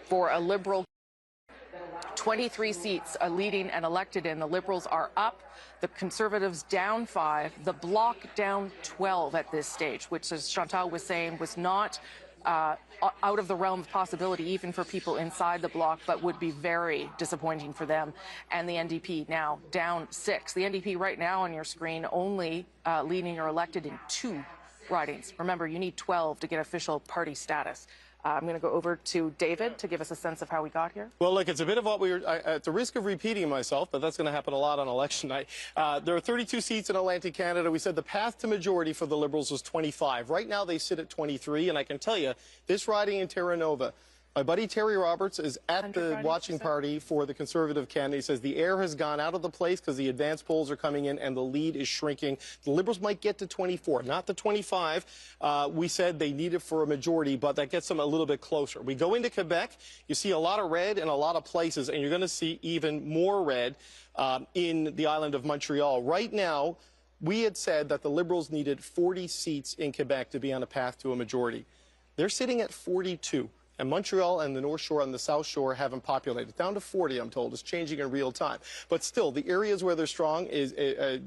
for a Liberal 23 seats leading and elected in. The Liberals are up, the Conservatives down 5, the Bloc down 12 at this stage, which, as Chantal was saying, was not out of the realm of possibility even for people inside the Bloc, but would be very disappointing for them. And the NDP now down 6. The NDP right now on your screen only leading or elected in 2 ridings. Remember, you need 12 to get official party status. I'm going to go over to David to give us a sense of how we got here. Well, look, it's a bit of what we were, at the risk of repeating myself, but that's going to happen a lot on election night. There are 32 seats in Atlantic Canada. We said the path to majority for the Liberals was 25. Right now they sit at 23, and I can tell you, this riding in Terra Nova, my buddy Terry Roberts is at the watching party for the Conservative candidate. He says the air has gone out of the place because the advance polls are coming in and the lead is shrinking. The Liberals might get to 24, not the 25. We said they need it for a majority, but that gets them a little bit closer. We go into Quebec, you see a lot of red in a lot of places, and you're going to see even more red in the island of Montreal. Right now, we had said that the Liberals needed 40 seats in Quebec to be on a path to a majority. They're sitting at 42. And Montreal and the North Shore and the South Shore haven't populated. Down to 40, I'm told. It's changing in real time. But still, the areas where they're strong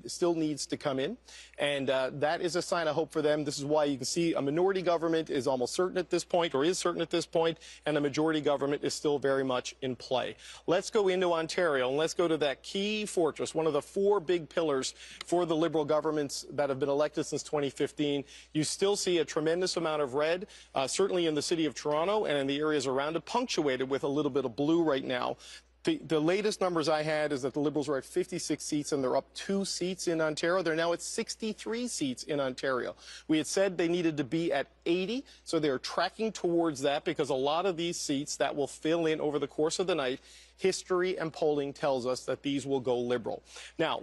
still needs to come in. And that is a sign of hope for them. This is why you can see a minority government is almost certain at this point, or is certain at this point, and a majority government is still very much in play. Let's go into Ontario, and let's go to that key fortress, one of the 4 big pillars for the Liberal governments that have been elected since 2015. You still see a tremendous amount of red, certainly in the city of Toronto and in the areas around it, punctuated with a little bit of blue right now. The latest numbers I had is that the Liberals were at 56 seats and they're up 2 seats in Ontario. They're now at 63 seats in Ontario. We had said they needed to be at 80, so they're tracking towards that because a lot of these seats that will fill in over the course of the night, history and polling tells us that these will go Liberal. Now,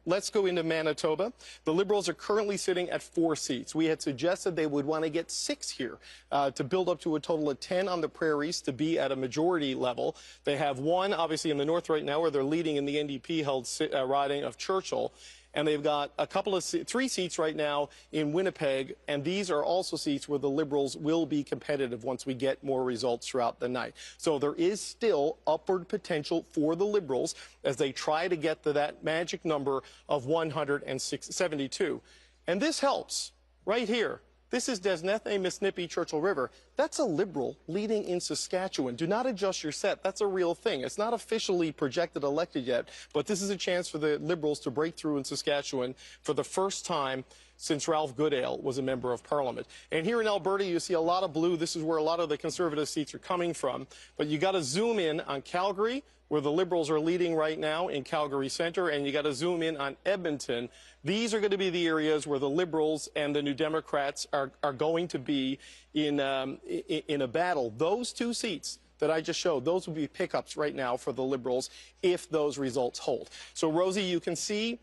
let's go into Manitoba. The Liberals are currently sitting at 4 seats. We had suggested they would want to get 6 here to build up to a total of 10 on the prairies to be at a majority level. They have 1, obviously, in the north right now where they're leading in the NDP-held riding of Churchill. And they've got a couple of 3 seats right now in Winnipeg, and these are also seats where the Liberals will be competitive once we get more results throughout the night. So there is still upward potential for the Liberals as they try to get to that magic number of 172. And this helps right here. This is Desnethé, Misnippy, Churchill River. That's a Liberal leading in Saskatchewan. Do not adjust your set. That's a real thing. It's not officially projected elected yet, but this is a chance for the Liberals to break through in Saskatchewan for the first time since Ralph Goodale was a member of Parliament. And here in Alberta, you see a lot of blue. This is where a lot of the Conservative seats are coming from. But you got to zoom in on Calgary, where the Liberals are leading right now in Calgary Centre, and you got to zoom in on Edmonton. These are going to be the areas where the Liberals and the New Democrats are going to be in a battle. Those 2 seats that I just showed, those will be pickups right now for the Liberals if those results hold. So, Rosie, you can see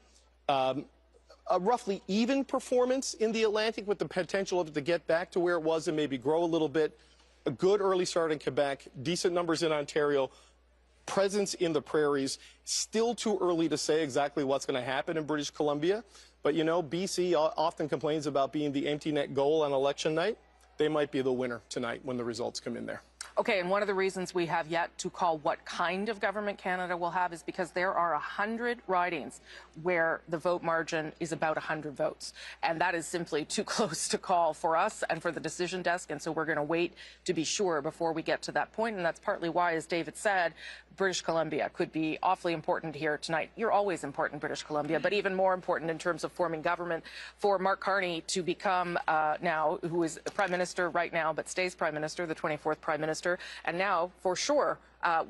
a roughly even performance in the Atlantic with the potential of it to get back to where it was and maybe grow a little bit. A good early start in Quebec, decent numbers in Ontario, presence in the prairies. Still too early to say exactly what's going to happen in British Columbia. But, you know, BC often complains about being the empty net goal on election night. They might be the winner tonight when the results come in there. Okay, and one of the reasons we have yet to call what kind of government Canada will have is because there are 100 ridings where the vote margin is about 100 votes. And that is simply too close to call for us and for the decision desk. And so we're going to wait to be sure before we get to that point. And that's partly why, as David said, British Columbia could be awfully important here tonight. You're always important, British Columbia, but even more important in terms of forming government for Mark Carney to become now, who is Prime Minister right now, but stays Prime Minister, the 24th Prime Minister, and now, for sure,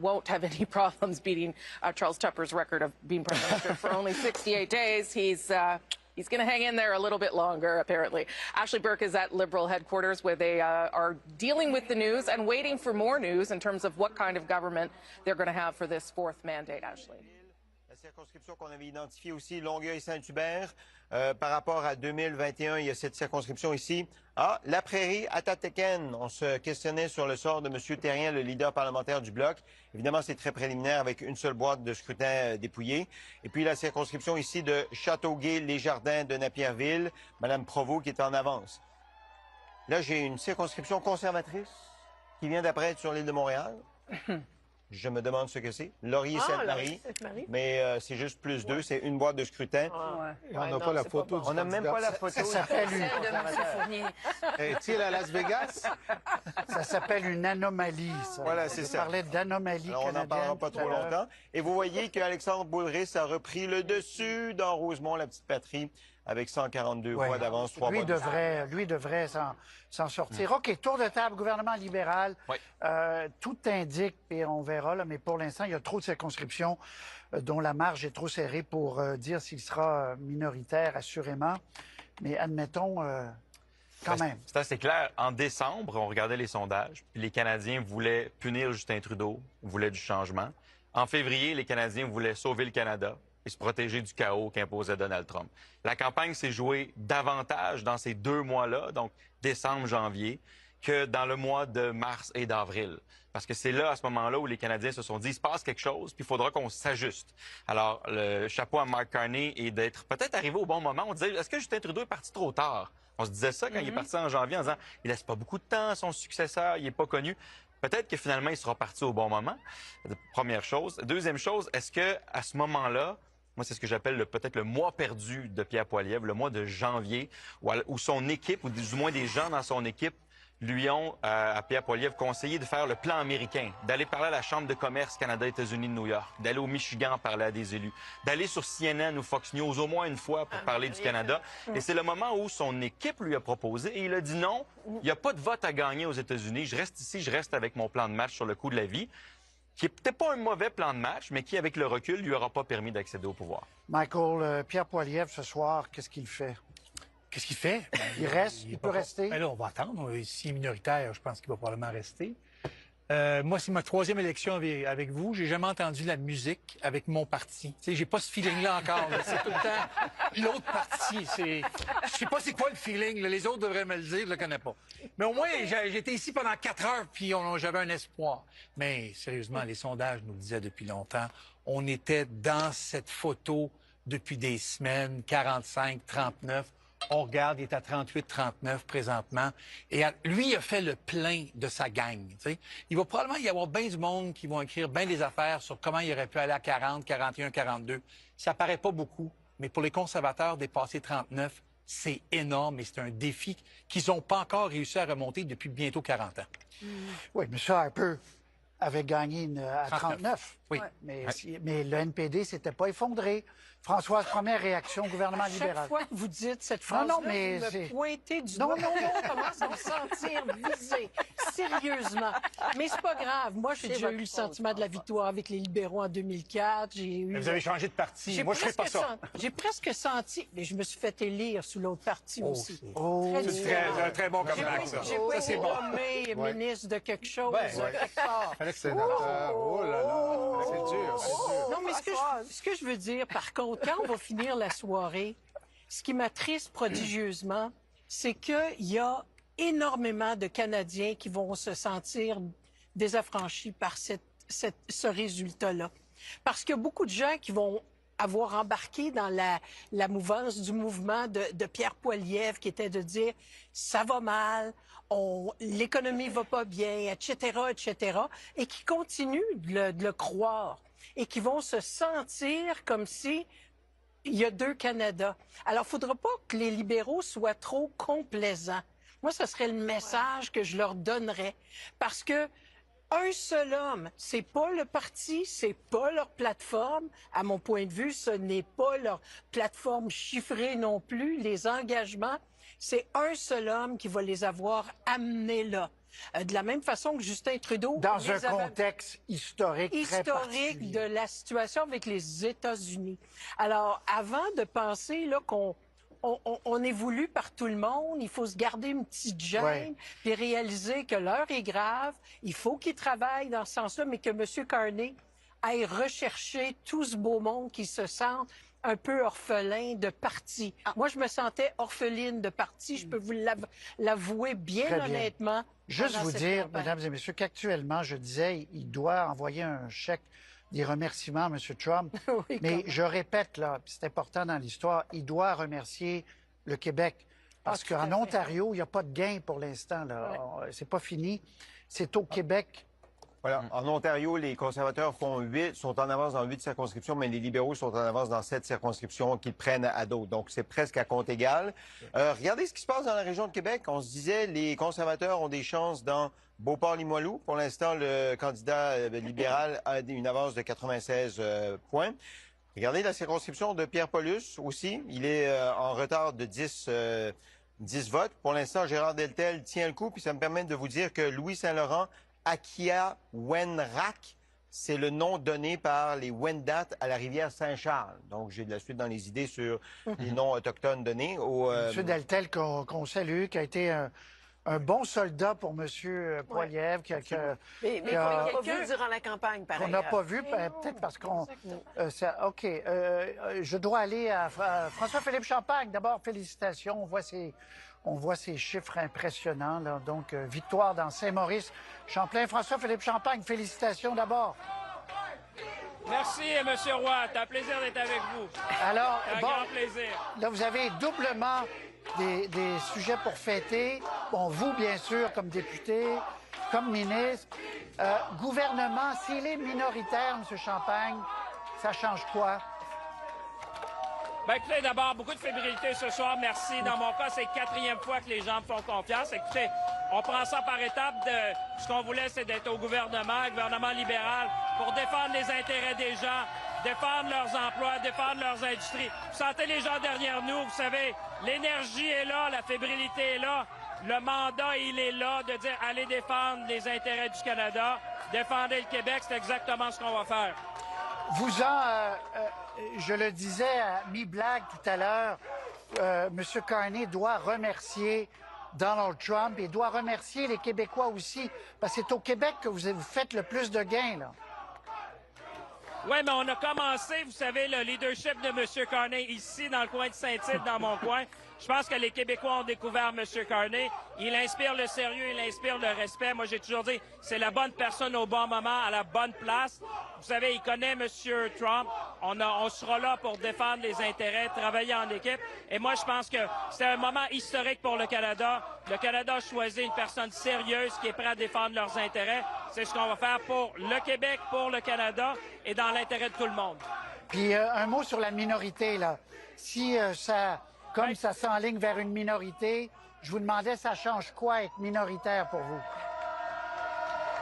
won't have any problems beating Charles Tupper's record of being Prime Minister for only 68 days. He's going to hang in there a little bit longer, apparently. Ashley Burke is at Liberal headquarters, where they are dealing with the news and waiting for more news in terms of what kind of government they're going to have for this 4th mandate. Ashley. La circonscription qu'on avait identifiée aussi, Longueuil-Saint-Hubert, par rapport à 2021, il y a cette circonscription ici. Ah, la prairie atatécaine. On se questionnait sur le sort de M. Terrien, le leader parlementaire du Bloc. Évidemment, c'est très préliminaire avec une seule boîte de scrutin dépouillée. Et puis la circonscription ici de Châteauguay-les-Jardins de Napierville, Mme Provost qui est en avance. Là, j'ai une circonscription conservatrice qui vient d'apparaître sur l'île de Montréal. Je me demande ce que c'est. Laurier-Sainte-Marie. Mais c'est juste plus 2, c'est une boîte de scrutin. On n'a pas la photo. On n'a même pas la photo. Ça s'appelle Est-il à Las Vegas? Ça s'appelle une anomalie, ça. Voilà, c'est ça. On parlait d'anomalie Alors, on n'en parlera pas trop longtemps. Et vous voyez qu'Alexandre Boulris a repris le dessus dans Rosemont, la petite patrie, avec 142 voix d'avance, 3 voix de Lui devrait s'en sortir. OK, tour de table, gouvernement libéral. Oui. Tout indique, et on verra, là, mais pour l'instant, il y a trop de circonscriptions dont la marge est trop serrée pour dire s'il sera minoritaire, assurément. Mais admettons, quand même. C'est assez clair. En décembre, on regardait les sondages, puis les Canadiens voulaient punir Justin Trudeau, voulaient du changement. En février, les Canadiens voulaient sauver le Canada et se protéger du chaos qu'imposait Donald Trump. La campagne s'est jouée davantage dans ces 2 mois-là, donc décembre, janvier, que dans le mois de mars et d'avril. Parce que c'est là, à ce moment-là, où les Canadiens se sont dit, il se passe quelque chose, puis il faudra qu'on s'ajuste. Alors, le chapeau à Mark Carney est d'être peut-être arrivé au bon moment. On disait, est-ce que Justin Trudeau est parti trop tard? On se disait ça quand il est parti en janvier en disant, il laisse pas beaucoup de temps à son successeur, il n'est pas connu. Peut-être que finalement, il sera parti au bon moment. Première chose. Deuxième chose, est-ce que à ce moment-là, moi, c'est ce que j'appelle peut-être le mois perdu de Pierre Poilievre, le mois de janvier, où son équipe, ou du moins des gens dans son équipe, lui ont, à Pierre Poilievre, conseillé de faire le plan américain, d'aller parler à la Chambre de commerce Canada-États-Unis de New York, d'aller au Michigan parler à des élus, d'aller sur CNN ou Fox News au moins une fois pour parler du Canada. Et c'est le moment où son équipe lui a proposé et il a dit non, il n'y a pas de vote à gagner aux États-Unis, je reste ici, je reste avec mon plan de match sur le coût de la vie, qui n'est peut-être pas un mauvais plan de match, mais qui, avec le recul, lui aura pas permis d'accéder au pouvoir. Michael, Pierre Poilievre, ce soir, qu'est-ce qu'il fait? Qu'est-ce qu'il fait? Il reste? Il peut rester? Ben là, on va attendre. S'il est minoritaire, je pense qu'il va probablement rester. Moi, c'est ma 3e élection avec vous. J'ai jamais entendu la musique avec mon parti. Tu sais, j'ai pas ce feeling-là encore. Là. C'est tout le temps l'autre parti. Je sais pas c'est quoi le feeling. Là. Les autres devraient me le dire, je le connais pas. Mais au moins, j'étais ici pendant 4 heures, puis j'avais un espoir. Mais sérieusement, les sondages nous le disaient depuis longtemps. On était dans cette photo depuis des semaines, 45, 39. On regarde, il est à 38-39 présentement. Et lui, il a fait le plein de sa gang. T'sais. Il va probablement y avoir bien du monde qui vont écrire bien des affaires sur comment il aurait pu aller à 40, 41, 42. Ça paraît pas beaucoup, mais pour les conservateurs, dépasser 39, c'est énorme et c'est un défi qu'ils n'ont pas encore réussi à remonter depuis bientôt 40 ans. Oui, mais ça, un peu, avait gagné à 39. Oui. Mais le NPD s'était pas effondré. Françoise, première réaction, gouvernement libéral. Chaque fois que vous dites cette phrase-là, vous me pointez du doigt. Non, on commence à me sentir visé, sérieusement. Mais c'est pas grave. Moi, j'ai déjà eu le sentiment de la victoire avec les libéraux en 2004. Vous avez changé de parti. Moi, je ne ferais pas ça. J'ai presque senti, mais je me suis fait élire sous l'autre parti aussi. C'est un très bon comeback, ça. J'ai pas été nommé ministre de quelque chose, quelque part. Sénateur, oh là là, c'est dur. Non, mais ce que je veux dire, par contre, quand on va finir la soirée, ce qui m'attriste prodigieusement, c'est qu'il y a énormément de Canadiens qui vont se sentir désaffranchis par ce résultat-là. Parce qu'il y a beaucoup de gens qui vont avoir embarqué dans la mouvance du mouvement de Pierre Poilievre, qui était de dire « ça va mal », l'économie va pas bien, etc., etc., et qui continuent de le croire et qui vont se sentir comme si il y a 2 Canada. Alors, il ne faudra pas que les libéraux soient trop complaisants. Moi, ce serait le message que je leur donnerais. Parce que un seul homme, c'est pas le parti, c'est pas leur plateforme. À mon point de vue, ce n'est pas leur plateforme chiffrée non plus. Les engagements, c'est un seul homme qui va les avoir amenés là. De la même façon que Justin Trudeau... Dans un contexte historique très particulier. De la situation avec les États-Unis. Alors, avant de penser là qu'on est voulu par tout le monde, il faut se garder une petite gêne, puis réaliser que l'heure est grave, il faut qu'il travaille dans ce sens-là, mais que M. Carney aille rechercher tout ce beau monde qui se sent un peu orphelin de parti. Moi, je me sentais orpheline de parti, je peux vous l'avouer bien honnêtement. Juste vous dire, mesdames et messieurs, qu'actuellement, je disais, il doit envoyer un chèque des remerciements à M. Trump. Oui, mais je répète, là, c'est important dans l'histoire, il doit remercier le Québec. Parce qu'en Ontario, il n'y a pas de gain pour l'instant. Ouais. C'est pas fini. C'est au Québec Voilà. En Ontario, les conservateurs sont en avance dans 8 circonscriptions, mais les libéraux sont en avance dans 7 circonscriptions qu'ils prennent à d'autres. Donc, c'est presque à compte égal. Regardez ce qui se passe dans la région de Québec. On se disait, les conservateurs ont des chances dans Beauport-Limoilou. Pour l'instant, le candidat libéral a une avance de 96 points. Regardez la circonscription de Pierre Paulus aussi. Il est en retard de 10 votes. Pour l'instant, Gérard Deltel tient le coup. Puis ça me permet de vous dire que Louis Saint-Laurent, Akia Wenrac, c'est le nom donné par les Wendat à la rivière Saint-Charles. Donc, j'ai de la suite dans les idées sur les noms autochtones donnés. M. Deltel, qu'on salue, qui a été un bon soldat pour M. Poilievre. Mais qu'on n'a pas vu durant la campagne, pareil. On n'a pas vu, peut-être parce qu'on... OK. Je dois aller à François-Philippe Champagne. D'abord, félicitations. On voit ces chiffres impressionnants. Là. Donc, victoire dans Saint-Maurice. Champlain, François-Philippe Champagne, félicitations d'abord. Merci, M. Roy. C'est un plaisir d'être avec vous. Alors, un grand plaisir. Là, vous avez doublement des sujets pour fêter. Bon, vous, bien sûr, comme député, comme ministre. Gouvernement, s'il est minoritaire, M. Champagne, ça change quoi? Bien, écoutez, d'abord, beaucoup de fébrilité ce soir. Merci. Dans mon cas, c'est la 4e fois que les gens me font confiance. Écoutez, on prend ça par étapes. Ce qu'on voulait, c'est d'être au gouvernement libéral, pour défendre les intérêts des gens, défendre leurs emplois, défendre leurs industries. Vous sentez les gens derrière nous, vous savez, l'énergie est là, la fébrilité est là. Le mandat, il est là de dire allez défendre les intérêts du Canada, défendre le Québec, c'est exactement ce qu'on va faire. Je le disais à mi-blague tout à l'heure, M. Carney doit remercier Donald Trump et doit remercier les Québécois aussi, parce que c'est au Québec que vous faites le plus de gains, là. Oui, mais on a commencé, vous savez, le leadership de M. Carney ici, dans le coin de Saint-Tite, dans mon coin. Je pense que les Québécois ont découvert M. Carney. Il inspire le sérieux, il inspire le respect. Moi, j'ai toujours dit, c'est la bonne personne au bon moment, à la bonne place. Vous savez, il connaît M. Trump. On sera là pour défendre les intérêts, travailler en équipe. Et moi, je pense que c'est un moment historique pour le Canada. Le Canada a choisi une personne sérieuse qui est prête à défendre leurs intérêts. C'est ce qu'on va faire pour le Québec, pour le Canada et dans l'intérêt de tout le monde. Puis un mot sur la minorité, là. Si comme ça s'enligne vers une minorité, je vous demandais, ça change quoi être minoritaire pour vous?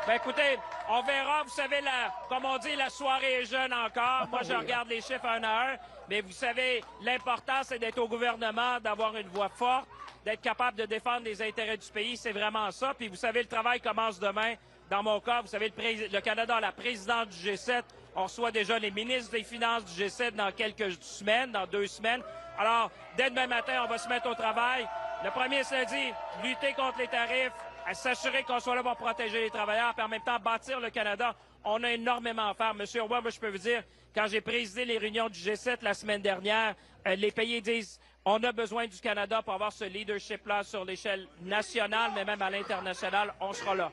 Ben écoutez, on verra. Vous savez, comme on dit, la soirée est jeune encore. Moi, je regarde les chiffres un à un. Mais vous savez, l'important, c'est d'être au gouvernement, d'avoir une voix forte, d'être capable de défendre les intérêts du pays. C'est vraiment ça. Puis vous savez, le travail commence demain. Dans mon cas, vous savez, le Canada a la présidente du G7. On reçoit déjà les ministres des Finances du G7 dans quelques semaines, dans 2 semaines. Alors, dès demain matin, on va se mettre au travail. Le premier, c'est dit, lutter contre les tarifs, s'assurer qu'on soit là pour protéger les travailleurs, puis en même temps bâtir le Canada. On a énormément à faire. Monsieur Roy, moi, je peux vous dire, quand j'ai présidé les réunions du G7 la semaine dernière, les pays disent, on a besoin du Canada pour avoir ce leadership-là sur l'échelle nationale, mais même à l'international, on sera là.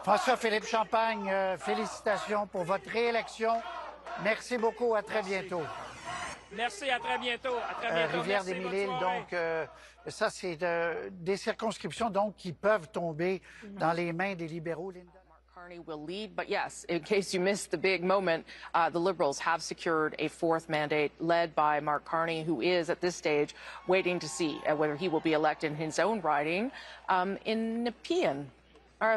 François-Philippe Champagne, félicitations pour votre réélection. Merci beaucoup. À très bientôt. Merci, à très bientôt. À très bientôt. Rivière-des-Mille-Îles, donc, ça, c'est des circonscriptions donc, qui peuvent tomber dans les mains des libéraux. Linda. Mark Carney will lead, but yes, in case you missed the big moment, the Liberals have secured a 4th mandate led by Mark Carney, who is, at this stage, waiting to see whether he will be elected in his own riding in Nepean.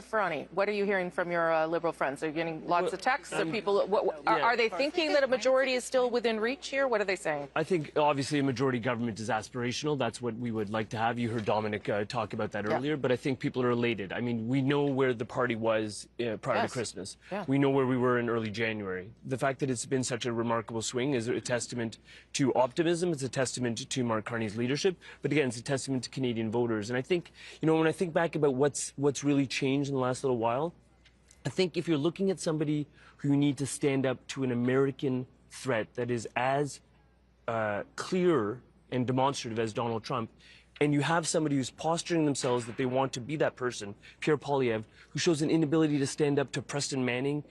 Ferrani, what are you hearing from your Liberal friends? Are you getting lots of texts? Are people? Are they thinking that a majority is still within reach here? What are they saying? I think obviously a majority government is aspirational. That's what we would like to have. You heard Dominic talk about that earlier, but I think people are elated. I mean, we know where the party was prior to Christmas. Yeah. We know where we were in early January. The fact that it's been such a remarkable swing is a testament to optimism. It's a testament to Mark Carney's leadership. But again, it's a testament to Canadian voters. And I think, you know, when I think back about what's really changed in the last little while, I think if you're looking at somebody who you need to stand up to an American threat that is as clear and demonstrative as Donald Trump, and you have somebody who's posturing themselves that they want to be that person, Pierre Poilievre, who shows an inability to stand up to Preston Manning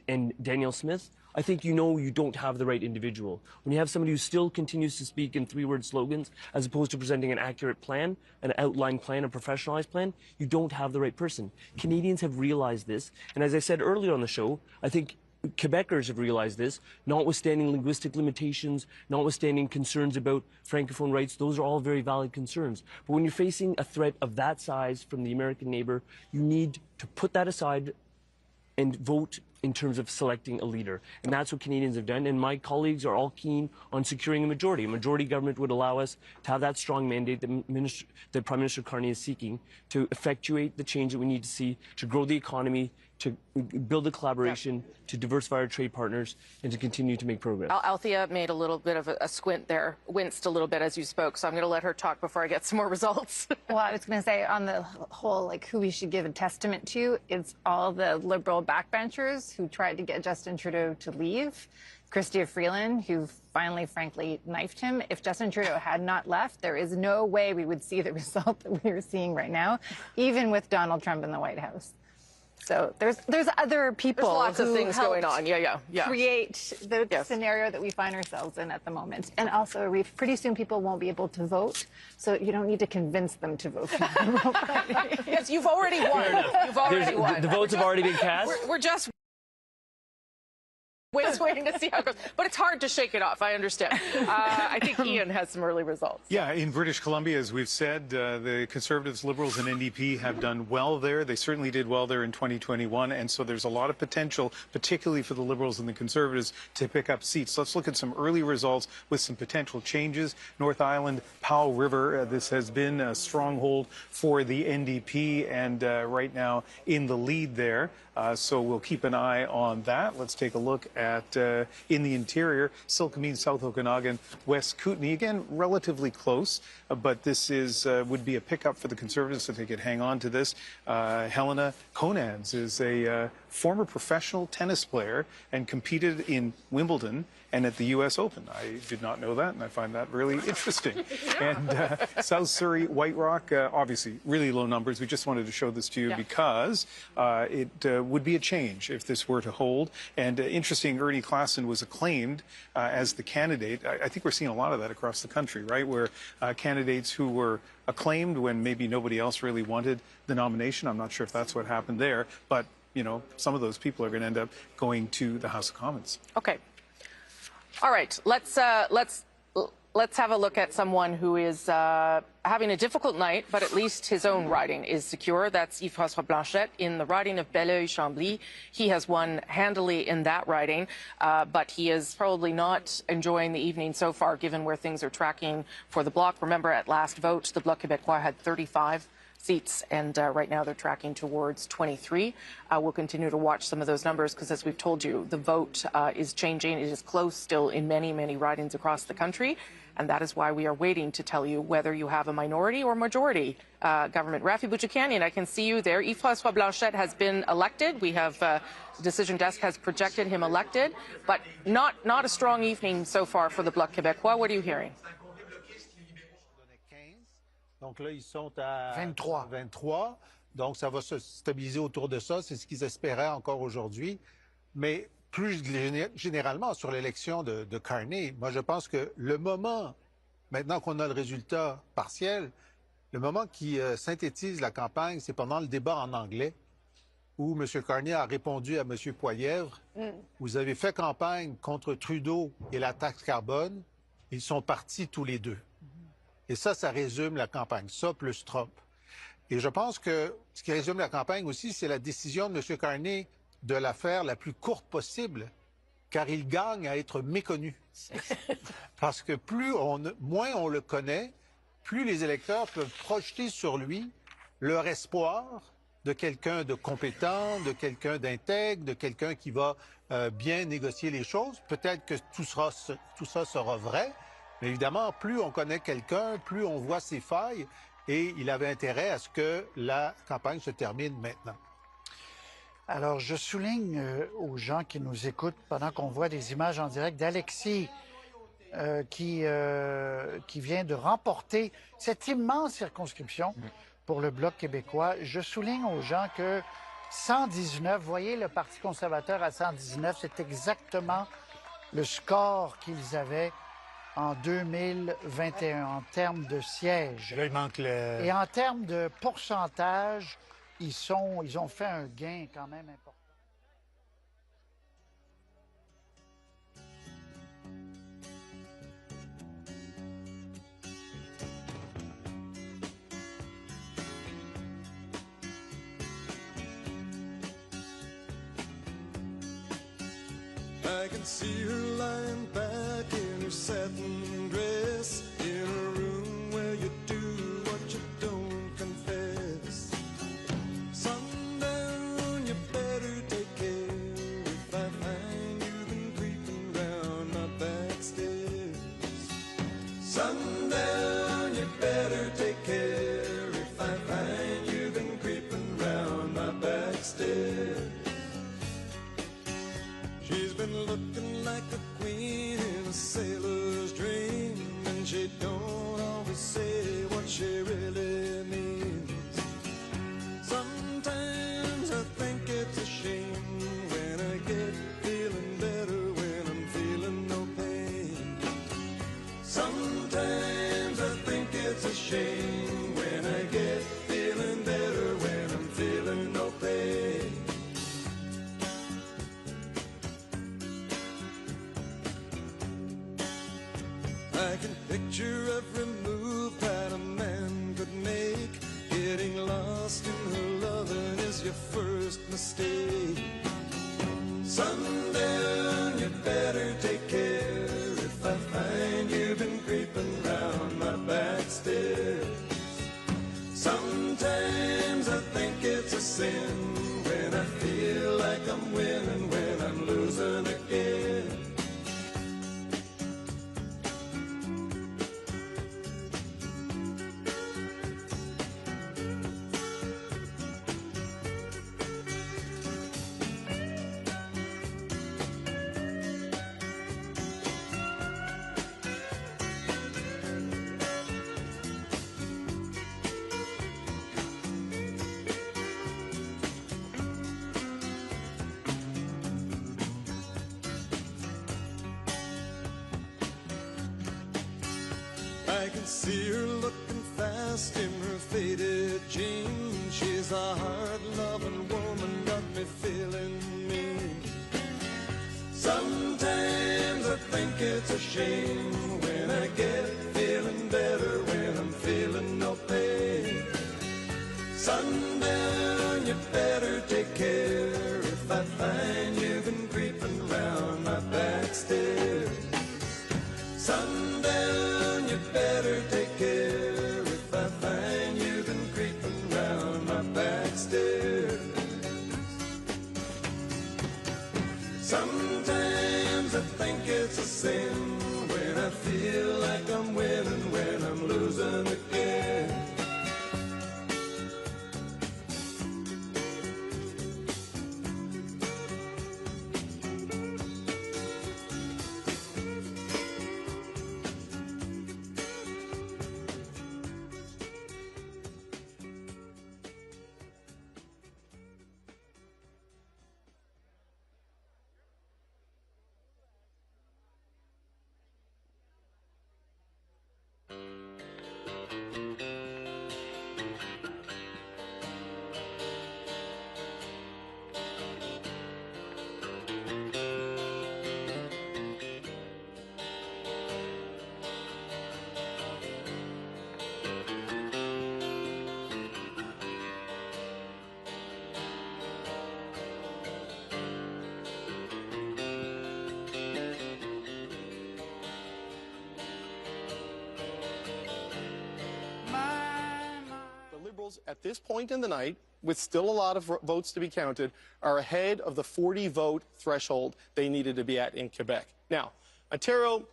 and Danielle Smith, I think you know you don't have the right individual. When you have somebody who still continues to speak in three-word slogans as opposed to presenting an accurate plan, an outlined plan, a professionalized plan, you don't have the right person. Canadians have realized this, and as I said earlier on the show, I think Quebecers have realized this, notwithstanding linguistic limitations, notwithstanding concerns about Francophone rights. Those are all very valid concerns. But when you're facing a threat of that size from the American neighbor, you need to put that aside and vote in terms of selecting a leader. And that's what Canadians have done. And my colleagues are all keen on securing a majority. A majority government would allow us to have that strong mandate that Prime Minister Carney is seeking to effectuate the change that we need to see to grow the economy, to build a collaboration, to diversify our trade partners, and to continue to make progress. Althea made a little bit of a squint there, winced a little bit as you spoke, so I'm going to let her talk before I get some more results. Well, I was going to say on the whole, like who we should give a testament to, it's all the Liberal backbenchers who tried to get Justin Trudeau to leave. Chrystia Freeland, who finally, frankly, knifed him. If Justin Trudeau had not left, there is no way we would see the result that we are seeing right now, even with Donald Trump in the White House. So there's other people. There's lots of things going on. Yeah. Create the scenario that we find ourselves in at the moment. And also, pretty soon people won't be able to vote, so you don't need to convince them to vote for the Yes, you've already won. You've already won. The votes have already been cast? We're just waiting to see how it goes. But it's hard to shake it off, I understand. I think Ian has some early results. Yeah, in British Columbia, as we've said, the Conservatives, Liberals, and NDP have done well there. They certainly did well there in 2021, and so there's a lot of potential, particularly for the Liberals and the Conservatives, to pick up seats. Let's look at some early results with some potential changes. North Island, Powell River, this has been a stronghold for the NDP, and right now in the lead there. So we'll keep an eye on that. Let's take a look at in the interior, Silkameen, South Okanagan, West Kootenay. Again, relatively close, but this is would be a pickup for the Conservatives if they could hang on to this. Helena Conans is a former professional tennis player and competed in Wimbledon and at the U.S. Open. I did not know that, and I find that really interesting. And South Surrey, White Rock, obviously really low numbers. We just wanted to show this to you because it would be a change if this were to hold. And interesting, Ernie Klassen was acclaimed as the candidate. I think we're seeing a lot of that across the country, right, where candidates who were acclaimed when maybe nobody else really wanted the nomination. I'm not sure if that's what happened there, but you know, some of those people are going to end up going to the House of Commons. Okay. All right. Let's have a look at someone who is having a difficult night, but at least his own riding is secure. That's Yves-François Blanchet in the riding of Belleuil-Chambly. He has won handily in that riding, but he is probably not enjoying the evening so far, given where things are tracking for the Bloc. Remember, at last vote, the Bloc Québécois had 35 seats, and right now they're tracking towards 23. We'll continue to watch some of those numbers because, as we've told you, the vote is changing. It is close still in many, many ridings across the country, and that is why we are waiting to tell you whether you have a minority or majority government. Rafi Bouchikanian, I can see you there. Yves-François Blanchet has been elected. We have the Decision Desk has projected him elected, but not a strong evening so far for the Bloc Québécois. What are you hearing? Donc là, ils sont à 23. Donc, ça va se stabiliser autour de ça. C'est ce qu'ils espéraient encore aujourd'hui. Mais plus généralement, sur l'élection de Carney, moi, je pense que le moment, maintenant qu'on a le résultat partiel, le moment qui synthétise la campagne, c'est pendant le débat en anglais, où M. Carney a répondu à M. Poilievre. Vous avez fait campagne contre Trudeau et la taxe carbone. Ils sont partis tous les deux. Et ça résume la campagne, ça plus Trump. Et je pense que ce qui résume la campagne aussi, c'est la décision de M. Carney de la faire la plus courte possible, car il gagne à être méconnu. Parce que moins on le connaît, plus les électeurs peuvent projeter sur lui leur espoir de quelqu'un de compétent, de quelqu'un d'intègre, de quelqu'un qui va bien négocier les choses. Peut-être que tout ça sera vrai. Mais évidemment, plus on connaît quelqu'un, plus on voit ses failles, et il avait intérêt à ce que la campagne se termine maintenant. Alors, je souligne aux gens qui nous écoutent pendant qu'on voit des images en direct d'Alexis qui vient de remporter cette immense circonscription pour le Bloc québécois. Je souligne aux gens que 119, voyez le Parti conservateur à 119, c'est exactement le score qu'ils avaient en 2021 en termes de sièges. Là, il manque le... Et en termes de pourcentage, ils ont fait un gain quand même important. I can see her lying back in her satin dress in a room where you do what you don't confess. Sundown, you better take care if I find you've been creeping round my back stairs. Sundown, you better take care if I find you've been creeping round my back stairs. She's been looking like a queen in a sailor's dream, and she don't always say what she really means. Sometimes I think it's a shame when I get feeling better when I'm feeling no pain. Sometimes I think it's a shame when I get feeling better when I'm feeling no pain. I can picture every move that a man could make. Getting lost in her loving is your first mistake. Sundown, you better take care if I find you've been creeping round my back stairs. Sometimes I think it's a sin when I feel like I'm winning when I'm losing again. I can see her looking fast in her faded jeans. She's a hard-loving woman, got me feeling mean. Sometimes I think it's a shame when I get feeling better when I'm feeling no pain. Sundown, you better take care if I find you've been creeping round my back stairs. Sundown, you better take care if I find you've been creeping round my back stairs. Sometimes I think it's a sin when I feel like I'm winning when I'm losing again. At this point in the night, with still a lot of votes to be counted, are ahead of the 40-vote threshold they needed to be at in Quebec. Now, Ontario,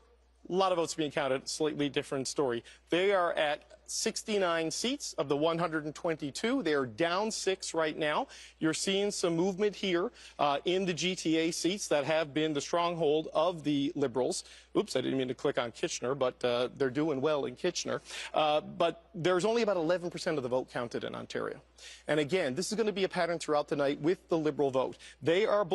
a lot of votes being counted, slightly different story. They are at 69 seats of the 122. They are down 6 right now. You're seeing some movement here in the GTA seats that have been the stronghold of the Liberals. Oops, I didn't mean to click on Kitchener, but they're doing well in Kitchener. But there's only about 11% of the vote counted in Ontario. And again, this is going to be a pattern throughout the night with the Liberal vote. They are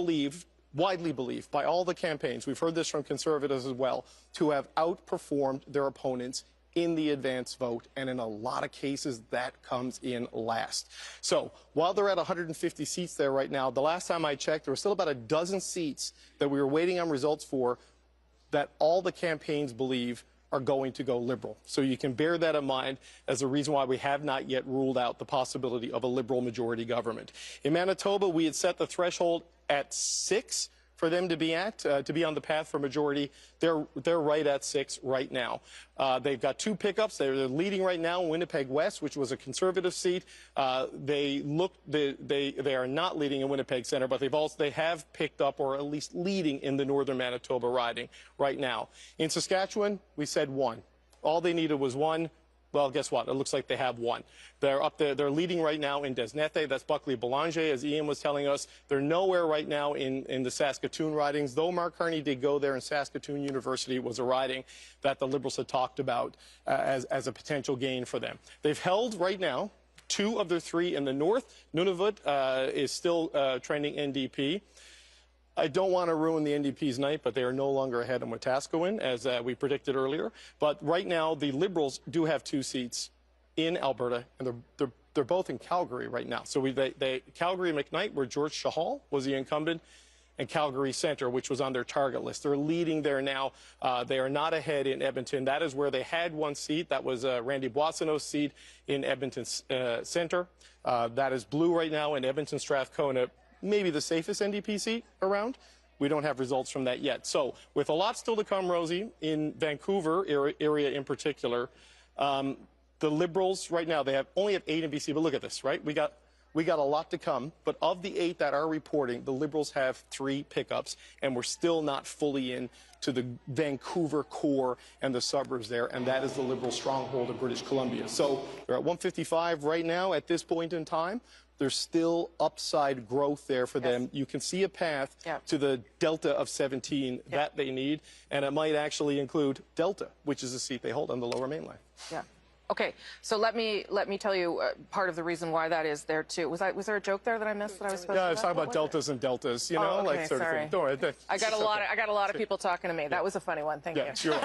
widely believed by all the campaigns, we've heard this from Conservatives as well, to have outperformed their opponents in the advance vote, and in a lot of cases that comes in last. So while they're at 150 seats there right now, the last time I checked, there were still about a dozen seats that we were waiting on results for that all the campaigns believe are going to go Liberal. So you can bear that in mind as a reason why we have not yet ruled out the possibility of a Liberal majority government. In Manitoba, we had set the threshold at 6 for them to be on the path for majority. They're right at 6 right now. They've got 2 pickups. They're leading right now in Winnipeg West, which was a Conservative seat. They are not leading in Winnipeg Centre, but they have picked up, or at least leading in the Northern Manitoba riding right now. In Saskatchewan, we said 1. All they needed was 1. Well, guess what? It looks like they have 1. They're up there. They're leading right now in Desnete. That's Buckley Boulanger, as Ian was telling us. They're nowhere right now in the Saskatoon ridings, though Mark Carney did go there, and Saskatoon University was a riding that the Liberals had talked about as a potential gain for them. They've held right now 2 of their 3 in the north. Nunavut is still trending NDP. I don't want to ruin the NDP's night, but they are no longer ahead in Wetaskiwin, as we predicted earlier. But right now, the Liberals do have 2 seats in Alberta, and they're both in Calgary right now. So Calgary and McKnight, where George Chahal was the incumbent, and Calgary Centre, which was on their target list. They're leading there now. They are not ahead in Edmonton. That is where they had 1 seat. That was Randy Boissonneau's seat in Edmonton Centre. That is blue right now in Edmonton Strathcona. Maybe the safest NDP seat around. We don't have results from that yet. So with a lot still to come, Rosie, in Vancouver area in particular, the Liberals right now, they only have 8 in BC, but look at this, right? We got a lot to come, but of the 8 that are reporting, the Liberals have 3 pickups, and we're still not fully in to the Vancouver core and the suburbs there, and that is the Liberal stronghold of British Columbia. So they're at 155 right now at this point in time. There's still upside growth there for them. You can see a path to the delta of 17 that they need, and it might actually include Delta, which is a seat they hold on the Lower Mainland. Yeah. Okay, so let me tell you part of the reason why that is there too. Was there a joke there that I missed that I was supposed to? Yeah, I was talking about deltas and deltas, you know, like sort of thing. Don't worry, I got a lot of people talking to me. That was a funny one. Thank you. Sure.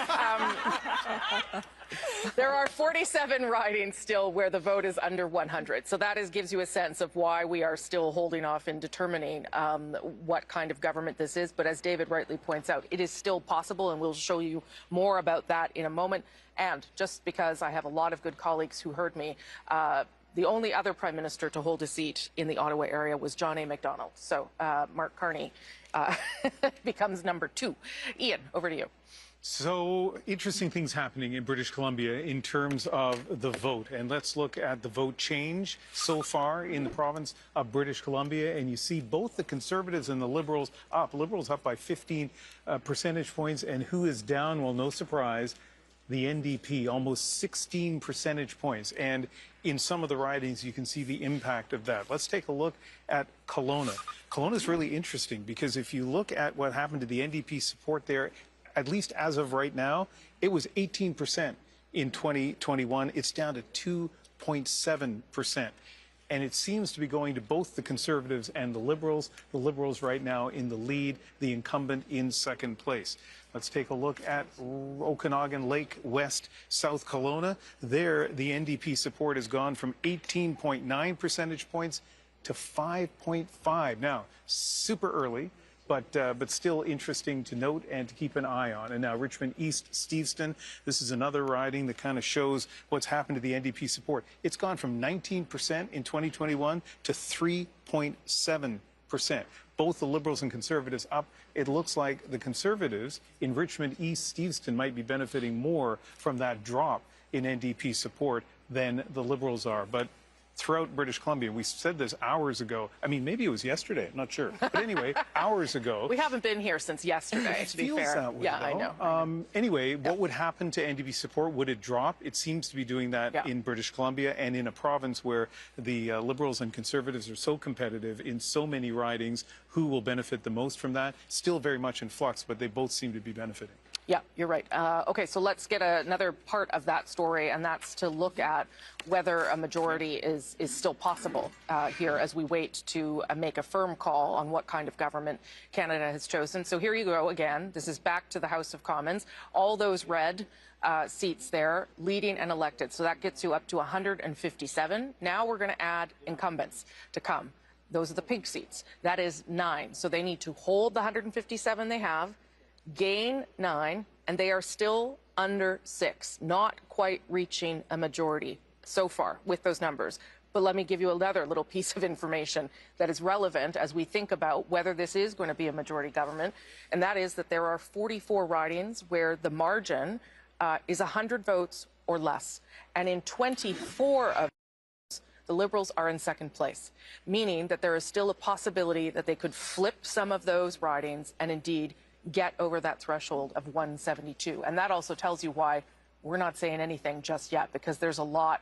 There are 47 ridings still where the vote is under 100. So that gives you a sense of why we are still holding off in determining what kind of government this is. But as David rightly points out, it is still possible, and we'll show you more about that in a moment. And just because I have a lot of good colleagues who heard me, the only other Prime Minister to hold a seat in the Ottawa area was John A. Macdonald. So Mark Carney becomes number 2. Ian, over to you. So interesting things happening in British Columbia in terms of the vote. And let's look at the vote change so far in the province of British Columbia. And you see both the Conservatives and the Liberals up. Liberals up by 15 percentage points. And who is down? Well, no surprise. The NDP, almost 16 percentage points. And in some of the ridings, you can see the impact of that. Let's take a look at Kelowna. Kelowna is really interesting because if you look at what happened to the NDP support there, at least as of right now, it was 18% in 2021. It's down to 2.7%. And it seems to be going to both the Conservatives and the Liberals. The Liberals right now in the lead, the incumbent in second place. Let's take a look at Okanagan Lake West, South Kelowna. There, the NDP support has gone from 18.9 percentage points to 5.5. Now, super early, but still interesting to note and to keep an eye on. And now Richmond East, Steveston, this is another riding that kind of shows what's happened to the NDP support. It's gone from 19% in 2021 to 3.7%. Both the Liberals and Conservatives up. It looks like the Conservatives in Richmond East, Steveston might be benefiting more from that drop in NDP support than the Liberals are. But throughout British Columbia. We said this hours ago. I mean, maybe it was yesterday. I'm not sure. But anyway, hours ago. We haven't been here since yesterday, It to be feels fair. that way, Yeah, though. I know. Anyway, what would happen to NDP support? Would it drop? It seems to be doing that in British Columbia and in a province where the Liberals and Conservatives are so competitive in so many ridings. Who will benefit the most from that? Still very much in flux, but they both seem to be benefiting. Yeah, you're right. Okay, so let's get another part of that story, and that's to look at whether a majority is still possible here as we wait to make a firm call on what kind of government Canada has chosen. So here you go again. This is back to the House of Commons. All those red seats there, leading and elected. So that gets you up to 157. Now we're going to add incumbents to come. Those are the pink seats. That is 9. So they need to hold the 157 they have, gain 9, and they are still under 6, not quite reaching a majority so far with those numbers. But let me give you another little piece of information that is relevant as we think about whether this is going to be a majority government, and that is that there are 44 ridings where the margin is 100 votes or less. And in 24 of the Liberals are in second place, meaning that there is still a possibility that they could flip some of those ridings and indeed get over that threshold of 172. And that also tells you why we're not saying anything just yet, because there's a lot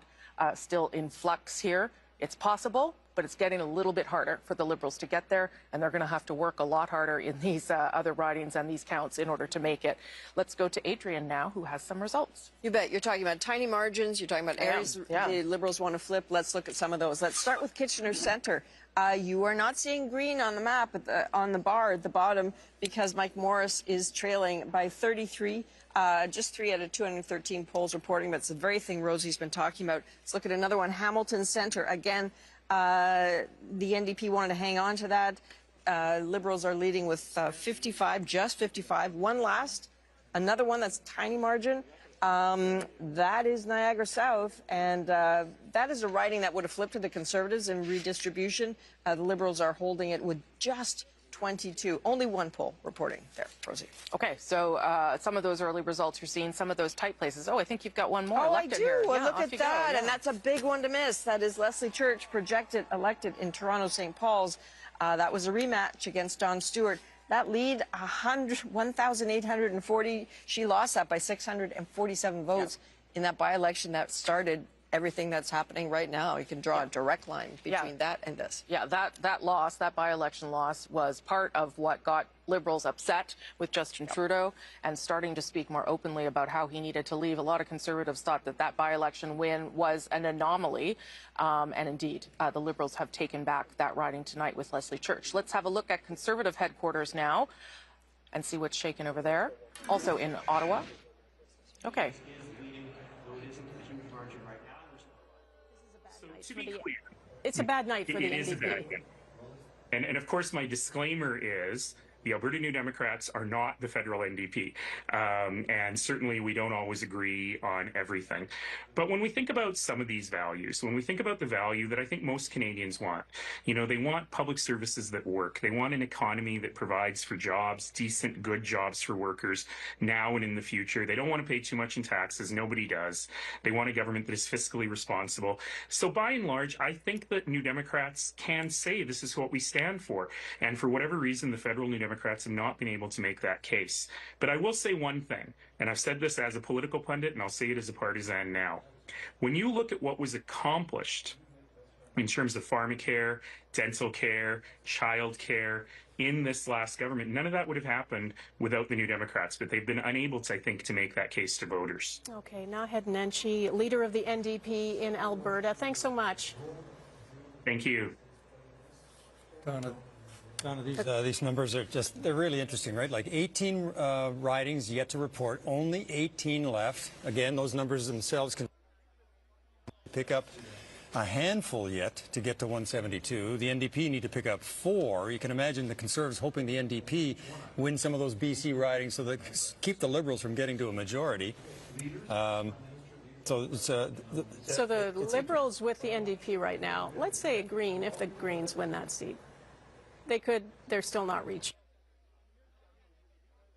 still in flux here. It's possible, but it's getting a little bit harder for the Liberals to get there, and they're going to have to work a lot harder in these other ridings and these counts in order to make it. Let's go to Adrian now, who has some results. You bet. You're talking about tiny margins. You're talking about areas the Liberals want to flip. Let's look at some of those. Let's start with Kitchener Centre. You are not seeing green on the map on the bar at the bottom because Mike Morris is trailing by 33. Just 3 out of 213 polls reporting, but it's the very thing Rosie's been talking about. Let's look at another one, Hamilton Centre. Again, the NDP wanted to hang on to that. Liberals are leading with 55, just 55. One last, another one that's tiny margin. That is Niagara South, and that is a riding that would have flipped to the Conservatives in redistribution. The Liberals are holding it with just 22. Only one poll reporting there, Rosie. Okay, so some of those early results you're seeing, some of those tight places. Oh, I think you've got one more elected here. Yeah, look at that, and that's a big one to miss. That is Leslie Church, projected elected in Toronto St. Paul's. That was a rematch against Don Stewart. That lead, 1,840. She lost that by 647 votes in that by-election that started everything that's happening right now. You can draw a direct line between that and this. Yeah, that loss, that by-election loss, was part of what got Liberals upset with Justin Trudeau and starting to speak more openly about how he needed to leave. A lot of Conservatives thought that that by-election win was an anomaly, and indeed, the Liberals have taken back that riding tonight with Leslie Church. Let's have a look at Conservative headquarters now and see what's shaken over there. Also in Ottawa. Okay. To be clear, it's a bad night for the NDP. It is a bad night. And of course, my disclaimer is the Alberta New Democrats are not the federal NDP. And certainly we don't always agree on everything. But when we think about some of these values, when we think about the value that I think most Canadians want, you know, they want public services that work. They want an economy that provides for jobs, decent, good jobs for workers now and in the future. They don't want to pay too much in taxes. Nobody does. They want a government that is fiscally responsible. So by and large, I think that New Democrats can say this is what we stand for. And for whatever reason, the federal New Democrats have not been able to make that case. But I will say one thing, and I've said this as a political pundit, and I'll say it as a partisan now. When you look at what was accomplished in terms of pharmacare, dental care, child care in this last government, none of that would have happened without the New Democrats, but they've been unable to, I think, to make that case to voters. Okay, Naheed Nenshi, leader of the NDP in Alberta. Thanks so much. Thank you. Donna, these numbers are just, they're really interesting, right? Like 18 ridings yet to report, only 18 left. Again, those numbers themselves can pick up a handful yet to get to 172. The NDP need to pick up 4. You can imagine the Conservatives hoping the NDP win some of those BC ridings so that keep the Liberals from getting to a majority. So the Liberals with the NDP right now, let's say a Green, if the Greens win that seat, they're still not reaching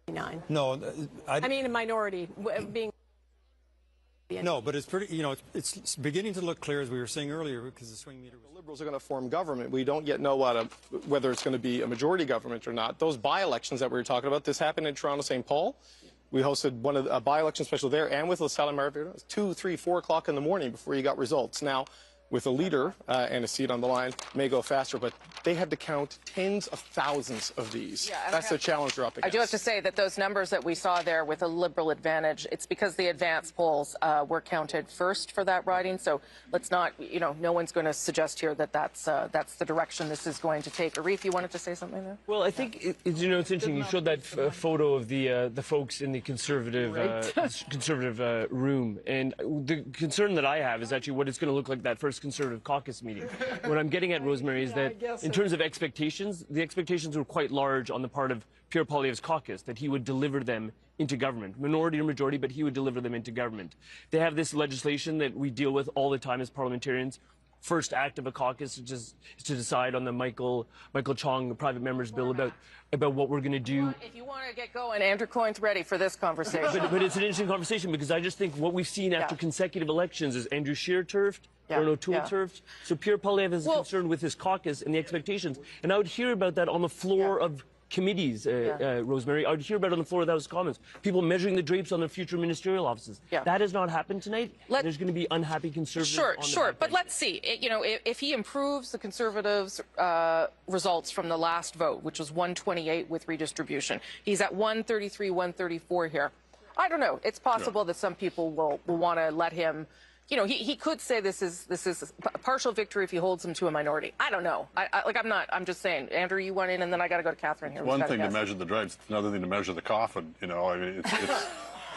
9. No, I mean a minority being No, but it's pretty, it's beginning to look clear, as we were saying earlier, because the swing meter. The Liberals are going to form government. We don't yet know whether it's going to be a majority government or not. Those by-elections that we were talking about, this happened in Toronto, St. Paul. We hosted one of a by-election special there and with LaSalle and Marvin. It was 2, 3, 4 o'clock in the morning before you got results. Now, with a leader and a seat on the line, may go faster, but they had to count tens of thousands of these. Yeah, that's the challenge they're up against. I do have to say that those numbers that we saw there with a Liberal advantage, it's because the advance polls were counted first for that riding. So let's not, no one's going to suggest here that that's the direction this is going to take. Arif, you wanted to say something there? Well, I think it's interesting. You showed that photo of the folks in the conservative room, and the concern that I have is actually what it's going to look like that first Conservative caucus meeting. What I'm getting at, Rosemary, is that in terms of expectations, the expectations were quite large on the part of Pierre Poilievre's caucus, that he would deliver them into government, minority or majority, but he would deliver them into government. They have this legislation that we deal with all the time as parliamentarians. First act of a caucus is to decide on the Michael Chong private members bill about what we're going to do. If you want to get going, Andrew Coyne's ready for this conversation. But it's an interesting conversation because I just think what we've seen after consecutive elections is Andrew Scheer turfed, or O'Toole turfed. So Pierre Poilievre is concerned with his caucus and the expectations. And I would hear about that on the floor of committees, Rosemary. I would hear about it on the floor of the House of Commons. People measuring the drapes on their future ministerial offices. That has not happened tonight. There's going to be unhappy Conservatives. Sure. But let's see. If he improves the Conservatives' results from the last vote, which was 128 with redistribution, he's at 133, 134 here. I don't know. It's possible that some people will want to let him. He could say this is a partial victory if he holds him to a minority. I don't know. I'm just saying. Andrew, you went in, and then I got to go to Catherine here. One thing to measure the drapes, another thing to measure the coffin. I mean,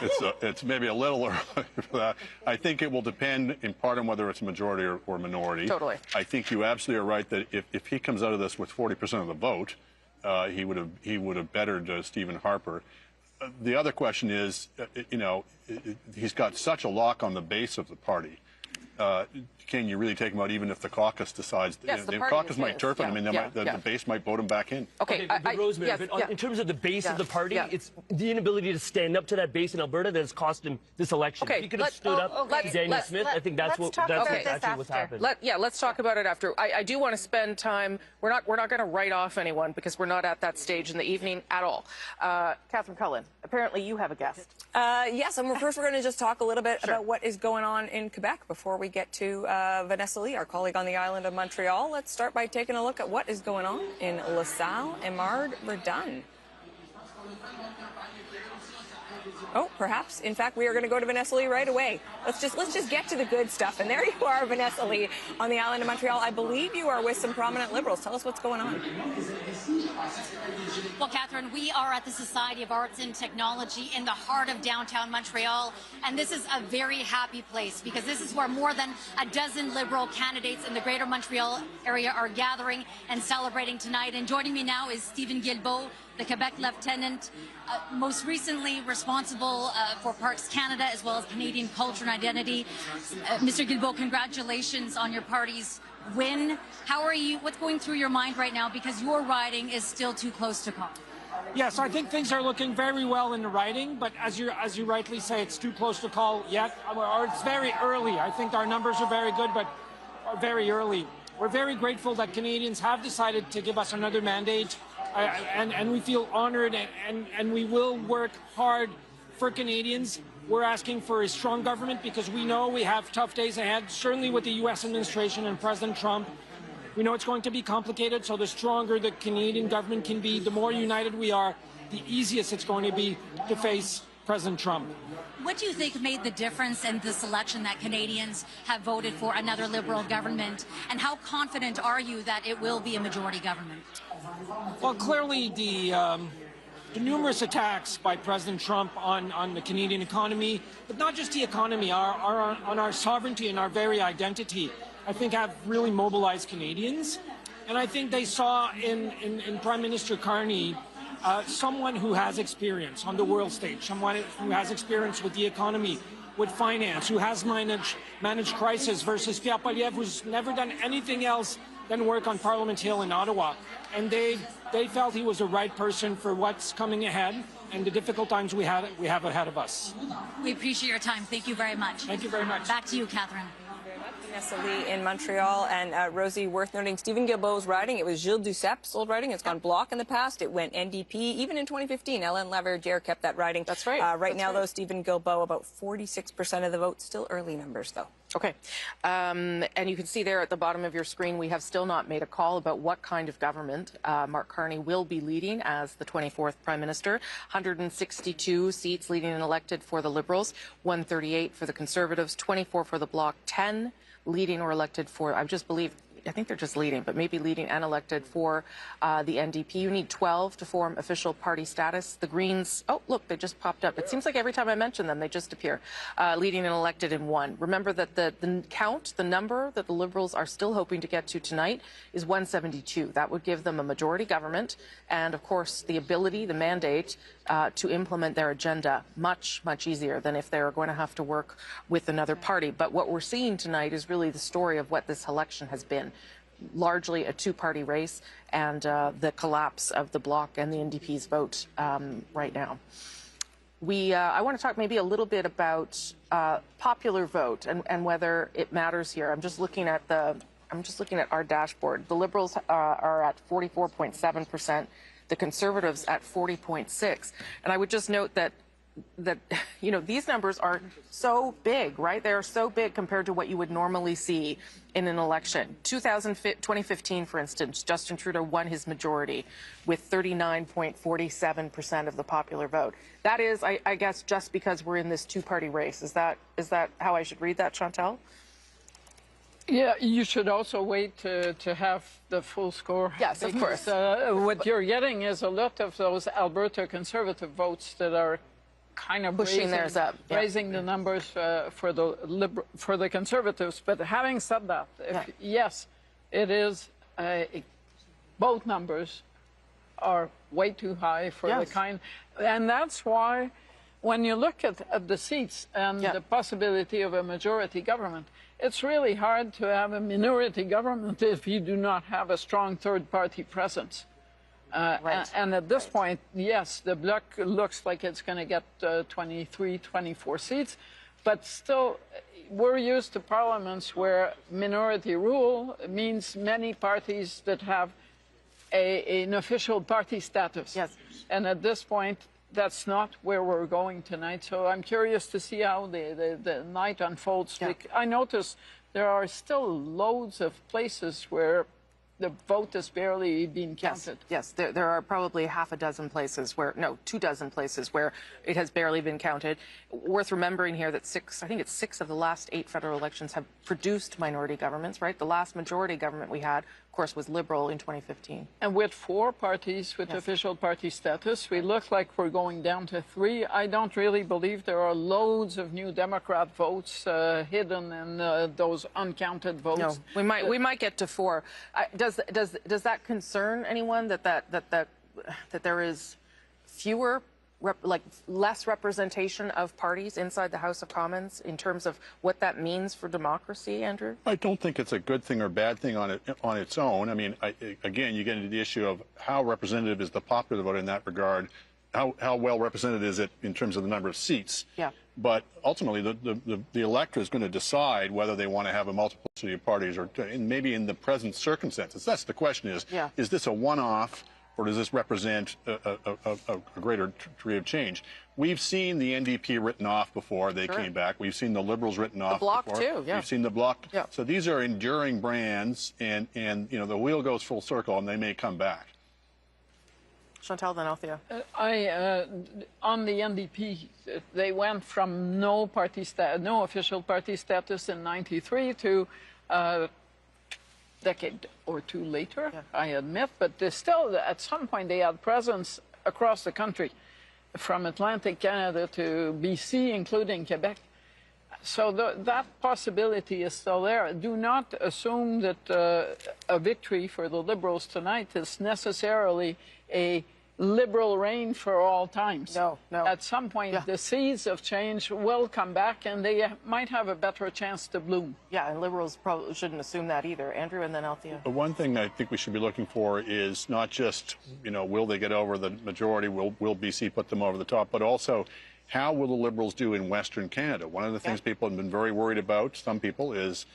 it's maybe a little early for that. I think it will depend in part on whether it's a majority or minority. Totally. I think you absolutely are right that if he comes out of this with 40% of the vote, he would have bettered Stephen Harper. The other question is, he's got such a lock on the base of the party. Can you really take him out even if the caucus decides? Yes, the caucus might turf him. I mean, the base might vote him back in. Okay, but Rosemary, in terms of the base of the party, it's the inability to stand up to that base in Alberta that has cost him this election. If he could have stood up to Daniel Smith, I think that's actually what's happened. Let's talk about it after. I do want to spend time. We're not going to write off anyone because we're not at that stage in the evening at all. Catherine Cullen, apparently you have a guest. Yes, and first we're going to just talk a little bit about what is going on in Quebec before we get to Vanessa Lee, our colleague on the island of Montreal. Let's start by taking a look at what is going on in LaSalle. Emard Verdun. Oh, perhaps. In fact, we are going to go to Vanessa Lee right away. Let's just get to the good stuff. And there you are, Vanessa Lee, on the island of Montreal. I believe you are with some prominent Liberals. Tell us what's going on. Well, Catherine, we are at the Society of Arts and Technology in the heart of downtown Montreal. And this is a very happy place because this is where more than a dozen Liberal candidates in the greater Montreal area are gathering and celebrating tonight. And joining me now is Stephen Guilbeault, the Quebec Lieutenant, most recently responsible for Parks Canada as well as Canadian culture and identity. Mr. Guilbeault, congratulations on your party's win. How are you? What's going through your mind right now? Because your riding is still too close to call. Yes, I think things are looking very well in the riding, but as you rightly say, it's too close to call yet, or it's very early. I think our numbers are very good, but are very early. We're very grateful that Canadians have decided to give us another mandate. And we feel honored, and we will work hard for Canadians. We're asking for a strong government because we know we have tough days ahead, certainly with the U.S. administration and President Trump. We know it's going to be complicated, so the stronger the Canadian government can be, the more united we are, the easiest it's going to be to face President Trump. What do you think made the difference in this election that Canadians have voted for another Liberal government? And how confident are you that it will be a majority government? Well, clearly the numerous attacks by President Trump on the Canadian economy, but not just the economy, on our sovereignty and our very identity, I think have really mobilized Canadians. And I think they saw in Prime Minister Carney someone who has experience on the world stage, someone who has experience with the economy, with finance, who has managed crisis, versus Pierre Poilievre, who's never done anything else than work on Parliament Hill in Ottawa. And they felt he was the right person for what's coming ahead. and the difficult times we have ahead of us. We appreciate your time. Thank you very much. Thank you very much. Back to you, Catherine. Vanessa Lee in Montreal. And Rosie, worth noting, Stephen Guilbeault's riding, it was Gilles Ducep's old riding. It's gone Bloc in the past. It went NDP. Even in 2015, Hélène Laverdière kept that riding. That's right. Right now, though, Stephen Guilbeault, about 46% of the vote. Still early numbers, though. Okay. And you can see there at the bottom of your screen, we have still not made a call about what kind of government Mark Carney will be leading as the 24th Prime Minister. 162 seats leading and elected for the Liberals, 138 for the Conservatives, 24 for the Bloc, 10 leading or elected for, I think they're just leading, but maybe leading and elected for the NDP. You need 12 to form official party status. The Greens, oh, look, they just popped up. It seems like every time I mention them, they just appear. Leading and elected in 1. Remember that the number that the Liberals are still hoping to get to tonight is 172. That would give them a majority government and, of course, the ability, the mandate to implement their agenda much, much easier than if they're going to have to work with another party. But what we're seeing tonight is really the story of what this election has been. Largely a two-party race and the collapse of the Bloc and the NDP's vote right now. I want to talk maybe a little bit about popular vote and whether it matters here. I'm just looking at our dashboard. The Liberals are at 44.7%. The Conservatives at 40.6%. And I would just note that these numbers are so big, right? They are so big compared to what you would normally see in an election. 2015, for instance, Justin Trudeau won his majority with 39.47% of the popular vote. That is, I guess, just because we're in this two-party race. Is that how I should read that, Chantal? Yeah, you should also wait to have the full score. Yes, of course. What you're getting is a lot of those Alberta Conservative votes that are kind of pushing theirs up, raising the numbers for the Conservatives. But having said that, yes, it is both numbers are way too high for the kind, and that's why when you look at the seats and the possibility of a majority government, it's really hard to have a minority government if you do not have a strong third-party presence. And at this point, yes, the Bloc looks like it's going to get 23, 24 seats, but still, we're used to parliaments where minority rule means many parties that have an official party status. Yes. And at this point, that's not where we're going tonight. So I'm curious to see how the night unfolds. Yeah. I notice there are still loads of places where the vote is barely being counted. Yes, there are probably 24 places where, no, 24 places where it has barely been counted. Worth remembering here that 6 of the last 8 federal elections have produced minority governments, right? The last majority government we had, of course, was Liberal in 2015. And with 4 parties with official party status, we look like we're going down to 3. I don't really believe there are loads of new Democrat votes hidden in those uncounted votes. No, we might get to 4. Does that concern anyone that there is fewer, less representation of parties inside the House of Commons in terms of what that means for democracy, Andrew? I don't think it's a good thing or bad thing on its own. I mean, again, you get into the issue of how representative is the popular vote in that regard. How well represented is it in terms of the number of seats? Yeah. But ultimately, the electorate is going to decide whether they want to have a multiplicity of parties or maybe in the present circumstances. That's the question is this a one-off or does this represent a greater degree of change? We've seen the NDP written off before they came back. We've seen the Liberals written off before. The Bloc, too, yeah. We've seen the Bloc. Yeah. So these are enduring brands, and the wheel goes full circle, and they may come back. Chantal, then Althea. On the NDP, they went from no official party status in '93 to a decade or 2 later, I admit, but they still, at some point, they had presence across the country, from Atlantic Canada to BC, including Quebec. So that possibility is still there. Do not assume that a victory for the Liberals tonight is necessarily a Liberal reign for all times. No. At some point, the seeds of change will come back, and they might have a better chance to bloom. Yeah, and Liberals probably shouldn't assume that either. Andrew, and then Althea. The one thing I think we should be looking for is not just, will they get over the majority, will BC put them over the top, but also how will the Liberals do in Western Canada? One of the things people have been very worried about, some people, is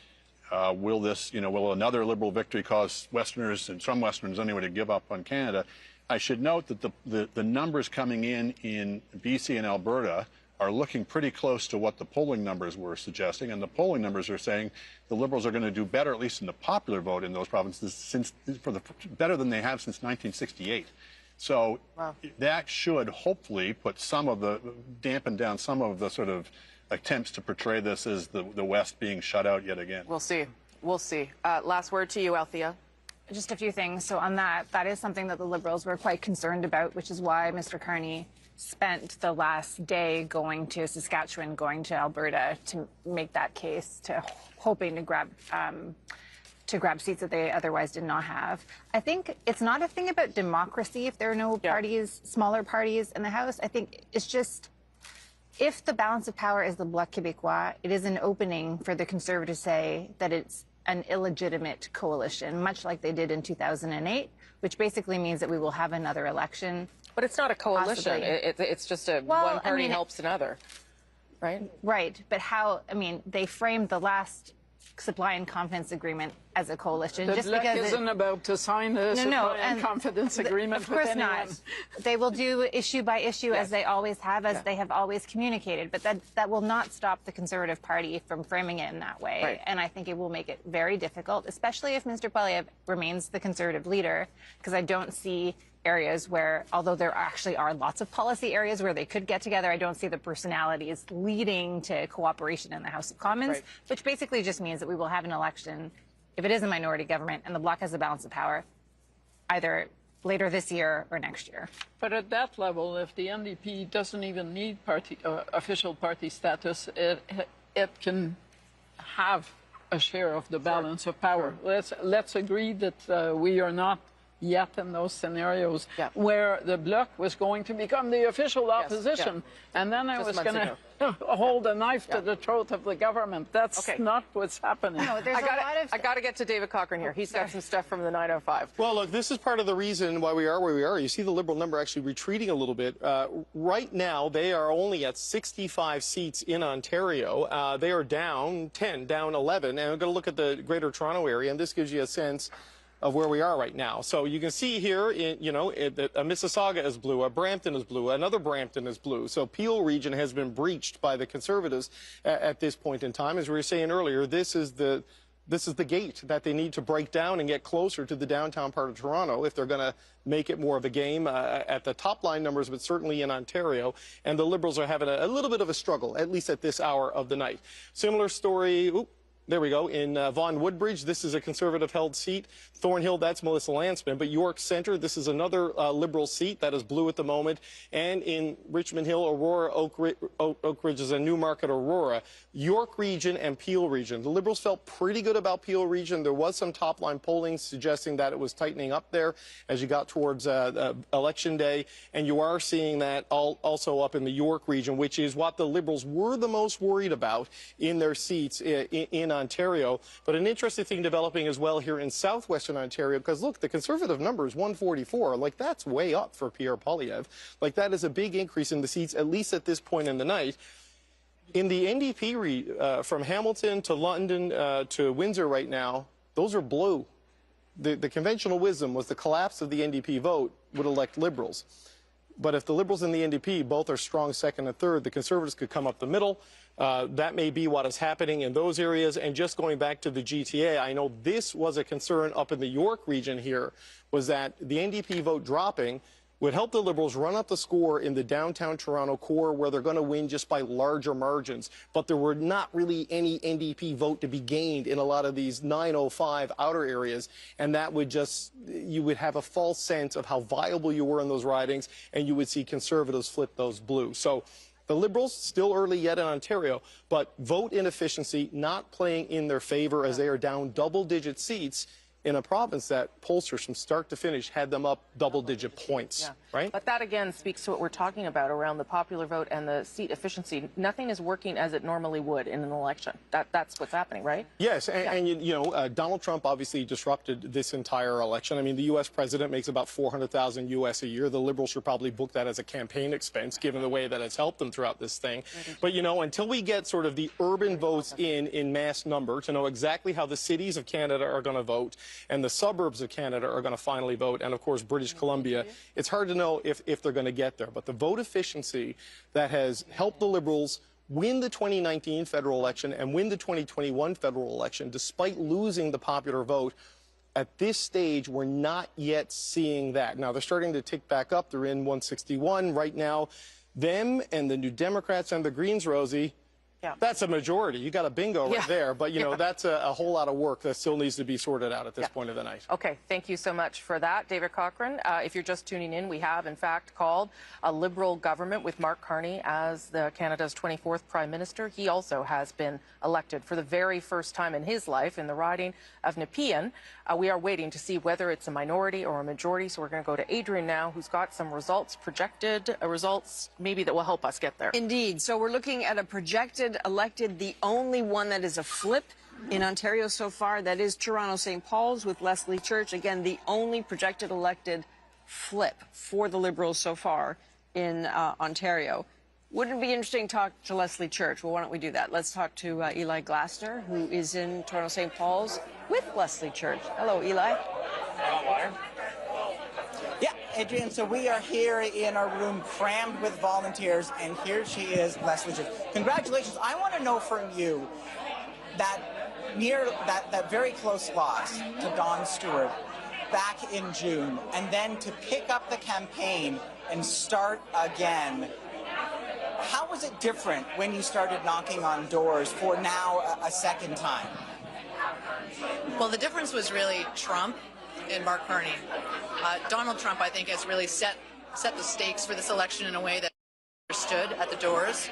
will another Liberal victory cause Westerners, and some Westerners anyway, to give up on Canada? I should note that the numbers coming in BC and Alberta are looking pretty close to what the polling numbers were suggesting, and the polling numbers are saying the Liberals are going to do better, at least in the popular vote in those provinces, better than they have since 1968. So that should hopefully dampen down some of the sort of attempts to portray this as the West being shut out yet again. We'll see. Last word to you, Althea. Just a few things. So on that is something that the Liberals were quite concerned about, which is why Mr. Carney spent the last day going to Saskatchewan, going to Alberta to make that case, hoping to grab seats that they otherwise did not have. I think it's not a thing about democracy if there are no parties, smaller parties in the House. I think it's just, if the balance of power is the Bloc Québécois, it is an opening for the Conservatives to say that it's an illegitimate coalition, much like they did in 2008, which basically means that we will have another election. But it's not a coalition. It's just one party helps another, right? Right. But they framed the last supply and confidence agreement as a coalition. The Bloc isn't about to sign the supply and confidence agreement with anyone. Of course not. They will do issue by issue as they always have, as they have always communicated. But that will not stop the Conservative Party from framing it in that way. Right. And I think it will make it very difficult, especially if Mr. Poilievre remains the Conservative leader, because I don't see areas where, although there actually are lots of policy areas where they could get together, I don't see the personalities leading to cooperation in the House of Commons, which basically just means that we will have an election, if it is a minority government and the Bloc has a balance of power, either later this year or next year. But at that level, if the NDP doesn't even need official party status, it can have a share of the balance of power. Let's agree that we are not yet in those scenarios where the Bloc was going to become the official opposition, and then I was going to hold a knife to the throat of the government. That's not what's happening. No, I got to get to David Cochrane here. He's got some stuff from the 905. Well, look, this is part of the reason why we are where we are. You see the Liberal number actually retreating a little bit. Right now, they are only at 65 seats in Ontario. They are down 10, down 11. And I'm going to look at the Greater Toronto area, and this gives you a sense of where we are right now. So you can see here, Mississauga is blue, a Brampton is blue, another Brampton is blue. So Peel region has been breached by the Conservatives at this point in time. As we were saying earlier, this is the gate that they need to break down and get closer to the downtown part of Toronto if they're going to make it more of a game at the top line numbers, but certainly in Ontario. And the Liberals are having a little bit of a struggle, at least at this hour of the night. Similar story. There we go. In Vaughan Woodbridge, this is a Conservative-held seat. Thornhill, that's Melissa Landsman. But York Centre, this is another Liberal seat that is blue at the moment. And in Richmond Hill, Aurora, Oak Ridge is a Newmarket, Aurora. York region and Peel region. The Liberals felt pretty good about Peel region. There was some top-line polling suggesting that it was tightening up there as you got towards Election Day. And you are seeing that also up in the York region, which is what the Liberals were the most worried about in their seats in Ontario. But an interesting thing developing as well here in southwestern Ontario, because look, the Conservative number is 144. Like, that's way up for Pierre Poilievre. Like, that is a big increase in the seats, at least at this point in the night. In the NDP, from Hamilton to London to Windsor right now, those are blue. The conventional wisdom was the collapse of the NDP vote would elect Liberals. But if the Liberals and the NDP both are strong second and third, the Conservatives could come up the middle. That may be what is happening in those areas. And just going back to the GTA, I know this was a concern up in the York region here, was that the NDP vote dropping would help the Liberals run up the score in the downtown Toronto core, where they're going to win just by larger margins. But there were not really any NDP vote to be gained in a lot of these 905 outer areas. And that would just, you would have a false sense of how viable you were in those ridings, and you would see Conservatives flip those blue. So the Liberals, still early yet in Ontario, but vote inefficiency not playing in their favor as they are down double-digit seats in a province that pollsters from start to finish had them up double-digit points, right? But that, again, speaks to what we're talking about around the popular vote and the seat efficiency. Nothing is working as it normally would in an election. That's what's happening, right? Yes, and you know, Donald Trump obviously disrupted this entire election. I mean, the U.S. president makes about $400,000 U.S. a year. The Liberals should probably book that as a campaign expense, given the way that it's helped them throughout this thing. But, you know, until we get sort of the urban votes in mass number to know exactly how the cities of Canada are going to vote and the suburbs of Canada are going to finally vote, and, of course, British Columbia, it's hard to know if they're going to get there. But the vote efficiency that has helped the Liberals win the 2019 federal election and win the 2021 federal election, despite losing the popular vote, at this stage, we're not yet seeing that. Now, they're starting to tick back up. They're in 161 right now. Them and the New Democrats and the Greens, Rosie, that's a majority. You got a bingo right there. But, you know, that's a whole lot of work that still needs to be sorted out at this point of the night. Okay, thank you so much for that, David Cochrane. If you're just tuning in, we have, in fact, called a Liberal government with Mark Carney as Canada's 24th Prime Minister. He also has been elected for the very first time in his life in the riding of Nepean. We are waiting to see whether it's a minority or a majority, so we're going to go to Adrian now, who's got some results, projected results, maybe that will help us get there. Indeed. So we're looking at a projected elected, the only one that is a flip in Ontario so far. That is Toronto St. Paul's with Leslie Church. Again, the only projected elected flip for the Liberals so far in Ontario. Wouldn't it be interesting to talk to Leslie Church? Well, why don't we do that? Let's talk to Eli Glasner, who is in Toronto St. Paul's with Leslie Church. Hello, Eli. Yeah, Adrian, so we are here in our room crammed with volunteers, and here she is, Leslie Church. Congratulations. I want to know from you that very close loss to Don Stewart back in June, and then to pick up the campaign and start again. How was it different when you started knocking on doors for now a second time? Well, the difference was really Trump and Mark Carney. Donald Trump, I think, has really set the stakes for this election in a way that understood at the doors.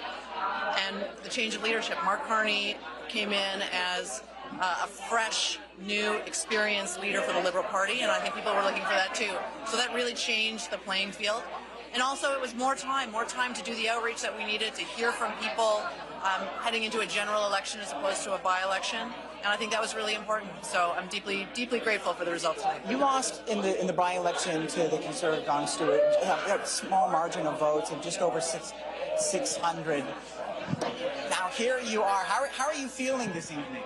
And the change of leadership. Mark Carney came in as a fresh, new, experienced leader for the Liberal Party, and I think people were looking for that too. So that really changed the playing field. And also it was more time to do the outreach that we needed, to hear from people heading into a general election as opposed to a by-election. And I think that was really important. So I'm deeply, deeply grateful for the results tonight. You lost in the by-election to the Conservative Don Stewart, a small margin of votes of just over 600. Now here you are. How are you feeling this evening?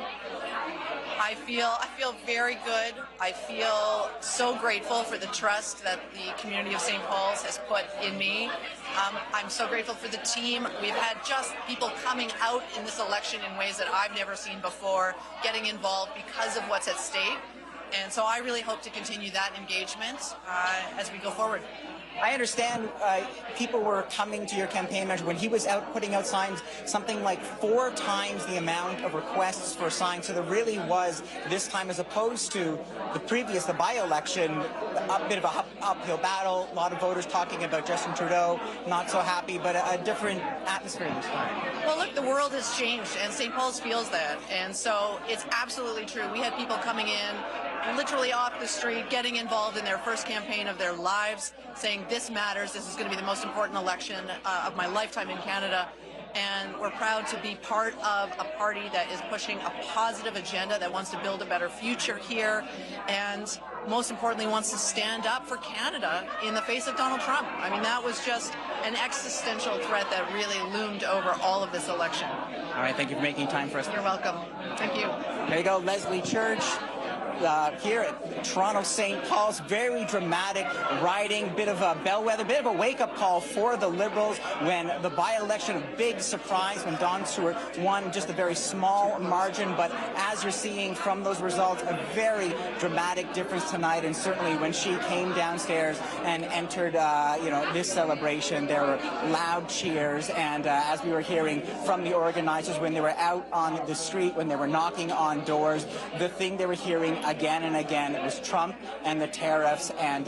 I feel very good. I feel so grateful for the trust that the community of St. Paul's has put in me. I'm so grateful for the team. We've had just people coming out in this election in ways that I've never seen before, getting involved because of what's at stake. And so I really hope to continue that engagement as we go forward. I understand people were coming to your campaign measure when he was out putting out signs, something like 4 times the amount of requests for signs. So there really was this time, as opposed to the by-election, a bit of an uphill battle. A lot of voters talking about Justin Trudeau, not so happy, but a different atmosphere this time. Well, look, the world has changed, and St. Paul's feels that. And so it's absolutely true. We had people coming in literally off the street, getting involved in their first campaign of their lives, saying this matters, this is going to be the most important election of my lifetime in Canada. And we're proud to be part of a party that is pushing a positive agenda, that wants to build a better future here, and most importantly wants to stand up for Canada in the face of Donald Trump. I mean, that was just an existential threat that really loomed over all of this election. All right, thank you for making time for us. You're welcome. Thank you. There you go, Leslie Church. Here at Toronto St. Paul's, very dramatic riding, bit of a bellwether, bit of a wake-up call for the Liberals when the by-election, a big surprise when Don Stewart won just a very small margin. But as you're seeing from those results, a very dramatic difference tonight. And certainly when she came downstairs and entered, this celebration, there were loud cheers. And as we were hearing from the organizers when they were out on the street, when they were knocking on doors, the thing they were hearing again and again. It was Trump and the tariffs, and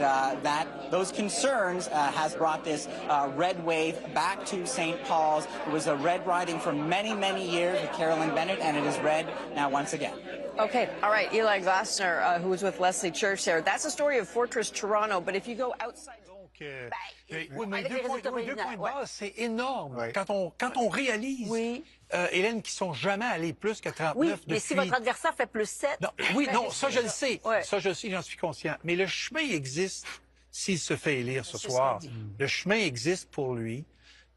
those concerns has brought this red wave back to St. Paul's. It was a red riding for many, many years with Carolyn Bennett, and it is red now once again. Okay, all right, Eli Glasner, who was with Leslie Church there. That's a story of Fortress Toronto, but if you go outside... Oui, mais deux points de base, c'est énorme. Oui. Quand on réalise, Hélène, qu'ils sont jamais allés plus que 39 oui, depuis... mais si votre adversaire fait plus 7... Non, oui, non, ça je le sais. Ouais. Ça je le sais, j'en suis conscient. Mais le chemin existe s'il se fait élire ce soir. Le chemin existe pour lui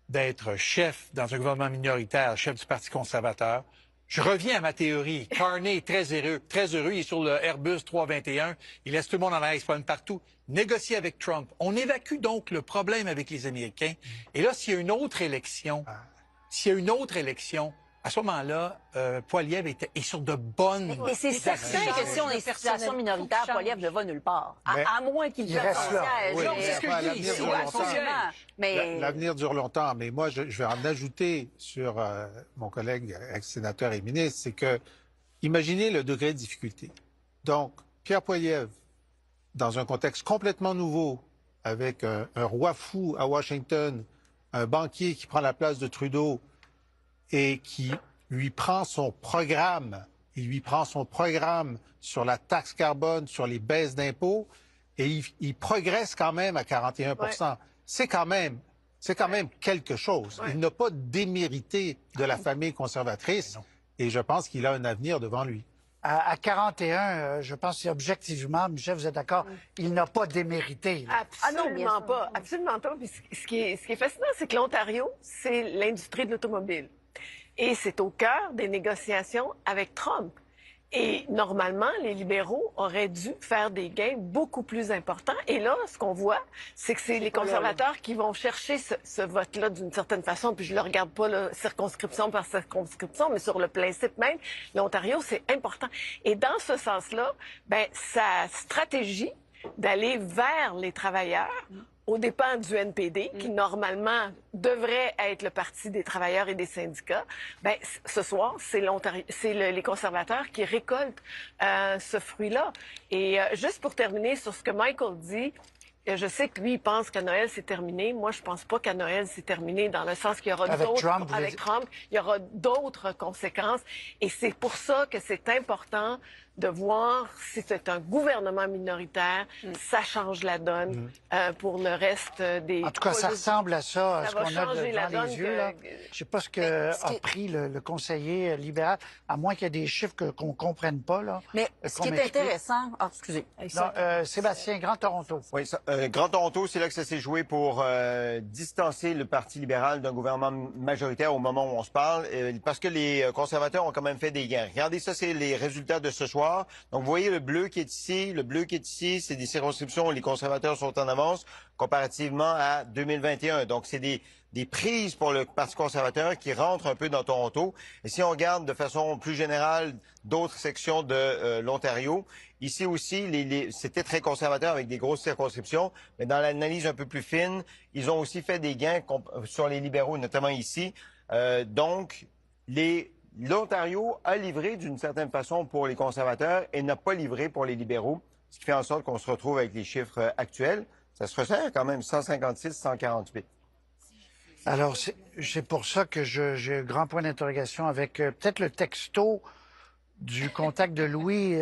d'être chef dans un gouvernement minoritaire, chef du Parti conservateur. Je reviens à ma théorie. Carney est très heureux. Il est sur le Airbus 321. Il laisse tout le monde en l'air, il se promène partout. Négocier avec Trump. On évacue donc le problème avec les Américains. Et là, s'il y a une autre élection, à ce moment-là, Poilievre est sur de bonnes... Mais c'est certain que si on est en situation minoritaire, Poilievre ne va nulle part. À moins qu'il fasse son siège. Oui, c'est ce que je dis. L'avenir dure longtemps, mais moi, je vais en ajouter sur mon collègue ex-sénateur et ministre, c'est que, imaginez le degré de difficulté. Donc, Pierre Poilievre, dans un contexte complètement nouveau, avec un roi fou à Washington, un banquier qui prend la place de Trudeau, et qui lui prend son programme, sur la taxe carbone, sur les baisses d'impôts, et il progresse quand même à 41 ouais. C'est quand même quelque chose. Ouais. Il n'a pas démérité de la famille conservatrice, et je pense qu'il a un avenir devant lui. À 41, je pense objectivement, Michel, vous êtes d'accord, il n'a pas démérité. Là. Absolument pas. Absolument pas. Puis ce qui est fascinant, c'est que l'Ontario, c'est l'industrie de l'automobile. Et c'est au cœur des négociations avec Trump. Et normalement, les libéraux auraient dû faire des gains beaucoup plus importants. Et là, ce qu'on voit, c'est que c'est les conservateurs qui vont chercher ce vote-là d'une certaine façon. Puis je ne le regarde pas là, circonscription par circonscription, mais sur le principe même, l'Ontario, c'est important. Et dans ce sens-là, ben, sa stratégie d'aller vers les travailleurs aux dépens du NPD, qui normalement devrait être le parti des travailleurs et des syndicats, ben, ce soir, c'est les conservateurs qui récoltent ce fruit-là. Et juste pour terminer sur ce que Michael dit, je sais que lui, il pense qu'à Noël, c'est terminé. Moi, je pense pas qu'à Noël, c'est terminé, dans le sens qu'il y aura d'autres... Avec Trump, il y aura d'autres conséquences. Et c'est pour ça que c'est important de voir si c'est un gouvernement minoritaire, ça change la donne pour le reste des... En tout cas, ça ressemble à ça, ce qu'on a devant les yeux. Là. Je ne sais pas ce qu'a pris le conseiller libéral, à moins qu'il y ait des chiffres qu'on ne comprenne pas. Là, mais ce qui est intéressant... Oh, excusez. Non, Sébastien, Grand Toronto. Oui, Grand Toronto, c'est là que ça s'est joué pour distancer le Parti libéral d'un gouvernement majoritaire au moment où on se parle, parce que les conservateurs ont quand même fait des gains. Regardez, ça, c'est les résultats de ce soir. Donc, vous voyez le bleu qui est ici. Le bleu qui est ici, c'est des circonscriptions où les conservateurs sont en avance comparativement à 2021. Donc, c'est des prises pour le Parti conservateur qui rentrent un peu dans Toronto. Et si on regarde de façon plus générale d'autres sections de l'Ontario, ici aussi, c'était très conservateur avec des grosses circonscriptions. Mais dans l'analyse un peu plus fine, ils ont aussi fait des gains sur les libéraux, notamment ici. Donc, l'Ontario a livré d'une certaine façon pour les conservateurs et n'a pas livré pour les libéraux, ce qui fait en sorte qu'on se retrouve avec les chiffres actuels. Ça se resserre quand même 156-148. Alors, c'est pour ça que j'ai un grand point d'interrogation avec peut-être le texto du contact de Louis.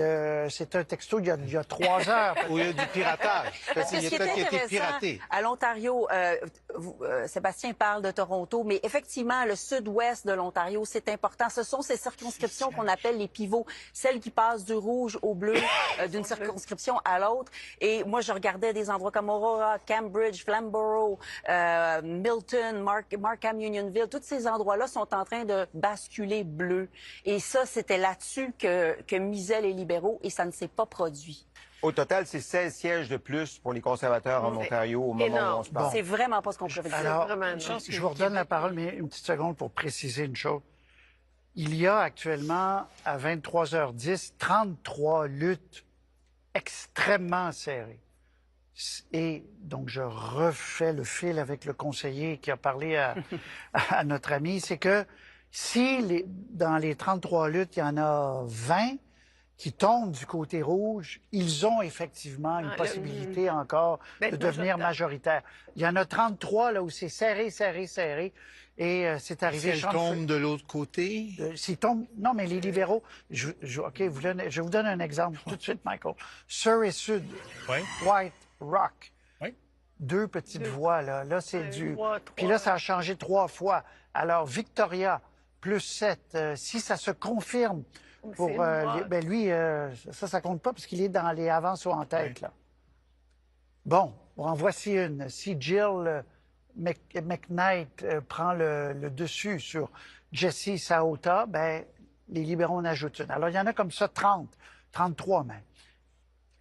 C'est un texto il y a 3 heures. Où il y a du piratage. Parce que ce qui est intéressant, à l'Ontario, Sébastien parle de Toronto, mais effectivement, le sud-ouest de l'Ontario, c'est important. Ce sont ces circonscriptions qu'on appelle les pivots, celles qui passent du rouge au bleu d'une circonscription à l'autre. Et moi, je regardais des endroits comme Aurora, Cambridge, Flamborough, Milton, Markham, Unionville. Tous ces endroits-là sont en train de basculer bleu. Et ça, c'était là-dessus que misaient les libéraux et ça ne s'est pas produit. Au total, c'est 16 sièges de plus pour les conservateurs en Ontario au moment où on se parle. C'est vraiment pas ce qu'on préfère. Alors, je vous redonne la parole, mais une petite seconde pour préciser une chose. Il y a actuellement, à 23h10, 33 luttes extrêmement serrées. Et donc, je refais le fil avec le conseiller qui a parlé à notre ami, c'est que si dans les 33 luttes, il y en a 20 qui tombent du côté rouge, ils ont effectivement une possibilité encore de devenir majoritaire. Il y en a 33 là où c'est serré, serré, serré. Et c'est arrivé... Si elle tombe de l'autre côté? S'ils tombent... Non, mais les libéraux... OK, je vous donne un exemple tout de suite, Michael. Surrey Sud, White Rock. Deux petites voix, là. Là, c'est du... Puis là, ça a changé 3 fois. Alors, Victoria, plus 7, si ça se confirme pour... ben lui, ça compte pas parce qu'il est dans les avances ou en tête, là. Bon, en voici une. Si Jill McKnight prend le dessus sur Jesse Saota, ben les libéraux en ajoutent une. Alors, il y en a comme ça 30, 33 même.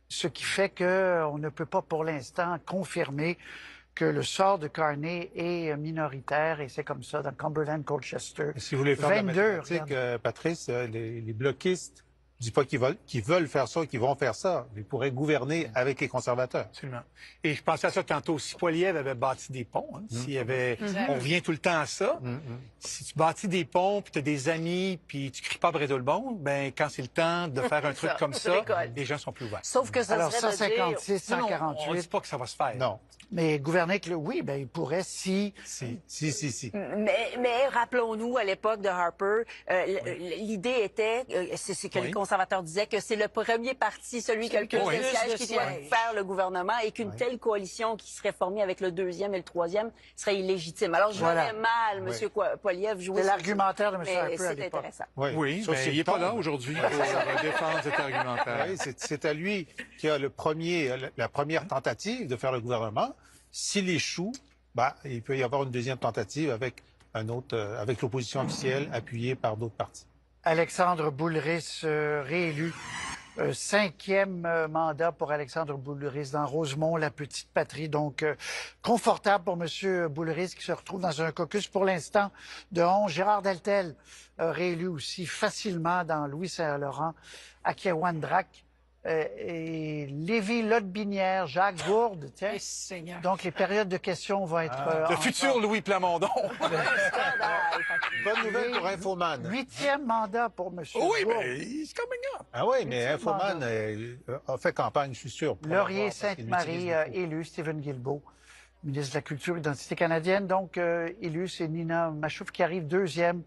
Ce qui fait qu'on ne peut pas pour l'instant confirmer que le sort de Carney est minoritaire et c'est comme ça dans Cumberland, Colchester. Si vous voulez faire 22, la mathématique, Patrice, les bloquistes, je ne dis pas qu'ils veulent faire ça, qu'ils vont faire ça, mais ils pourraient gouverner avec les conservateurs. Absolument. Et je pensais à ça tantôt. Si Poilievre avait bâti des ponts, on revient tout le temps à ça. Si tu bâtis des ponts, puis tu as des amis, puis tu cries pas Bredolbon, ben quand c'est le temps de faire un truc comme ça, les gens sont plus ouverts. Sauf que ça alors, serait 156, 148. Non, on ne dit pas que ça va se faire. Non. Mais gouverner avec oui, ben il pourrait si. Mais rappelons-nous, à l'époque de Harper, l'idée était, c'est que les conservateurs disaient que c'est le premier parti, celui qui a le plus de sièges, qui doit faire le gouvernement et qu'une telle coalition qui serait formée avec le deuxième et le troisième serait illégitime. Alors, je verrais mal M. Poilievre jouer... C'est l'argumentaire de M. Harper à l'époque. intéressant. Oui, mais il n'est pas là aujourd'hui pour défendre cet argumentaire. C'est à lui qui a la première tentative de faire le gouvernement. S'il échoue, il peut y avoir une deuxième tentative avec avec l'opposition officielle appuyée par d'autres partis. Alexandre Boulris réélu. 5e mandat pour Alexandre Boulris dans Rosemont, la petite patrie. Donc, confortable pour M. Boulris qui se retrouve dans un caucus pour l'instant de 11. Gérard Deltel réélu aussi facilement dans Louis-Saint-Laurent, Akiawandrac. Et Lévis-Lotbinière, Jacques Gourde, tiens. Donc, les périodes de questions vont être... le futur Louis Plamondon. Bonne nouvelle pour Infoman. 8e mandat pour M. Oui, Gourde. mais he's coming up. Ah oui, mais Infoman a fait campagne, je suis sûr. Laurier-Sainte-Marie, élu, Stephen Guilbeault, ministre de la Culture et de l'Identité canadienne. Donc, élu, c'est Nina Machouf qui arrive 2e.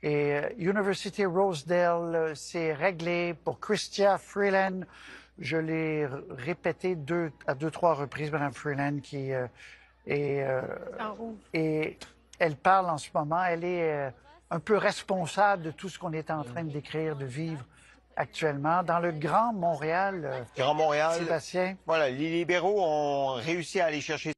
Et University Rosedale, c'est réglé pour Chrystia Freeland. Je l'ai répété à 2-3 reprises, Mme Freeland, qui et elle parle en ce moment. Elle est un peu responsable de tout ce qu'on est en train de décrire, de vivre actuellement. Dans le Grand Montréal, Sébastien. Voilà, les libéraux ont réussi à aller chercher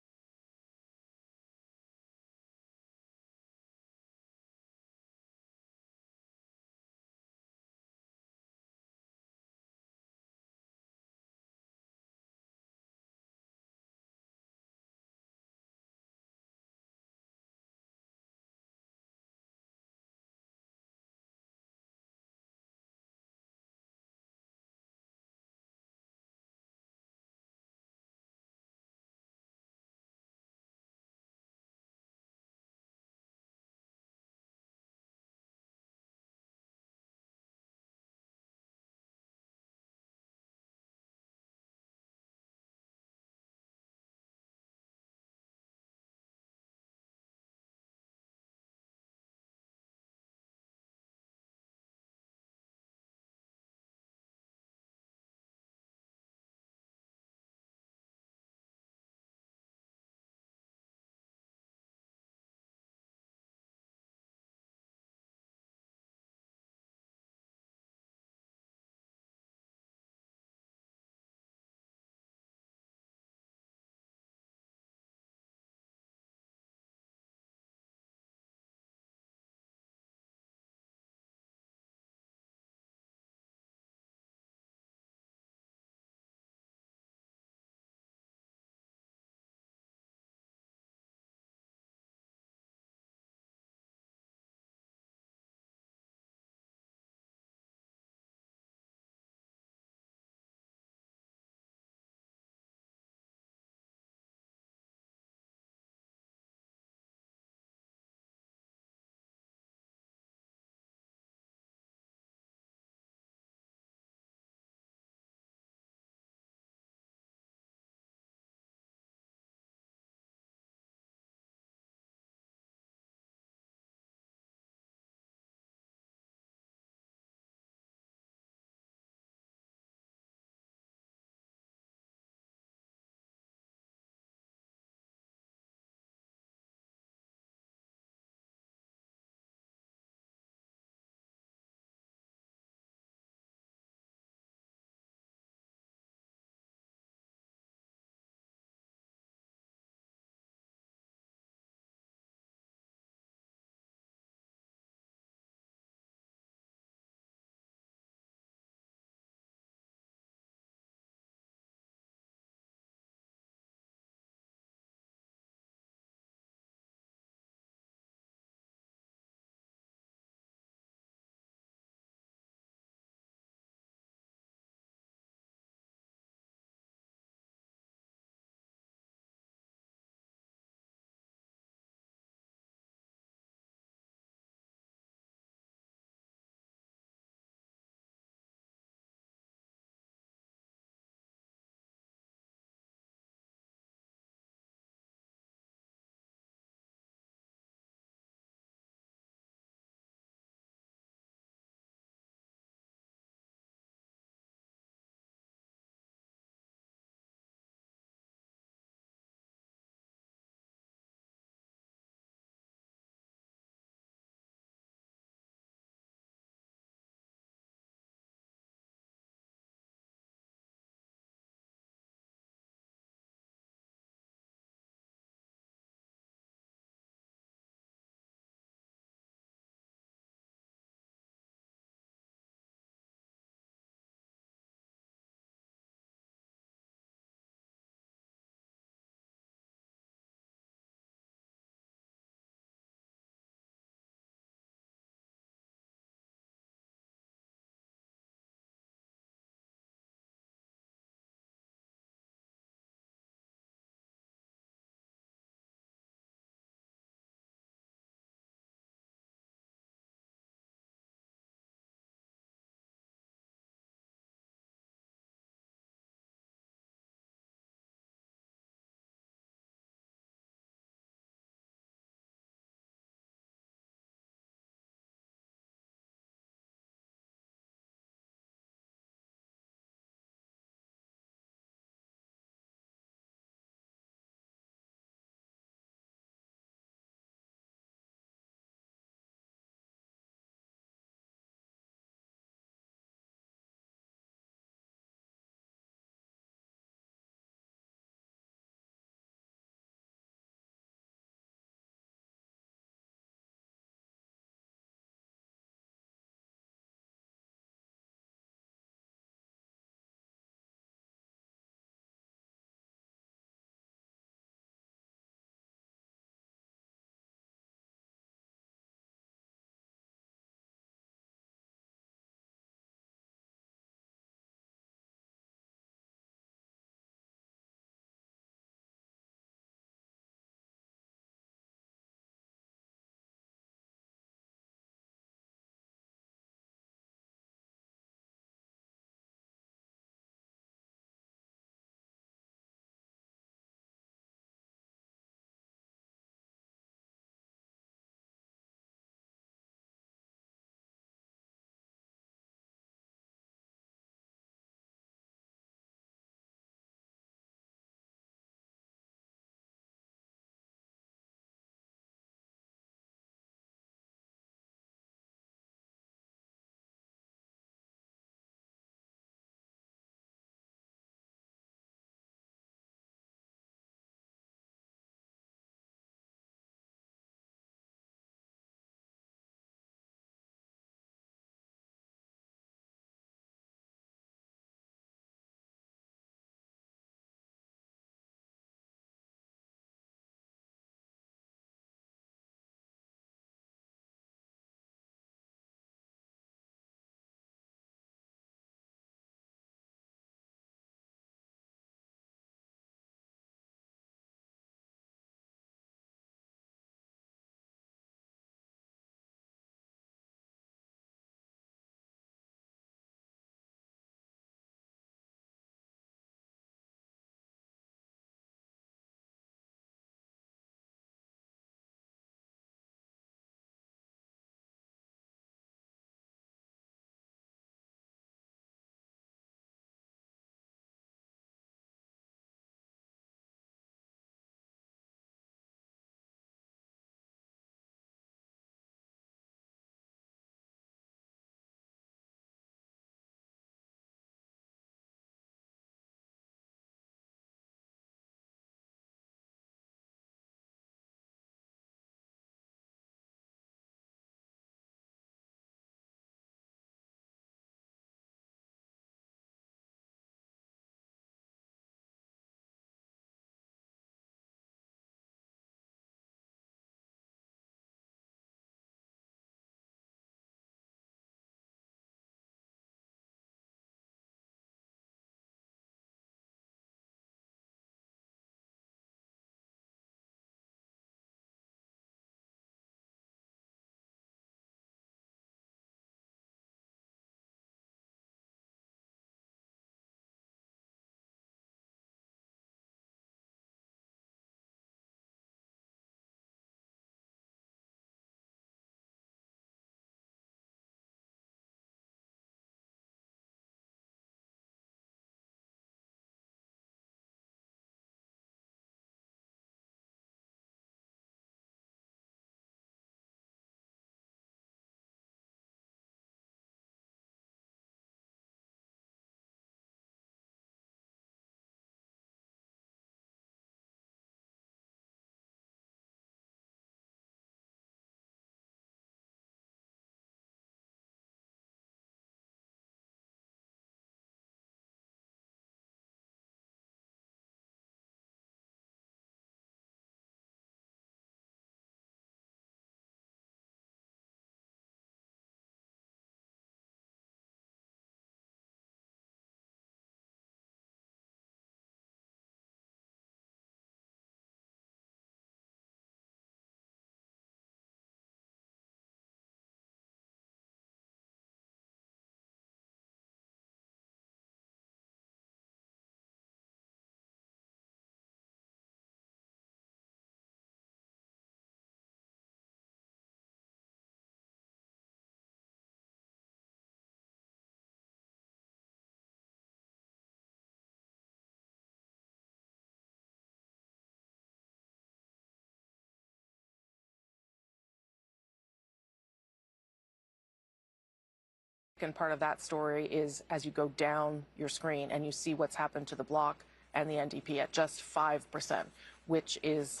second part of that story is as you go down your screen and you see what's happened to the Bloc and the NDP at just 5%, which is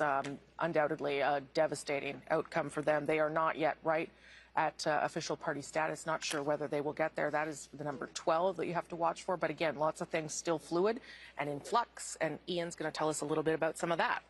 undoubtedly a devastating outcome for them. They are not yet right at official party status. Not sure whether they will get there. That is the number 12 that you have to watch for. But again, lots of things still fluid and in flux. And Ian's going to tell us a little bit about some of that.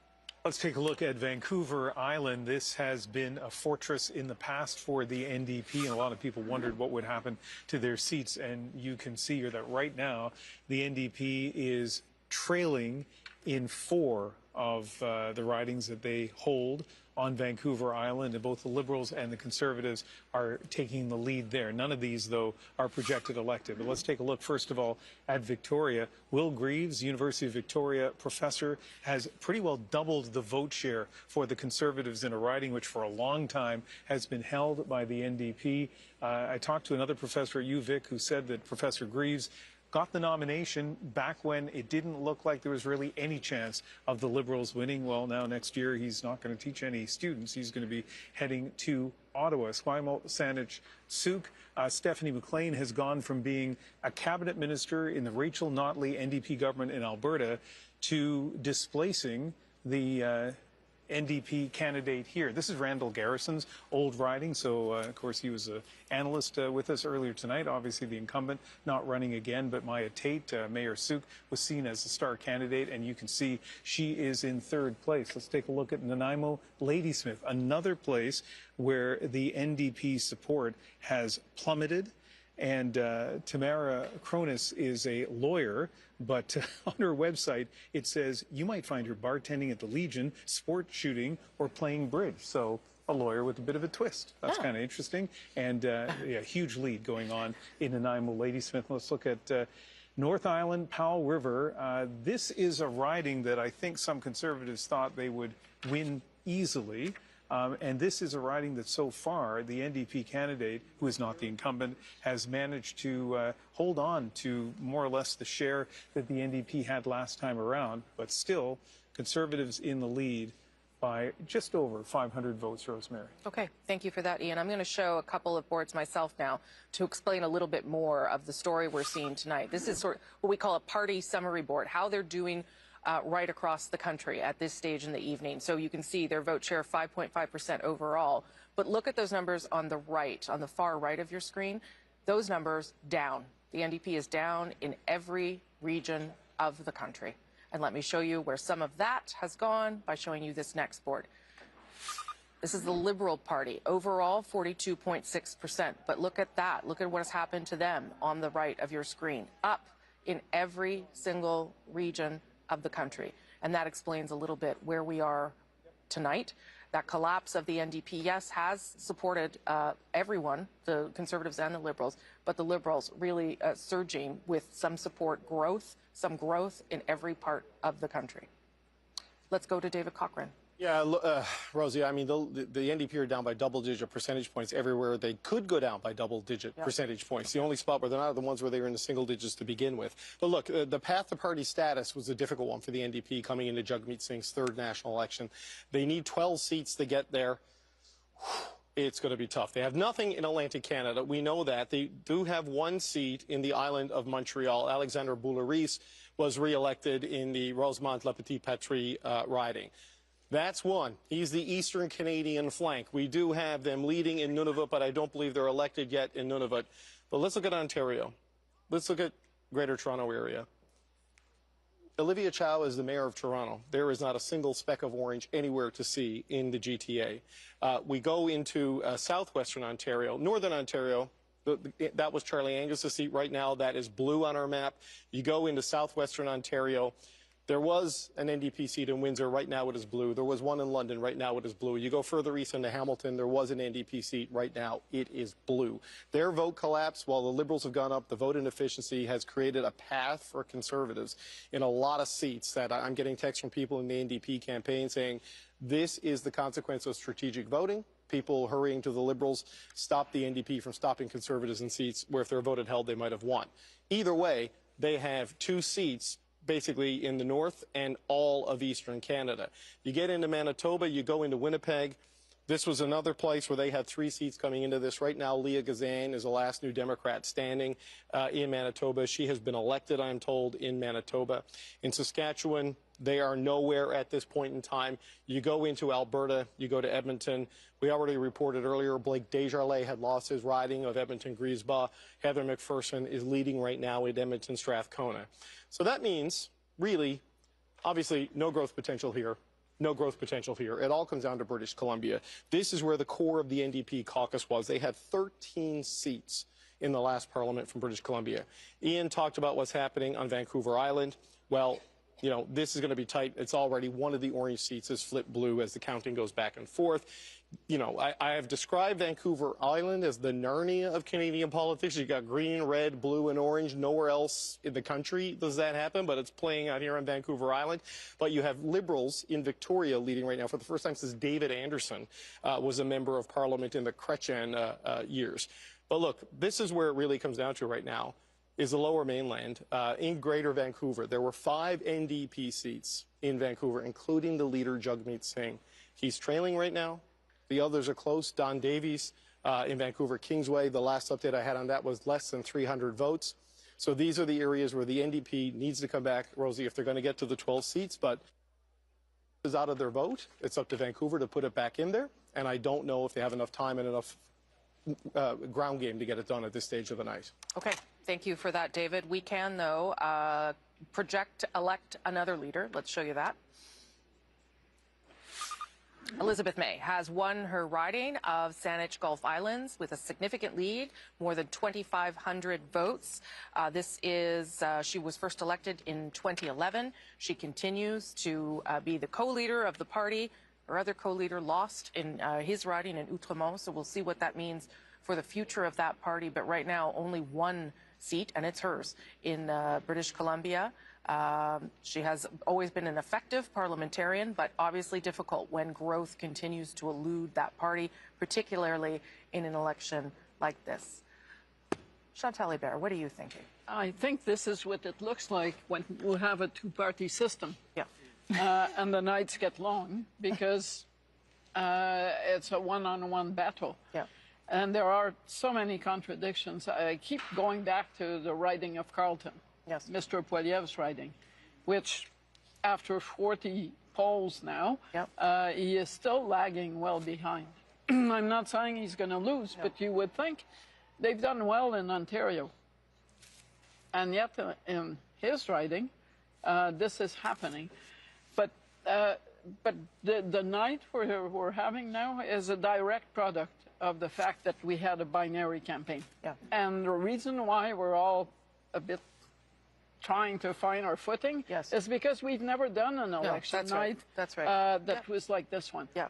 Let's take a look at Vancouver Island. This has been a fortress in the past for the NDP, and a lot of people wondered what would happen to their seats. And you can see here that right now the NDP is trailing in 4 of the ridings that they hold on Vancouver Island, and both the Liberals and the Conservatives are taking the lead there. None of these, though, are projected elected. But let's take a look, first of all, at Victoria. Will Greaves, University of Victoria professor, has pretty well doubled the vote share for the Conservatives in a riding which for a long time has been held by the NDP. I talked to another professor at UVic who said that Professor Greaves got the nomination back when it didn't look like there was really any chance of the Liberals winning. Well, now next year he's not going to teach any students. He's going to be heading to Ottawa. Esquimalt Saanich Suk, Stephanie McLean has gone from being a cabinet minister in the Rachel Notley NDP government in Alberta to displacing the NDP candidate here. This is Randall Garrison's old riding, so of course he was an analyst with us earlier tonight. Obviously the incumbent not running again, but Maya Tate, Mayor Suk, was seen as the star candidate, and you can see she is in 3rd place. Let's take a look at Nanaimo Ladysmith, another place where the NDP support has plummeted. And Tamara Cronus is a lawyer, but on her website it says you might find her bartending at the Legion, sport shooting, or playing bridge. So a lawyer with a bit of a twist. That's kind of interesting. And yeah, huge lead going on in Nanaimo Ladysmith. Let's look at North Island, Powell River. This is a riding that I think some Conservatives thought they would win easily. And this is a riding that so far the NDP candidate, who is not the incumbent, has managed to hold on to more or less the share that the NDP had last time around. But still, Conservatives in the lead by just over 500 votes, Rosemary. Okay, thank you for that, Ian. I'm going to show a couple of boards myself now to explain a little bit more of the story we're seeing tonight. This is sort of what we call a party summary board, how they're doing right across the country at this stage in the evening. So you can see their vote share 5.5% overall. But look at those numbers on the right, on the far right of your screen. Those numbers down. The NDP is down in every region of the country. And let me show you where some of that has gone by showing you this next board. This is the Liberal Party. Overall, 42.6%. But look at that. Look at what has happened to them on the right of your screen. Up in every single region of the country. And that explains a little bit where we are tonight. That collapse of the NDP, yes, has supported everyone, the Conservatives and the Liberals, but the Liberals really surging with some support growth, some growth in every part of the country. Let's go to David Cochrane. Yeah, Rosie, I mean, the NDP are down by double-digit percentage points everywhere. They could go down by double-digit percentage points. The only spot where they're not are the ones where they were in the single digits to begin with. But look, the path to party status was a difficult one for the NDP coming into Jagmeet Singh's 3rd national election. They need 12 seats to get there. It's going to be tough. They have nothing in Atlantic Canada. We know that. They do have 1 seat in the island of Montreal. Alexandre Boularice was re-elected in the Rosemont-La Petite-Patrie riding. That's one. He's the Eastern Canadian flank. We do have them leading in Nunavut, but I don't believe they're elected yet in Nunavut. But let's look at Ontario. Let's look at Greater Toronto Area. Olivia Chow is the mayor of Toronto. There is not a single speck of orange anywhere to see in the GTA. We go into southwestern Ontario, northern Ontario. That was Charlie Angus' seat. Right now, that is blue on our map. You go into southwestern Ontario. There was an NDP seat in Windsor. Right now it is blue. There was one in London. Right now it is blue. You go further east into Hamilton. There was an NDP seat. Right now it is blue. Their vote collapse, while the Liberals have gone up, the vote inefficiency has created a path for Conservatives in a lot of seats that I'm getting texts from people in the NDP campaign saying this is the consequence of strategic voting. People hurrying to the Liberals stop the NDP from stopping Conservatives in seats where if they're voted held, they might have won. Either way, they have 2 seats basically in the north and all of eastern Canada. You get into Manitoba, you go into Winnipeg. This was another place where they had 3 seats coming into this. Right now, Leah Gazan is the last New Democrat standing in Manitoba. She has been elected, I'm told, in Manitoba. In Saskatchewan, they are nowhere at this point in time. You go into Alberta, you go to Edmonton. We already reported earlier Blake Desjardins had lost his riding of Edmonton-Griesbach. Heather McPherson is leading right now in Edmonton-Strathcona. So that means, really, obviously, no growth potential here. No growth potential here. It all comes down to British Columbia. This is where the core of the NDP caucus was. They had 13 seats in the last parliament from British Columbia. Ian talked about what's happening on Vancouver Island. Well, you know, this is going to be tight. It's already one of the orange seats is flipped blue as the counting goes back and forth. You know, I have described Vancouver Island as the Narnia of Canadian politics. You've got green, red, blue, and orange. Nowhere else in the country does that happen, but it's playing out here on Vancouver Island. But you have Liberals in Victoria leading right now for the first time since David Anderson was a member of Parliament in the Chrétien years. But look, this is where it really comes down to right now, is the Lower Mainland. In Greater Vancouver, there were 5 NDP seats in Vancouver, including the leader, Jagmeet Singh. He's trailing right now. The others are close. Don Davies in Vancouver Kingsway, the last update I had on that was less than 300 votes. So these are the areas where the NDP needs to come back, Rosie, if they're going to get to the 12 seats. But is out of their vote. It's up to Vancouver to put it back in there. And I don't know if they have enough time and enough ground game to get it done at this stage of the night. Okay. Thank you for that, David. We can, though, elect another leader. Let's show you that. Elizabeth May has won her riding of Saanich Gulf Islands with a significant lead, more than 2,500 votes. She was first elected in 2011. She continues to be the co-leader of the party. Her other co-leader lost in his riding in Outremont, so we'll see what that means for the future of that party. But right now, only one seat, and it's hers, in British Columbia. She has always been an effective parliamentarian, but obviously difficult when growth continues to elude that party, particularly in an election like this. Chantal Hébert, what are you thinking? I think this is what it looks like when we have a two-party system. Yeah. And the nights get long because it's a one-on-one battle. Yeah. And there are so many contradictions. I keep going back to the riding of Carleton. Yes. Mr. Poilievre's riding, which after 40 polls now, he is still lagging well behind. I'm not saying he's going to lose, but you would think they've done well in Ontario. And yet in his riding, this is happening. But the night we're having now is a direct product of the fact that we had a binary campaign. Yeah. And the reason why we're all a bit trying to find our footing is because we've never done an election night that was like this one. Yeah.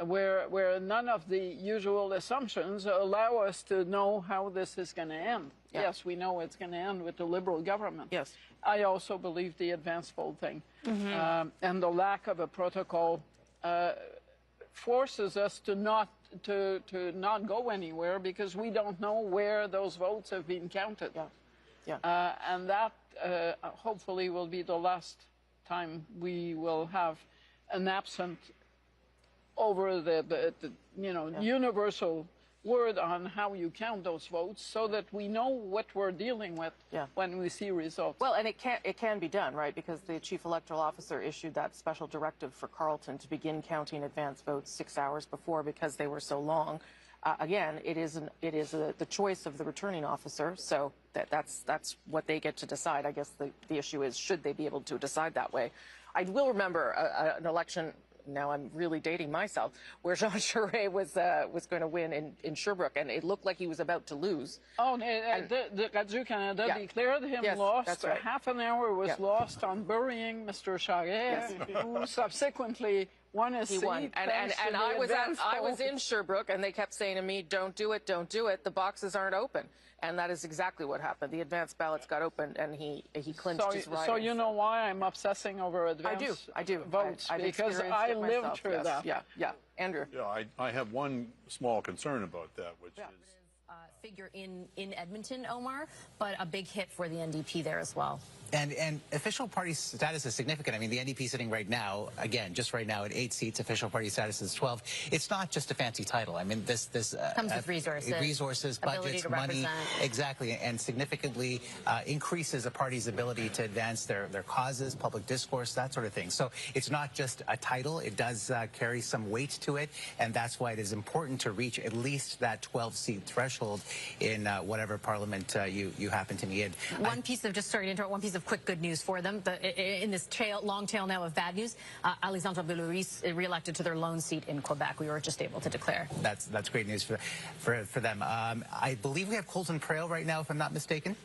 Where none of the usual assumptions allow us to know how this is going to end. Yeah. Yes, we know it's going to end with the Liberal government. Yes. I also believe the advance poll thing and the lack of a protocol forces us to not go anywhere because we don't know where those votes have been counted. Yeah. And that hopefully will be the last time we will have an absent over the universal word on how you count those votes so that we know what we're dealing with when we see results. Well, and it can be done, right? Because the Chief Electoral Officer issued that special directive for Carleton to begin counting advance votes 6 hours before because they were so long. Again, it is the choice of the returning officer, so that's what they get to decide. I guess the issue is, should they be able to decide that way? I will remember an election, now I'm really dating myself, where Jean Charest was going to win in Sherbrooke, and it looked like he was about to lose. Oh, the Radio-Canada declared him lost. That's right. Half an hour was lost on burying Mr. Charest, who subsequently won a seat. He won. And I was in Sherbrooke, and they kept saying to me, don't do it, don't do it. The boxes aren't open. And that is exactly what happened. The advance ballots got opened, and he clinched his riding. So you know why I'm obsessing over advance votes? Because I lived through that. Yeah. Andrew? Yeah, I have one small concern about that, which is figure in Edmonton, Omar, but a big hit for the NDP there as well. And official party status is significant. I mean, the NDP sitting right now, again, just right now at 8 seats, official party status is 12. It's not just a fancy title. I mean, this comes with resources, budgets, money, exactly, and significantly increases a party's ability to advance their causes, public discourse, that sort of thing. So it's not just a title. It does carry some weight to it, and that's why it is important to reach at least that 12-seat threshold in whatever parliament you happen to be in. One piece of quick good news for them. In this long tail now of bad news, Alexandre Belouris reelected to their lone seat in Quebec. We were just able to declare. That's great news for them. I believe we have Colton Prail right now, if I'm not mistaken.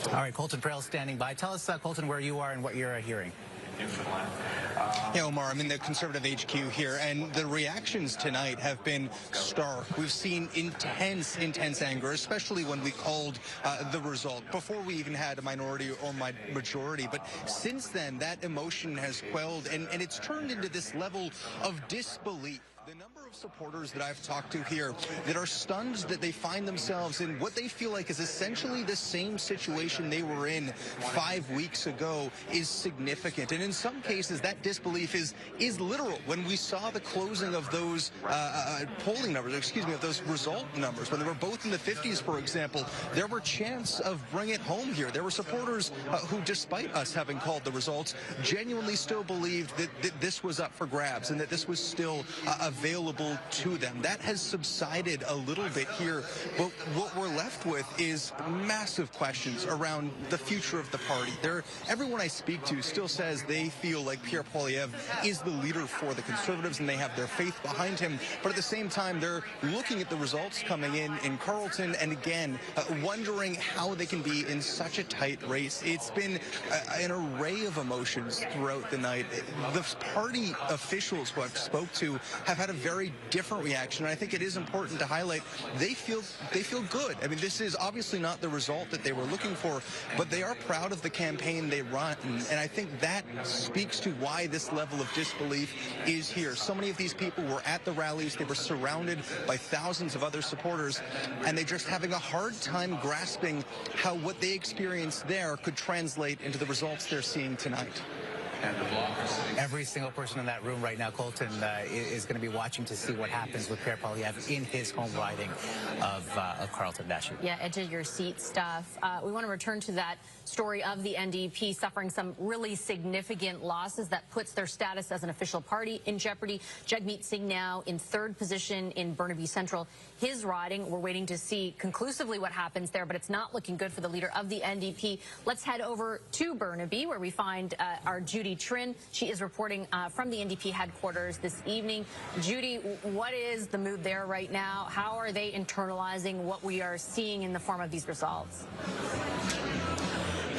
All right, Colton Prail standing by. Tell us, Colton, where you are and what you're hearing. Yeah, Omar, I'm in the Conservative HQ here, and the reactions tonight have been stark. We've seen intense anger, especially when we called the result, before we even had a minority or majority. But since then, that emotion has quelled, and it's turned into this level of disbelief. The number of supporters that I've talked to here that are stunned that they find themselves in what they feel like is essentially the same situation they were in 5 weeks ago is significant. And in some cases, that disbelief is literal. When we saw the closing of those polling numbers, of those result numbers, when they were both in the 50s, for example, there were chants of bring it home here. There were supporters who, despite us having called the results, genuinely still believed that this was up for grabs and that this was still available to them. That has subsided a little bit here, but what we're left with is massive questions around the future of the party. Everyone I speak to still says they feel like Pierre Poilievre is the leader for the Conservatives and they have their faith behind him, but at the same time they're looking at the results coming in Carleton and again wondering how they can be in such a tight race. It's been an array of emotions throughout the night. The party officials who I've spoke to have had a very different reaction, and I think it is important to highlight they feel good. I mean, this is obviously not the result that they were looking for, but they are proud of the campaign they run, and I think that speaks to why this level of disbelief is here. So many of these people were at the rallies, they were surrounded by thousands of other supporters, and they're just having a hard time grasping how what they experienced there could translate into the results they're seeing tonight. Every single person in that room right now, Colton, is going to be watching to see what happens with Pierre Poilievre in his home riding of Carleton National. Yeah, edge of your seat stuff. We want to return to that story of the NDP suffering some really significant losses that puts their status as an official party in jeopardy. Jagmeet Singh now in third position in Burnaby Central. His riding, we're waiting to see conclusively what happens there, but it's not looking good for the leader of the NDP. Let's head over to Burnaby, where we find our Judy Trin. She is reporting from the NDP headquarters this evening. Judy, what is the mood there right now? How are they internalizing what we are seeing in the form of these results?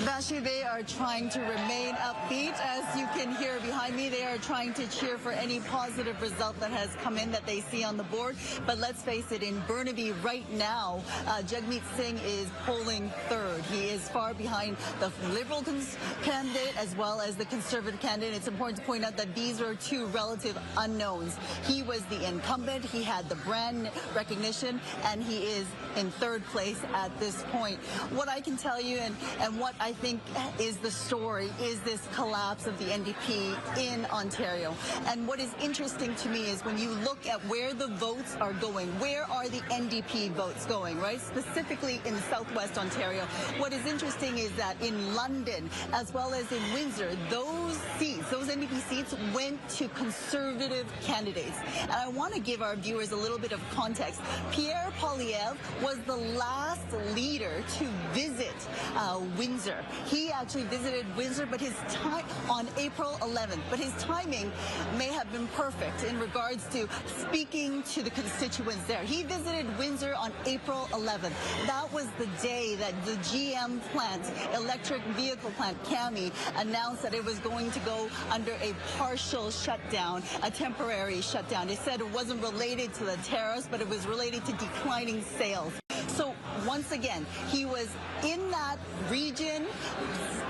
Vashi, they are trying to remain upbeat. As you can hear behind me, they are trying to cheer for any positive result that has come in that they see on the board. But let's face it, in Burnaby right now, Jagmeet Singh is polling third. He is far behind the Liberal candidate as well as the Conservative candidate. It's important to point out that these are two relative unknowns. He was the incumbent, he had the brand recognition, and he is in third place at this point. What I can tell you and what I think is the story is this collapse of the NDP in Ontario. And what is interesting to me is when you look at where the votes are going, where are the NDP votes going, right? Specifically in Southwest Ontario. What is interesting is that in London as well as in Windsor, those seats, those NDP seats went to Conservative candidates. And I want to give our viewers a little bit of context. Pierre Poilievre was the last leader to visit Windsor. He actually visited Windsor, but his time on April 11th. But his timing may have been perfect in regards to speaking to the constituents there. He visited Windsor on April 11th. That was the day that the GM plant, electric vehicle plant, CAMI, announced that it was going to go under a partial shutdown, a temporary shutdown. They said it wasn't related to the tariffs, but it was related to declining sales. So once again, he was in that region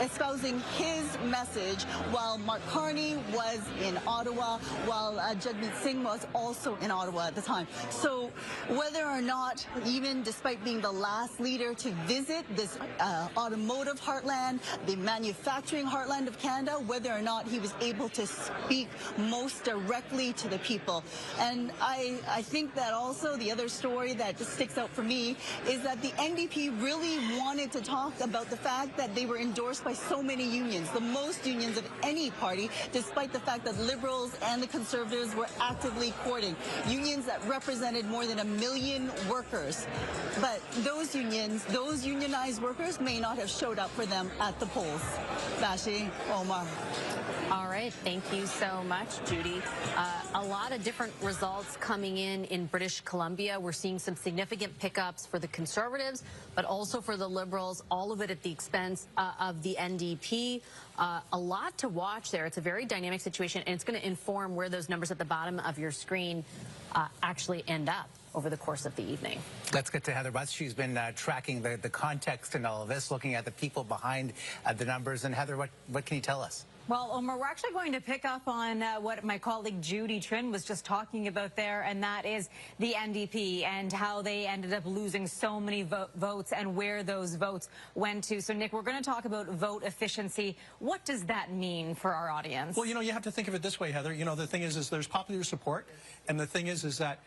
espousing his message while Mark Carney was in Ottawa, while Jagmeet Singh was also in Ottawa at the time. So whether or not, even despite being the last leader to visit this automotive heartland, the manufacturing heartland of Canada, whether or not he was able to speak most directly to the people. And I think that also the other story that just sticks out for me is that the NDP really wanted to talk about the fact that they were endorsed by so many unions, the most unions of any party, despite the fact that Liberals and the Conservatives were actively courting. Unions that represented more than 1 million workers. But those unions, those unionized workers may not have showed up for them at the polls. Vashi, Omar. All right, thank you so much, Judy. A lot of different results coming in British Columbia. We're seeing some significant pickups for the Conservatives, but also for the Liberals, all of it at the expense of the NDP. A lot to watch there. It's a very dynamic situation, and it's going to inform where those numbers at the bottom of your screen actually end up over the course of the evening. Let's get to Heather Butts. She's been tracking the context in all of this, looking at the people behind the numbers. And Heather, what can you tell us? Well, Omar, we're actually going to pick up on what my colleague Judy Trinh was just talking about there, and that is the NDP and how they ended up losing so many votes and where those votes went to. So, Nick, we're going to talk about vote efficiency. What does that mean for our audience? Well, you have to think of it this way, Heather. The thing is there's popular support, and the thing is that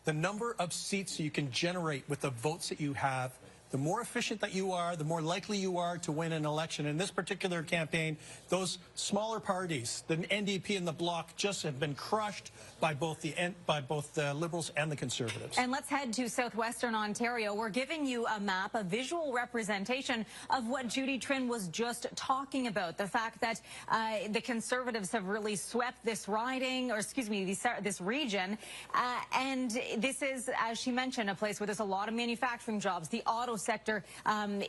the number of seats you can generate with the votes that you have, the more efficient that you are, the more likely you are to win an election. In this particular campaign, those smaller parties, the NDP and the Bloc, just have been crushed by both the Liberals and the Conservatives. And let's head to southwestern Ontario. We're giving you a map, a visual representation of what Judy Trinh was just talking about. The fact that the Conservatives have really swept this riding, or excuse me, this region. And this is, as she mentioned, a place where there's a lot of manufacturing jobs. The auto sector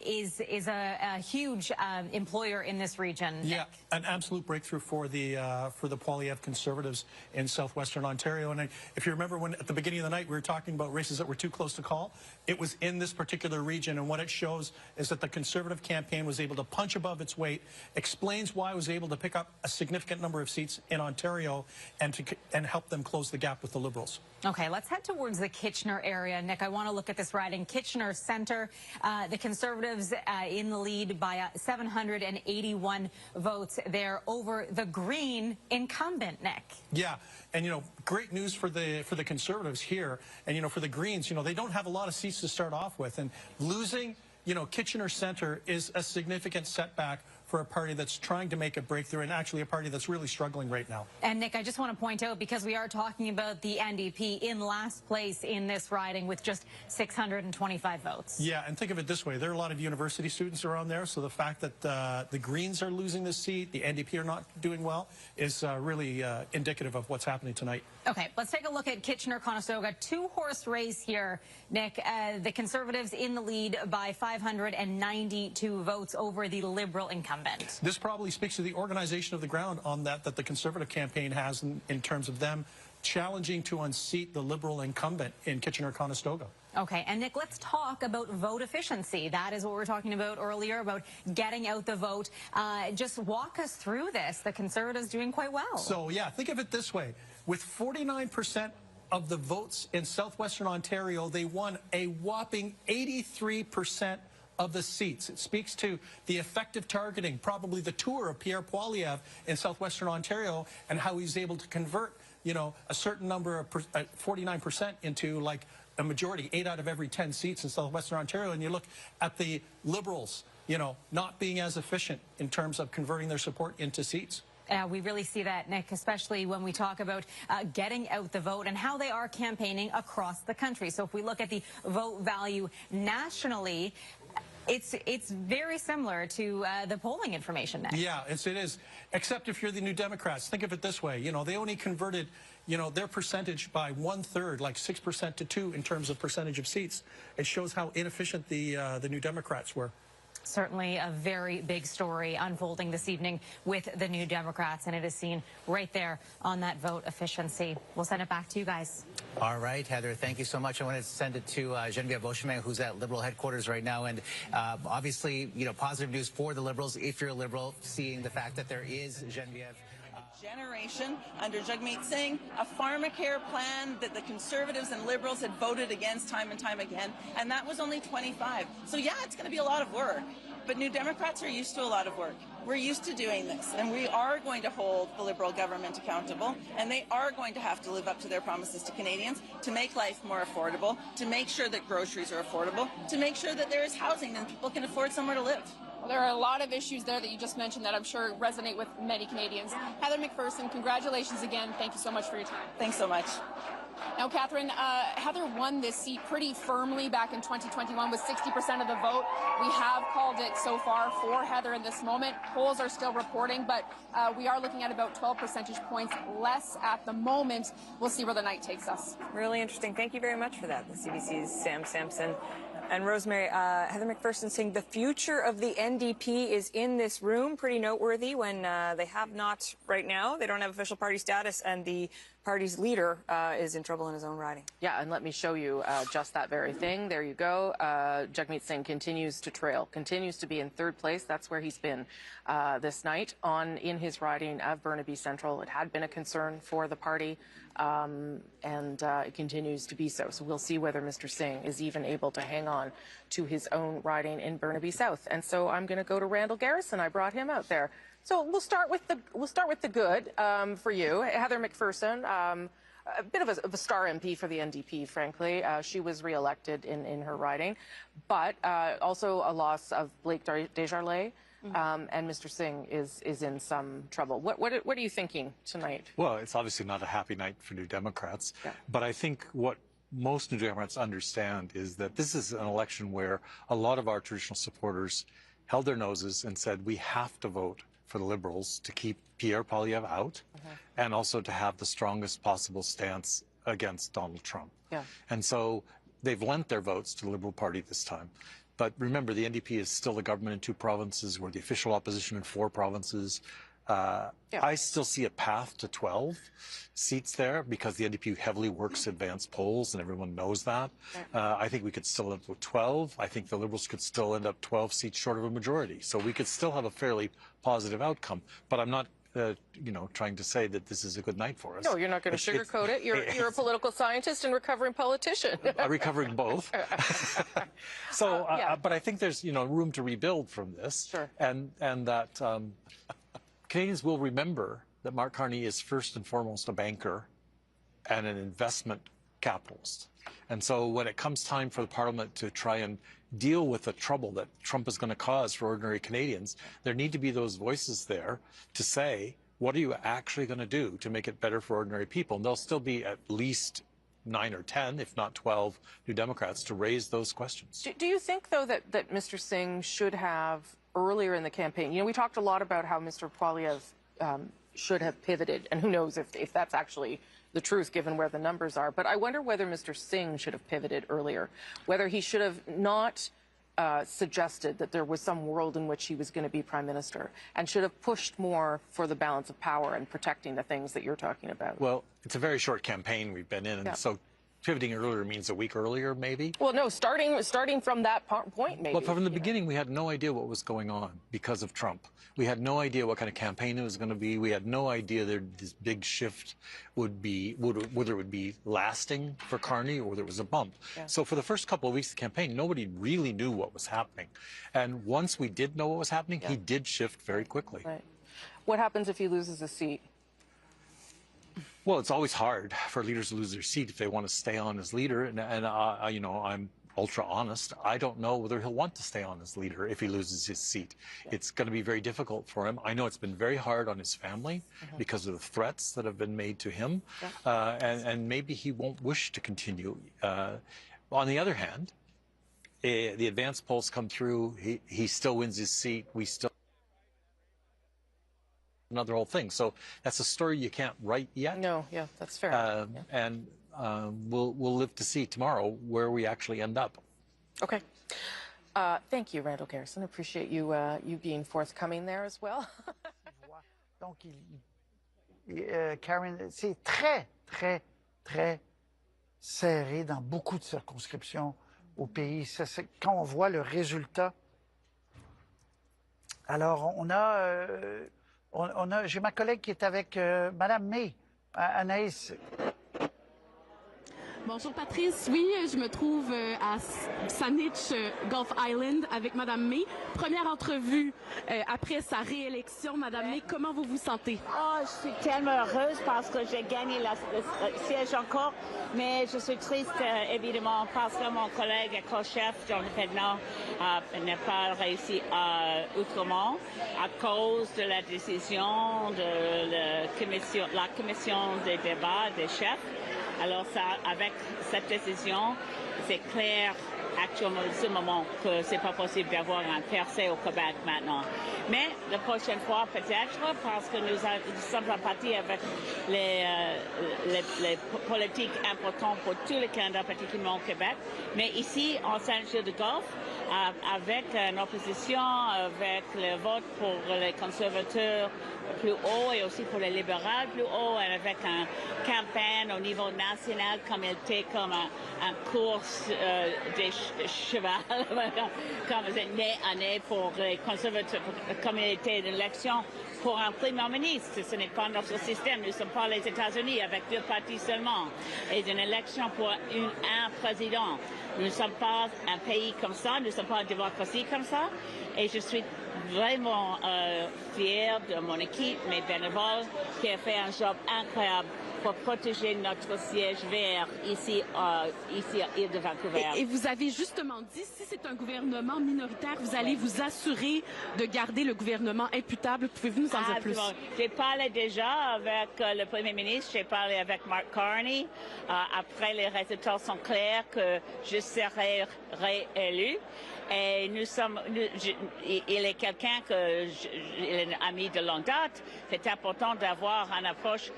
is a huge employer in this region. Yeah, an absolute breakthrough for the Poilievre Conservatives in southwestern Ontario. And if you remember, when at the beginning of the night we were talking about races that were too close to call, it was in this particular region. And what it shows is that the Conservative campaign was able to punch above its weight, explains why it was able to pick up a significant number of seats in Ontario and help them close the gap with the Liberals. Okay, let's head towards the Kitchener area. Nick, I want to look at this riding. Kitchener Centre, the Conservatives in the lead by 781 votes there over the Green incumbent, Nick. Yeah, and great news for the Conservatives here, and for the Greens, they don't have a lot of seats to start off with, and losing Kitchener Centre is a significant setback for a party that's trying to make a breakthrough, and actually a party that's really struggling right now. And Nick, I just want to point out, because we are talking about the NDP in last place in this riding with just 625 votes. Yeah, and think of it this way. There are a lot of university students around there, so the fact that the Greens are losing this seat, the NDP are not doing well, is really indicative of what's happening tonight. Okay, let's take a look at Kitchener-Conestoga. Two-horse race here, Nick. The Conservatives in the lead by 592 votes over the Liberal incumbent. This probably speaks to the organization of the ground on that the Conservative campaign has in terms of them challenging to unseat the Liberal incumbent in Kitchener-Conestoga. Okay, and Nick, let's talk about vote efficiency. That is what we were talking about earlier, about getting out the vote. Just walk us through this. The Conservatives doing quite well. So, yeah, think of it this way. With 49% of the votes in southwestern Ontario, they won a whopping 83% of the seats. It speaks to the effective targeting, probably the tour of Pierre Poilievre in southwestern Ontario, and how he's able to convert, a certain number of 49% into like a majority, 8 out of every 10 seats in southwestern Ontario. And you look at the Liberals, not being as efficient in terms of converting their support into seats. We really see that, Nick, especially when we talk about getting out the vote and how they are campaigning across the country. So if we look at the vote value nationally, it's very similar to the polling information, Nick. Yeah, it is, except if you're the New Democrats. Think of it this way. They only converted, their percentage by 1/3, like 6% to 2% in terms of percentage of seats. It shows how inefficient the New Democrats were. Certainly a very big story unfolding this evening with the New Democrats, and it is seen right there on that vote efficiency. We'll send it back to you guys. All right, Heather, thank you so much. I want to send it to Geneviève Beauchemin, who's at Liberal headquarters right now. And obviously, you know, positive news for the Liberals, if you're a Liberal, seeing the fact that there is, Geneviève, generation under Jagmeet Singh, a pharmacare plan that the Conservatives and Liberals had voted against time and time again, and that was only 25. So yeah, it's going to be a lot of work, but New Democrats are used to a lot of work. We're used to doing this, and we are going to hold the Liberal government accountable, and they are going to have to live up to their promises to Canadians to make life more affordable, to make sure that groceries are affordable, to make sure that there is housing and people can afford somewhere to live. Well, there are a lot of issues there that you just mentioned that I'm sure resonate with many Canadians. Heather McPherson, congratulations again. Thank you so much for your time. Thanks so much. Now, Catherine, Heather won this seat pretty firmly back in 2021 with 60% of the vote. We have called it so far for Heather in this moment. Polls are still reporting, but we are looking at about 12 percentage points less at the moment. We'll see where the night takes us. Really interesting. Thank you very much for that. The CBC's Sam Sampson. And Rosemary, Heather McPherson saying the future of the NDP is in this room. Pretty noteworthy when they have not right now. They don't have official party status, and the party's leader is in trouble in his own riding. Yeah, and let me show you just that very thing. There you go. Jagmeet Singh continues to trail, continues to be in third place. That's where he's been this night in his riding of Burnaby Central. It had been a concern for the party, and it continues to be so. So we'll see whether Mr. Singh is even able to hang on to his own riding in Burnaby South. And so I'm going to go to Randall Garrison. I brought him out there. So we'll start with the good for you, Heather McPherson. A bit of a star MP for the NDP, frankly. She was re-elected in her riding, but also a loss of Blake Desjardins. And Mr. Singh is in some trouble. What are you thinking tonight? Well, it's obviously not a happy night for New Democrats, but I think what most New Democrats understand is that this is an election where a lot of our traditional supporters held their noses and said we have to vote for the Liberals to keep Pierre Poilievre out and also to have the strongest possible stance against Donald Trump. Yeah. And so they've lent their votes to the Liberal Party this time. But remember, the NDP is still the government in 2 provinces. We're the official opposition in 4 provinces. I still see a path to 12 seats there because the NDP heavily works advanced polls, and everyone knows that. I think we could still end up with 12. I think the Liberals could still end up 12 seats short of a majority. So we could still have a fairly positive outcome. But I'm not trying to say that this is a good night for us. No, you're not going to sugarcoat it. You're a political scientist and recovering politician. Recovering both. So, but I think there's room to rebuild from this. Sure. And that Canadians will remember that Mark Carney is first and foremost a banker and an investment capitalist. And so when it comes time for the Parliament to try and deal with the trouble that Trump is going to cause for ordinary Canadians, there need to be those voices there to say, what are you actually going to do to make it better for ordinary people? And there'll still be at least 9 or 10, if not 12, New Democrats to raise those questions. Do you think, though, that Mr. Singh should have, earlier in the campaign, we talked a lot about how Mr. Poilievre should have pivoted, and who knows if that's actually the truth given where the numbers are. But I wonder whether Mr. Singh should have pivoted earlier, whether he should have not suggested that there was some world in which he was going to be prime minister and should have pushed more for the balance of power and protecting the things that you're talking about. Well, it's a very short campaign we've been in, and so pivoting earlier means a week earlier, maybe? Well, no, starting from that point, maybe. Well, from the beginning, we had no idea what was going on because of Trump. We had no idea what kind of campaign it was going to be. We had no idea that this big shift would be, whether it would be lasting for Carney or whether it was a bump. Yeah. So for the first couple of weeks of the campaign, nobody really knew what was happening. And once we did know what was happening, he did shift very quickly. Right. What happens if he loses a seat? Well, it's always hard for leaders to lose their seat if they want to stay on as leader. And I'm ultra honest. I don't know whether he'll want to stay on as leader if he loses his seat. It's going to be very difficult for him. I know it's been very hard on his family because of the threats that have been made to him. And maybe he won't wish to continue. On the other hand, the advanced polls come through. He still wins his seat. We still another whole thing. So that's a story you can't write yet. No, that's fair. And we'll live to see tomorrow where we actually end up. Okay. Thank you, Randall Garrison. Appreciate you being forthcoming there as well. Donc, Karen, c'est très, très, très serré dans beaucoup de circonscriptions au pays. Quand on voit le résultat. Alors, j'ai ma collègue qui est avec Mme May, Anaïs. Bonjour Patrice, oui, je me trouve à Saanich, Gulf Island avec Madame May. Première entrevue après sa réélection. Madame May, comment vous vous sentez? Oh, je suis tellement heureuse parce que j'ai gagné le siège encore, mais je suis triste évidemment parce que mon collègue et co-chef, John Pednor, n'a pas réussi autrement à cause de la décision de la commission des débats des chefs. Alors avec cette décision, c'est clair actuellement en ce moment que c'est pas possible d'avoir un percé au Québec maintenant. Mais la prochaine fois peut-être, parce que nous sommes en partie avec les politiques importantes pour tous les candidats, particulièrement au Québec. Mais ici, en Saint-Jean-de-Golfe, avec une opposition, avec le vote pour les conservateurs plus haut et aussi pour les libéraux plus haut, et avec une campagne au niveau national comme elle était comme une course des cheval, comme année pour les conservateurs, comme il était une élection pour un premier ministre. Ce n'est pas notre système. Nous ne sommes pas les États-Unis avec 2 partis seulement. Et une élection pour un président. Nous ne sommes pas un pays comme ça. Nous ne sommes pas une démocratie comme ça. Et je suis vraiment fière de mon équipe, mes bénévoles, qui ont fait un job incroyable pour protéger notre siège vert ici à l'île de Vancouver. Et vous avez justement dit, si c'est un gouvernement minoritaire, vous allez vous assurer de garder le gouvernement imputable. Pouvez-vous nous en dire plus? J'ai parlé déjà avec le Premier ministre, j'ai parlé avec Mark Carney. Après, les résultats sont clairs que je serai réélu. Et il est quelqu'un il est un ami de longue date. C'est important d'avoir une approche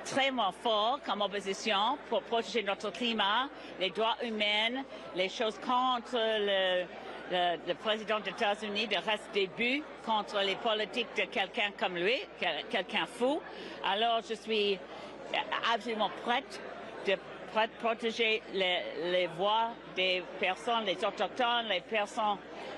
très forte comme opposition pour protéger notre climat, les droits humains, les choses contre le président des États-Unis, de reste des buts contre les politiques de quelqu'un comme lui, quelqu'un fou. Alors je suis absolument prête de protéger les voix des personnes, les autochtones, les personnes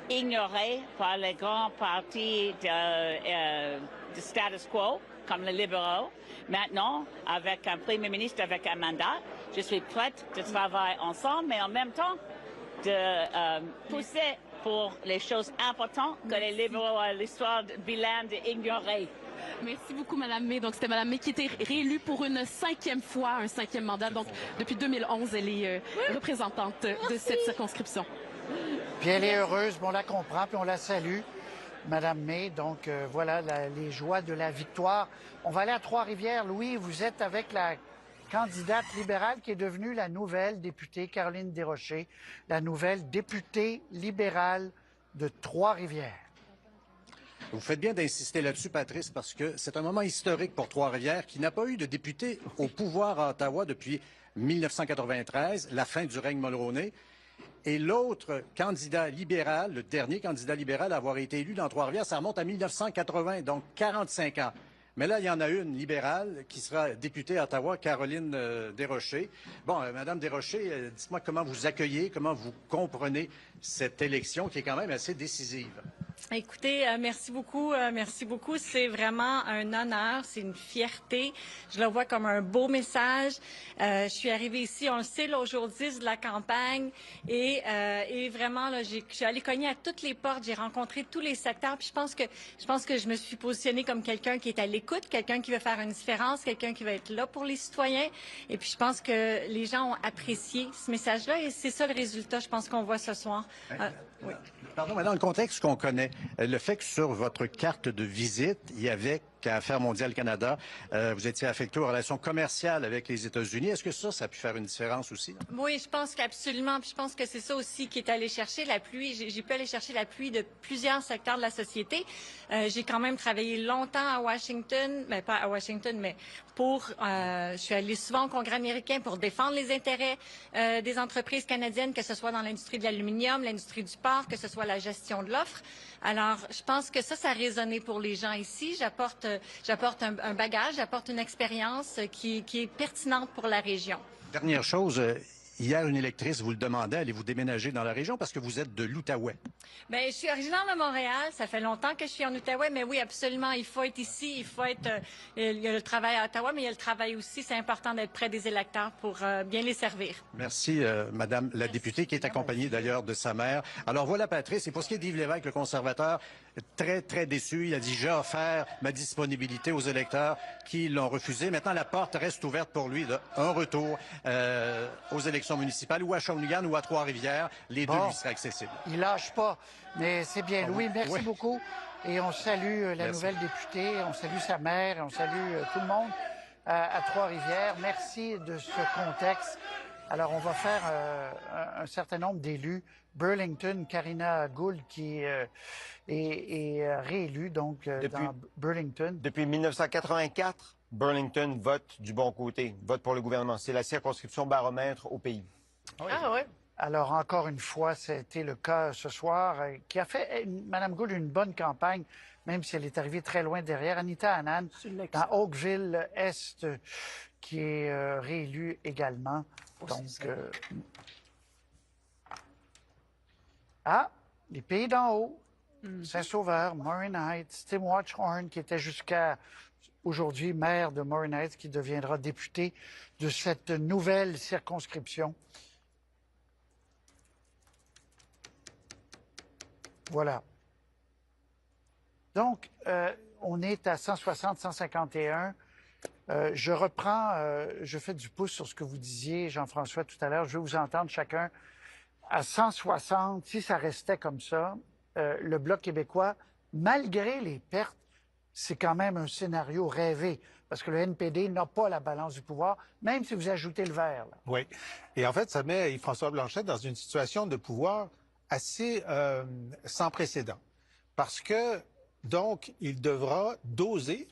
ignorées par les grands partis de status quo, comme les libéraux. Maintenant, avec un premier ministre, avec un mandat, je suis prête de travailler ensemble, mais en même temps de pousser pour les choses importantes que les libéraux à l'histoire bilingue ignorées. Merci beaucoup, Mme May. Donc, c'était Mme May qui était réélue pour une 5e fois, un 5e mandat. Donc, depuis 2011, elle est représentante de cette circonscription. Puis elle est heureuse, on la comprend, puis on la salue, Mme May. Donc, voilà les joies de la victoire. On va aller à Trois-Rivières. Louis, vous êtes avec la candidate libérale qui est devenue la nouvelle députée, Caroline Desrochers, la nouvelle députée libérale de Trois-Rivières. Vous faites bien d'insister là-dessus, Patrice, parce que c'est un moment historique pour Trois-Rivières qui n'a pas eu de député au pouvoir à Ottawa depuis 1993, la fin du règne Mulroney. Et l'autre candidat libéral, le dernier candidat libéral à avoir été élu dans Trois-Rivières, ça remonte à 1980, donc 45 ans. Mais là, il y en a une libérale qui sera députée à Ottawa, Caroline Desrochers. Bon, Madame Desrochers, dites-moi comment vous accueillez, comment vous comprenez cette élection qui est quand même assez décisive. Écoutez, merci beaucoup. C'est vraiment un honneur, c'est une fierté. Je le vois comme un beau message. Je suis arrivée ici, on le sait, là, au jour 10 de la campagne. Et vraiment, là, je suis allée cogner à toutes les portes. J'ai rencontré tous les secteurs. Puis je pense que je me suis positionnée comme quelqu'un qui est à l'écoute, quelqu'un qui veut faire une différence, quelqu'un qui va être là pour les citoyens. Et puis je pense que les gens ont apprécié ce message-là. Et c'est ça le résultat, je pense qu'on voit ce soir. Oui. Pardon, mais dans le contexte qu'on connaît, le fait que sur votre carte de visite, il y avait qu'Affaires mondiales Canada, vous étiez affecté aux relations commerciales avec les États-Unis. Est-ce que ça a pu faire une différence aussi? Là? Oui, je pense qu'absolument. Puis je pense que c'est ça aussi qui est allé chercher l'appui. J'ai pu aller chercher l'appui de plusieurs secteurs de la société. J'ai quand même travaillé longtemps à Washington, mais pas à Washington, mais je suis allée souvent au Congrès américain pour défendre les intérêts des entreprises canadiennes, que ce soit dans l'industrie de l'aluminium, l'industrie du porc, que ce soit la gestion de l'offre. Alors, je pense que ça a résonné pour les gens ici. J'apporte j'apporte un bagage, j'apporte une expérience qui est pertinente pour la région. Dernière chose, hier, une électrice vous le demandait, allez-vous déménager dans la région parce que vous êtes de l'Outaouais? Bien, je suis originaire de Montréal. Ça fait longtemps que je suis en Outaouais, mais oui, absolument, il faut être ici, il faut être... il y a le travail à Ottawa, mais il y a le travail aussi. C'est important d'être près des électeurs pour bien les servir. Merci, Madame la députée, qui est accompagnée d'ailleurs de sa mère. Alors voilà, Patrice, et pour ce qui est d'Yves Lévesque, le conservateur, très, très déçu. Il a dit, j'ai offert ma disponibilité aux électeurs qui l'ont refusé. Maintenant, la porte reste ouverte pour lui d'un retour aux élections municipales, ou à Shawinigan ou à Trois-Rivières. Les deux lui seraient accessibles. Il lâche pas, mais c'est bien. Louis, merci beaucoup. Et on salue la nouvelle députée, on salue sa mère, on salue tout le monde à Trois-Rivières. Merci de ce contexte. Alors, on va faire un certain nombre d'élus. Burlington, Karina Gould, qui est réélue donc dans Burlington. Depuis 1984, Burlington vote du bon côté, vote pour le gouvernement. C'est la circonscription baromètre au pays. Ah oui. Alors, encore une fois, c'était le cas ce soir, qui a fait, Mme Gould, une bonne campagne, même si elle est arrivée très loin derrière. Anita Anand, dans Oakville-Est, qui est réélue également. Donc, les pays d'en haut, Saint-Sauveur, Marin Heights, Tim Watchhorn, qui était jusqu'à aujourd'hui maire de Marin Heights, qui deviendra député de cette nouvelle circonscription. Voilà. Donc, on est à 160, 151. Je reprends, je fais du pouce sur ce que vous disiez, Jean-François, tout à l'heure. Je vais vous entendre chacun. À 160, si ça restait comme ça, le Bloc québécois, malgré les pertes, c'est quand même un scénario rêvé, parce que le NPD n'a pas la balance du pouvoir, même si vous ajoutez le vert. Là. Oui. Et en fait, ça met Yves-François Blanchet dans une situation de pouvoir assez sans précédent. Parce que, donc, il devra doser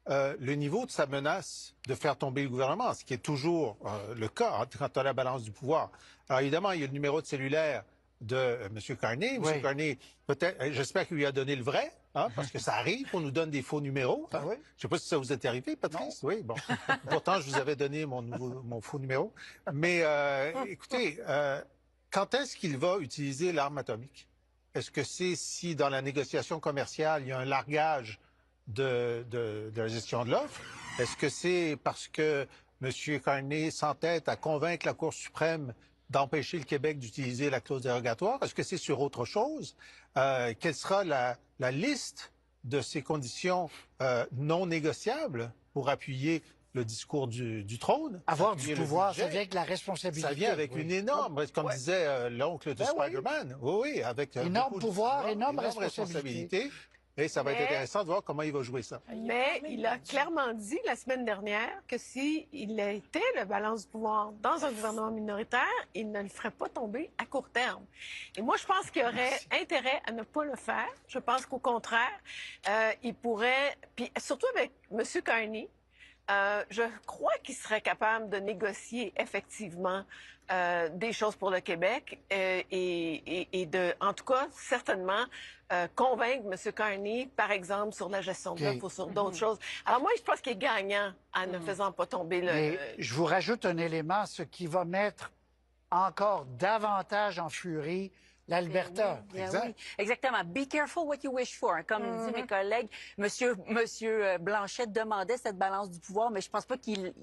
le niveau de sa menace de faire tomber le gouvernement, ce qui est toujours le cas quand on a la balance du pouvoir. Alors, évidemment, il y a le numéro de cellulaire de M. Carney. M. Carney, peut-être, j'espère qu'il lui a donné le vrai, parce que ça arrive qu'on nous donne des faux numéros. Je ne sais pas si ça vous est arrivé, Patrice. Non. Oui, bon. Pourtant, je vous avais donné mon faux numéro. Mais écoutez, quand est-ce qu'il va utiliser l'arme atomique? Est-ce que c'est si, dans la négociation commerciale, il y a un largage de la gestion de l'offre? Est-ce que c'est parce que M. Carney s'entête à convaincre la Cour suprême d'empêcher le Québec d'utiliser la clause dérogatoire? Est-ce que c'est sur autre chose? Quelle sera la liste de ces conditions non négociables pour appuyer le discours du trône? Avoir du pouvoir, ça vient avec la responsabilité. Ça vient avec une énorme, comme disait l'oncle de Spider-Man. Oui, avec énorme pouvoir, énorme responsabilité. Et ça va être intéressant de voir comment il va jouer ça. Mais il a clairement dit la semaine dernière que s'il était le balance du pouvoir dans un gouvernement minoritaire, il ne le ferait pas tomber à court terme. Et moi, je pense qu'il y aurait intérêt à ne pas le faire. Je pense qu'au contraire, il pourrait, puis surtout avec M. Carney, je crois qu'il serait capable de négocier effectivement des choses pour le Québec et de, en tout cas, certainement, convaincre M. Carney, par exemple, sur la gestion de l'offre ou sur d'autres choses. Alors moi, je pense qu'il est gagnant en ne faisant pas tomber le... Mais je vous rajoute un élément, ce qui va mettre encore davantage en furie l'Alberta. Oui. Exactement. Be careful what you wish for. Comme disent mes collègues, Monsieur Blanchet demandait cette balance du pouvoir, mais je pense pas qu'il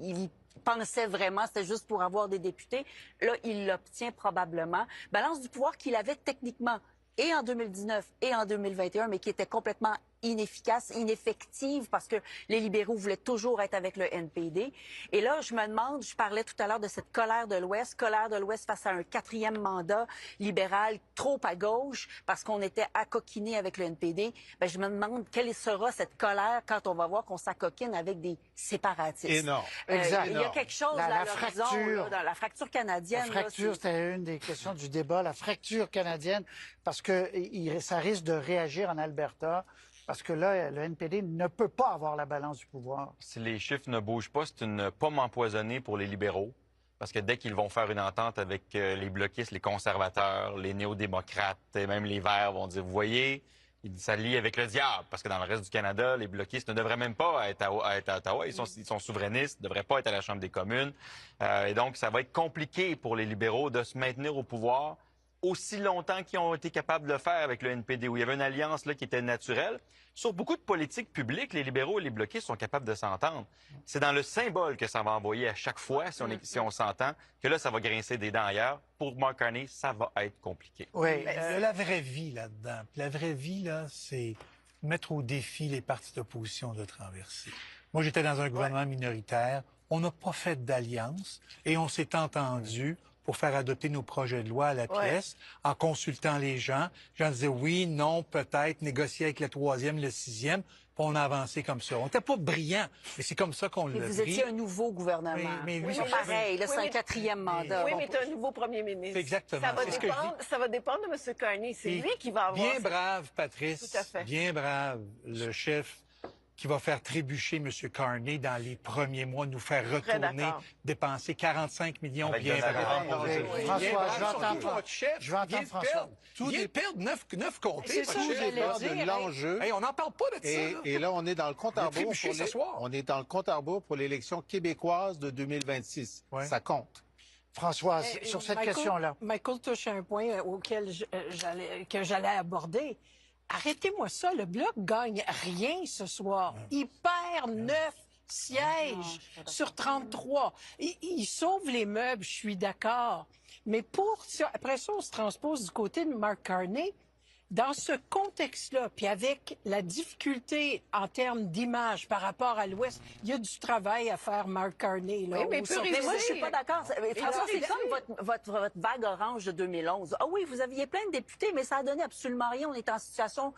pensait vraiment, c'était juste pour avoir des députés. Là, il l'obtient probablement. Balance du pouvoir qu'il avait techniquement et en 2019 et en 2021, mais qui était complètement inefficace, ineffective, parce que les libéraux voulaient toujours être avec le NPD. Et là, je me demande, je parlais tout à l'heure de cette colère de l'Ouest face à un 4e mandat libéral trop à gauche, parce qu'on était accoquinés avec le NPD. Ben, je me demande quelle sera cette colère quand on va voir qu'on s'accoquine avec des séparatistes. Énorme. Exact. Il y a quelque chose là, à l'horizon, dans la fracture canadienne. La fracture, c'était une des questions du débat, la fracture canadienne, parce que ça risque de réagir en Alberta. Parce que là, le NPD ne peut pas avoir la balance du pouvoir. Si les chiffres ne bougent pas, c'est une pomme empoisonnée pour les libéraux. Parce que dès qu'ils vont faire une entente avec les bloquistes, les conservateurs, les néo-démocrates et même les Verts vont dire, vous voyez, il s'allie avec le diable, parce que dans le reste du Canada, les bloquistes ne devraient même pas être à Ottawa. Ils sont souverainistes, ne devraient pas être à la Chambre des communes. Et donc, ça va être compliqué pour les libéraux de se maintenir au pouvoir aussi longtemps qu'ils ont été capables de le faire avec le NPD, où il y avait une alliance là, qui était naturelle. Sur beaucoup de politiques publiques, les libéraux et les bloquistes sont capables de s'entendre. C'est dans le symbole que ça va envoyer à chaque fois, si on s'entend, que là, ça va grincer des dents ailleurs. Pour Mark Carney, ça va être compliqué. Oui, il y a la vraie vie là-dedans. Puis la vraie vie, là, c'est mettre au défi les partis d'opposition de traverser. Moi, j'étais dans un gouvernement minoritaire. On n'a pas fait d'alliance et on s'est entendu pour faire adopter nos projets de loi à la pièce, en consultant les gens. Les gens disaient oui, non, peut-être, négocier avec le 3e, le 6e, puis on a avancé comme ça. On n'était pas brillants, mais c'est comme ça qu'on l'a pris. Vous étiez un nouveau gouvernement. Mais lui, c'est pareil, là, c'est un 4e mandat. Oui, mais tu es un nouveau premier ministre. Exactement. Ça va dépendre de M. Carney. C'est lui qui va avoir... Bien brave, Patrice. Tout à fait. Bien brave, le chef qui va faire trébucher M. Carney dans les premiers mois, nous faire retourner, dépenser 45 millions bien brave. François, je vais entendre François. Tout vient de perdre 9 comtés. Tout dépend de l'enjeu. On n'en parle pas de ça. Et là, on est dans le compte à rebours pour l'élection québécoise de 2026. Ça compte. Françoise, sur cette question-là. Michael touche un point auquel j'allais aborder. Arrêtez-moi ça, le Bloc gagne rien ce soir. Il perd 9 sièges sur 33. Il sauve les meubles, je suis d'accord. Mais après ça, on se transpose du côté de Mark Carney. Dans ce contexte-là, puis avec la difficulté en termes d'image par rapport à l'Ouest, il y a du travail à faire, Mark Carney. Là, mais moi, je suis pas d'accord. François, c'est comme votre vague orange de 2011. Ah oui, vous aviez plein de députés, mais ça a donné absolument rien. On est en situation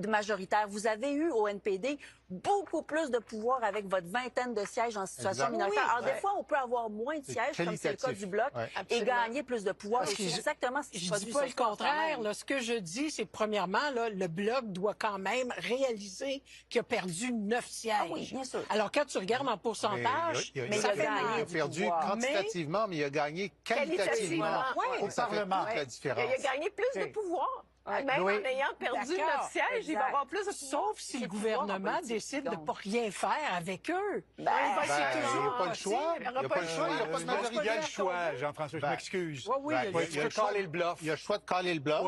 majoritaire. Vous avez eu au NPD beaucoup plus de pouvoir avec votre vingtaine de sièges en situation minoritaire. Alors, des fois, on peut avoir moins de sièges, comme c'est le cas du Bloc, et gagner plus de pouvoir. C'est exactement ce qui se produit. Je dis pas le contraire. Là, ce que je dis, c'est premièrement, là, le Bloc doit quand même réaliser qu'il a perdu 9 sièges. Ah oui, bien sûr. Alors, quand tu regardes en pourcentage, il a perdu quantitativement, mais il a gagné qualitativement. Au Parlement. La différence. Il a gagné plus de pouvoir. Même en ayant perdu 9 sièges, il va avoir plus de pouvoir. Sauf si le gouvernement décide de ne pas rien faire avec eux. Il n'y a pas le choix. Il n'y a pas le choix. Il n'y a pas de majorité. Il y a le choix, Jean-François, je m'excuse. Il y a le choix de caler le bluff. Il y a le choix de caler le bluff.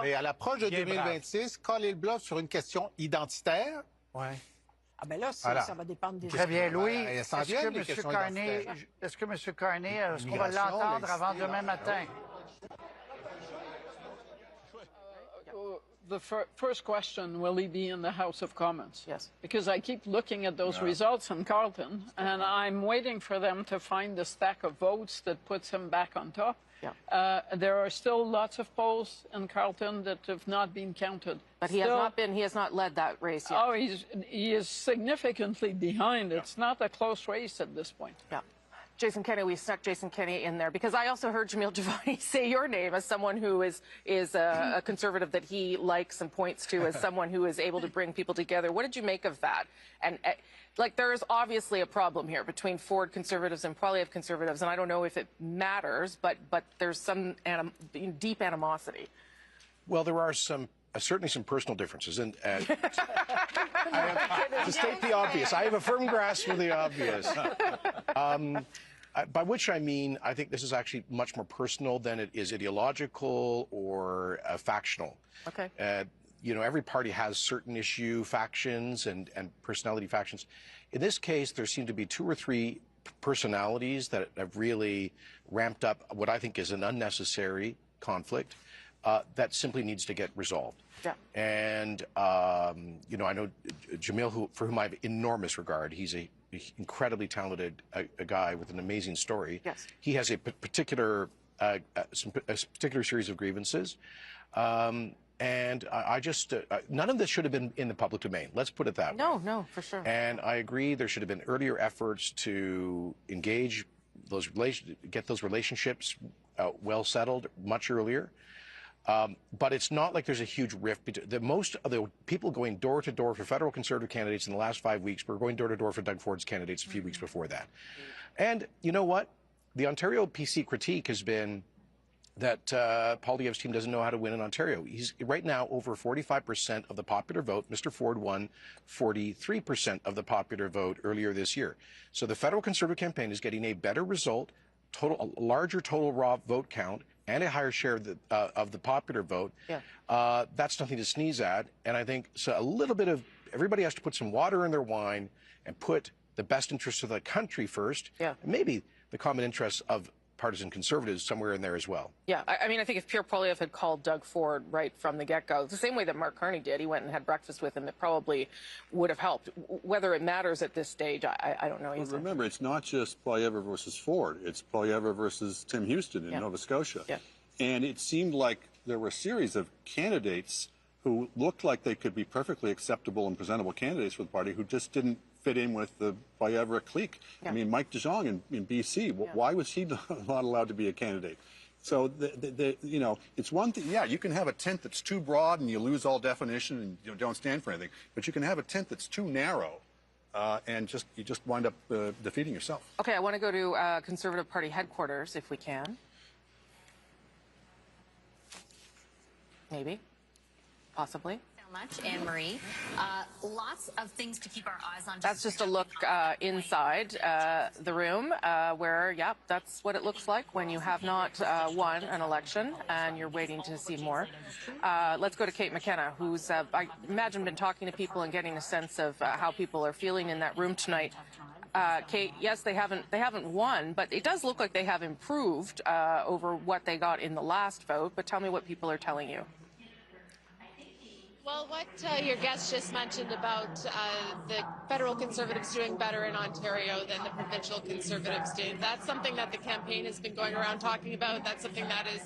Mais à l'approche de 2026, caler le bluff sur une question identitaire. Ah ben là, ça va dépendre des... Très bien, Louis. Est-ce que M. Carney, est-ce qu'on va l'entendre avant demain matin? The first question, will he be in the House of Commons? Yes. Because I keep looking at those results in Carleton, and I'm waiting for them to find the stack of votes that puts him back on top. Yeah. There are still lots of polls in Carleton that have not been counted. But he has not led that race yet. Oh, he is significantly behind. It's not a close race at this point. Yeah. Jason Kenney, we snuck Jason Kenney in there because I also heard Jamil Javani say your name as someone who is a conservative that he likes and points to as someone who is able to bring people together. What did you make of that? And like, there is obviously a problem here between Ford conservatives and Poilievre conservatives, and I don't know if it matters, but there's some deep animosity. Well, there are certainly some personal differences, and to state the obvious, I have a firm grasp of the obvious. By which I mean, I think this is actually much more personal than it is ideological or factional. Okay. Every party has certain issue factions and personality factions. In this case, there seem to be 2 or 3 personalities that have really ramped up what I think is an unnecessary conflict that simply needs to get resolved. Yeah. And, I know Jamil, for whom I have enormous regard. He's an incredibly talented a guy with an amazing story. Yes. He has a particular series of grievances. And I just, none of this should have been in the public domain. Let's put it that way. No, for sure. And I agree there should have been earlier efforts to engage get those relationships well settled much earlier. But it's not like there's a huge rift. Most of the people going door to door for federal conservative candidates in the last 5 weeks were going door to door for Doug Ford's candidates a few weeks before that. And you know what? The Ontario PC critique has been that Poilievre's team doesn't know how to win in Ontario. He's right now over 45% of the popular vote. Mr. Ford won 43% of the popular vote earlier this year. So the federal Conservative campaign is getting a better result, a larger total raw vote count, and a higher share of the popular vote. Yeah. That's nothing to sneeze at. And I think so a little bit of everybody has to put some water in their wine and put the best interests of the country first. Yeah. And maybe the common interests of partisan Conservatives somewhere in there as well. Yeah, I mean, I think if Pierre Poilievre had called Doug Ford right from the get-go, the same way that Mark Carney did, he went and had breakfast with him, it probably would have helped. Whether it matters at this stage, I don't know. Well, remember, it's not just Poilievre versus Ford. It's Poilievre versus Tim Houston in Nova Scotia. Yeah. And it seemed like there were a series of candidates who looked like they could be perfectly acceptable and presentable candidates for the party who just didn't fit in with the Poilievre clique. Yeah. I mean, Mike DeJong in BC, why was he not allowed to be a candidate? So, you know, it's one thing, yeah, you can have a tent that's too broad and you lose all definition and you don't stand for anything, but you can have a tent that's too narrow and you just wind up defeating yourself. Okay, I want to go to Conservative Party headquarters, if we can. Maybe. Possibly. Much, Anne-Marie. Lots of things to keep our eyes on. That's just a look inside the room where, yeah, that's what it looks like when you have not won an election and you're waiting to see more. Let's go to Kate McKenna, who's, I imagine, been talking to people and getting a sense of how people are feeling in that room tonight. Kate, yes, they haven't won, but it does look like they have improved over what they got in the last vote. But tell me what people are telling you. Well, what your guest just mentioned about the federal Conservatives doing better in Ontario than the provincial Conservatives did, that's something that the campaign has been going around talking about. That's something that is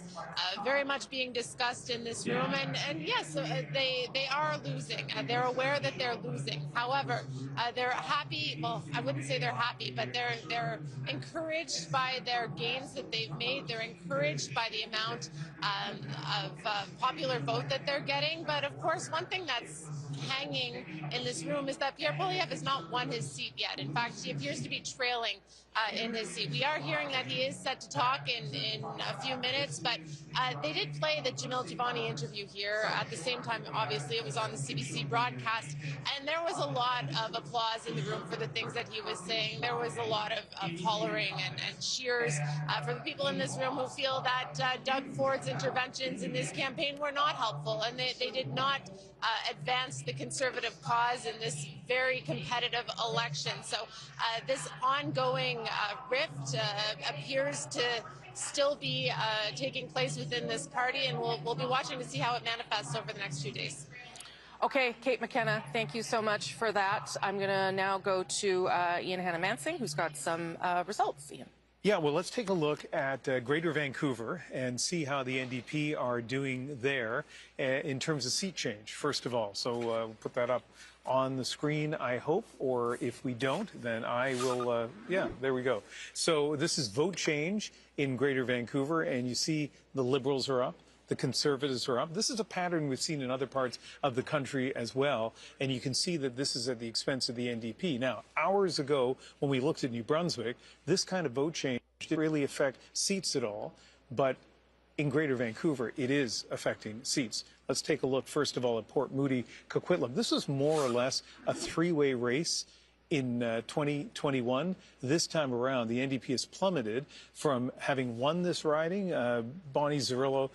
very much being discussed in this room. And yes, they are losing. They're aware that they're losing. However, they're happy. Well, I wouldn't say they're happy, but they're encouraged by their gains that they've made. They're encouraged by the amount of popular vote that they're getting. But of course, one thing that's hanging in this room is that Pierre Poilievre has not won his seat yet. In fact, he appears to be trailing in his seat. We are hearing that he is set to talk in a few minutes, but they did play the Jamil Jivani interview here at the same time. Obviously, it was on the CBC broadcast, and there was a lot of applause in the room for the things that he was saying. There was a lot of hollering and cheers for the people in this room who feel that Doug Ford's interventions in this campaign were not helpful, and they did not advance the Conservative cause in this very competitive election. So this ongoing rift appears to still be taking place within this party, and we'll be watching to see how it manifests over the next few days. Okay, Kate McKenna, thank you so much for that. I'm going to now go to Ian Hannah-Mansing, who's got some results. Ian. Yeah, well, let's take a look at Greater Vancouver and see how the NDP are doing there in terms of seat change, first of all. So we'll put that up on the screen, I hope, or if we don't, then I will, yeah, there we go. So this is vote change in Greater Vancouver, and you see the Liberals are up. The Conservatives are up. This is a pattern we've seen in other parts of the country as well, and you can see that this is at the expense of the NDP. Now, hours ago, when we looked at New Brunswick, this kind of vote change didn't really affect seats at all, but in Greater Vancouver, it is affecting seats. Let's take a look, first of all, at Port Moody, Coquitlam. This was more or less a three-way race in 2021. This time around, the NDP has plummeted from having won this riding. Bonnie Zerillo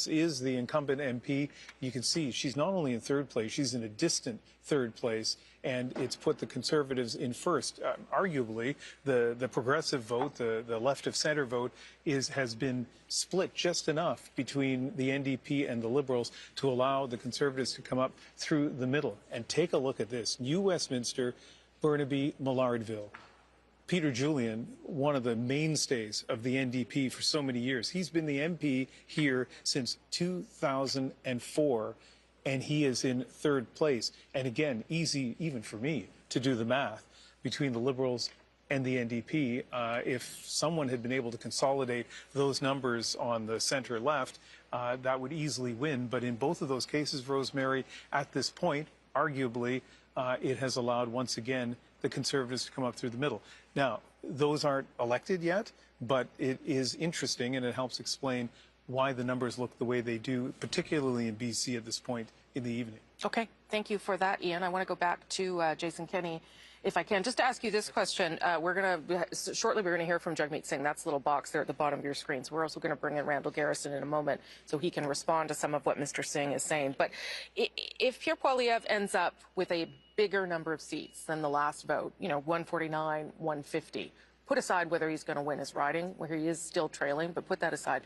is the incumbent MP. You can see she's not only in third place, she's in a distant third place, and it's put the Conservatives in first. Arguably, the progressive vote, the left of center vote, has been split just enough between the NDP and the Liberals to allow the Conservatives to come up through the middle. And take a look at this. New Westminster, Burnaby, Millardville. Peter Julian, one of the mainstays of the NDP for so many years. He's been the MP here since 2004, and he is in third place. And again, easy even for me to do the math between the Liberals and the NDP. If someone had been able to consolidate those numbers on the center left, that would easily win. But in both of those cases, Rosemary, at this point, arguably, it has allowed, once again, the Conservatives to come up through the middle. Now, those aren't elected yet, but it is interesting, and it helps explain why the numbers look the way they do, particularly in BC at this point in the evening. Okay, thank you for that, Ian. I want to go back to Jason Kenney, if I can, just to ask you this question. Shortly we're going to hear from Jagmeet Singh. That's the little box there at the bottom of your screens. We're also going to bring in Randall Garrison in a moment so he can respond to some of what Mr. Singh is saying. But if Pierre Poilievre ends up with a bigger number of seats than the last vote, 149, 150, put aside whether he's going to win his riding, where he is still trailing, but put that aside.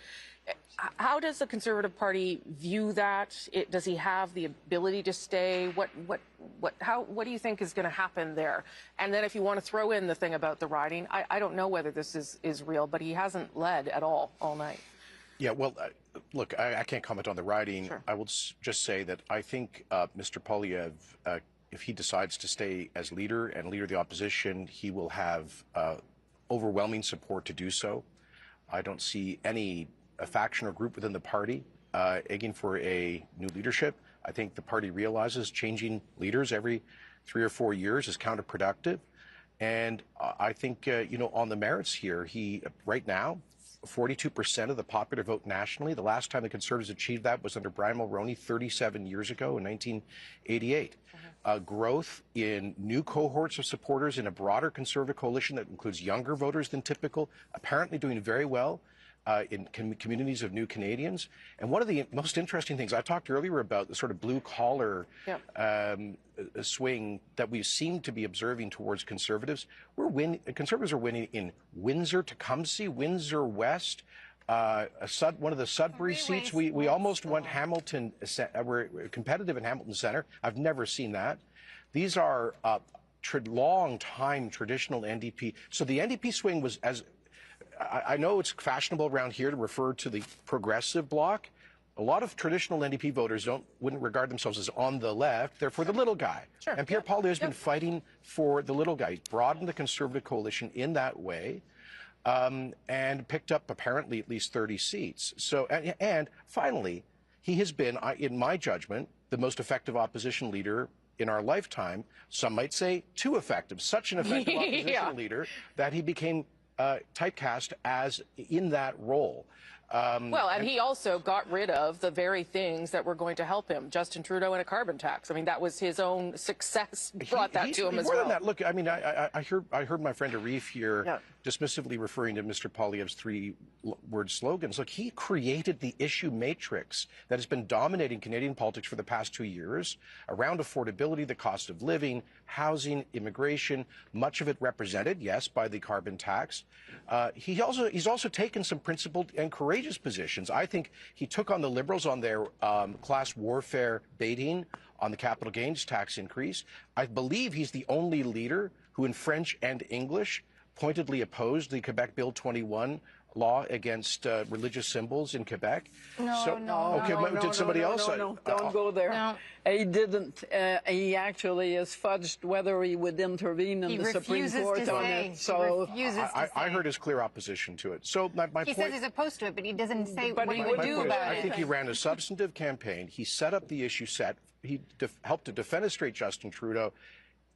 How does the Conservative Party view that? Does he have the ability to stay? What do you think is going to happen there? And then if you want to throw in the thing about the riding, I don't know whether this is real, but he hasn't led at all night. Yeah, well, look, I can't comment on the riding. Sure. I will just say that I think Mr. Poilievre, if he decides to stay as leader and leader of the opposition, he will have overwhelming support to do so. I don't see a faction or group within the party egging for a new leadership. I think the party realizes changing leaders every 3 or 4 years is counterproductive. And I think, on the merits here, right now, 42% of the popular vote nationally. The last time the Conservatives achieved that was under Brian Mulroney 37 years ago in 1988. Growth in new cohorts of supporters in a broader Conservative coalition that includes younger voters than typical, apparently doing very well in communities of new Canadians. And one of the most interesting things, I talked earlier about the sort of blue-collar swing that we seem to be observing towards Conservatives. Conservatives are winning in Windsor, Tecumseh, Windsor West, one of the Sudbury seats. We almost won Hamilton. We're competitive in Hamilton Centre. I've never seen that. These are long-time traditional NDP. So the NDP swing was, as I know it's fashionable around here to refer to the progressive bloc. A lot of traditional NDP voters wouldn't regard themselves as on the left. They're for the little guy. Sure. And Pierre Poilievre has been fighting for the little guy. He broadened the Conservative coalition in that way. And picked up apparently at least 30 seats. So, and finally, he has been, in my judgment, the most effective opposition leader in our lifetime. Some might say too effective, such an effective opposition leader that he became typecast as in that role. And he also got rid of the very things that were going to help him, Justin Trudeau and a carbon tax. I mean, that was his own success brought that to him as well. More than that, look, I mean, I heard my friend Arif here dismissively referring to Mr. Poilievre's 3-word slogans. Look, he created the issue matrix that has been dominating Canadian politics for the past 2 years around affordability, the cost of living, housing, immigration, much of it represented, yes, by the carbon tax. He's also taken some principled and courageous positions. I think he took on the Liberals on their class warfare baiting on the capital gains tax increase. I believe he's the only leader who in French and English pointedly opposed the Quebec Bill 21 law against religious symbols in Quebec. Did somebody else? Don't go there. No. He didn't. He actually has fudged whether he would intervene in the Supreme Court on it. So I heard his clear opposition to it. So my point. He says he's opposed to it, but he doesn't say what he would do about it. I think he ran a substantive campaign. He set up the issue set. He helped to defenestrate Justin Trudeau.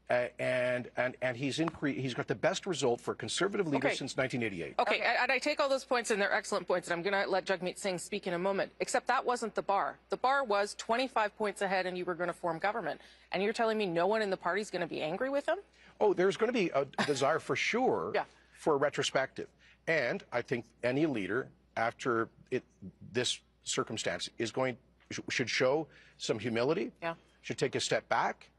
And he's got the best result for a Conservative leader since 1988. Okay, and I take all those points, and they're excellent points, and I'm going to let Jagmeet Singh speak in a moment, except that wasn't the bar. The bar was 25 points ahead, and you were going to form government. And you're telling me no one in the party is going to be angry with him? Oh, there's going to be a desire for sure for a retrospective. And I think any leader, after this circumstance, should show some humility, should take a step back.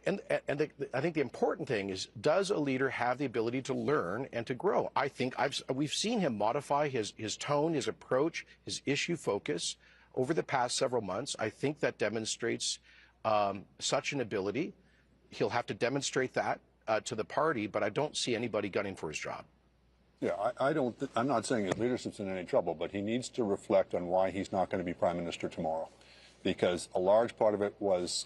And I think the important thing is, does a leader have the ability to learn and to grow? I think we've seen him modify his tone, his approach, his issue focus over the past several months. I think that demonstrates such an ability. He'll have to demonstrate that to the party, but I don't see anybody gunning for his job. Yeah, I'm not saying his leadership's in any trouble, but he needs to reflect on why he's not going to be prime minister tomorrow, because a large part of it was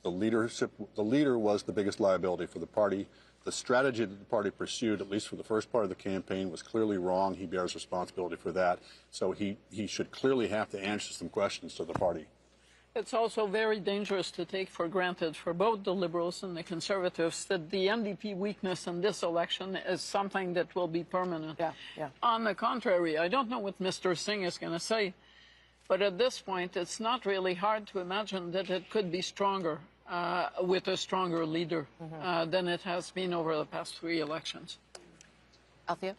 the leadership. The leader was the biggest liability for the party. The strategy that the party pursued, at least for the first part of the campaign, was clearly wrong. He bears responsibility for that. So he should clearly have to answer some questions to the party. It's also very dangerous to take for granted for both the Liberals and the Conservatives that the NDP weakness in this election is something that will be permanent. On the contrary, I don't know what Mr. Singh is going to say, but at this point, it's not really hard to imagine that it could be stronger with a stronger leader than it has been over the past 3 elections. Althea?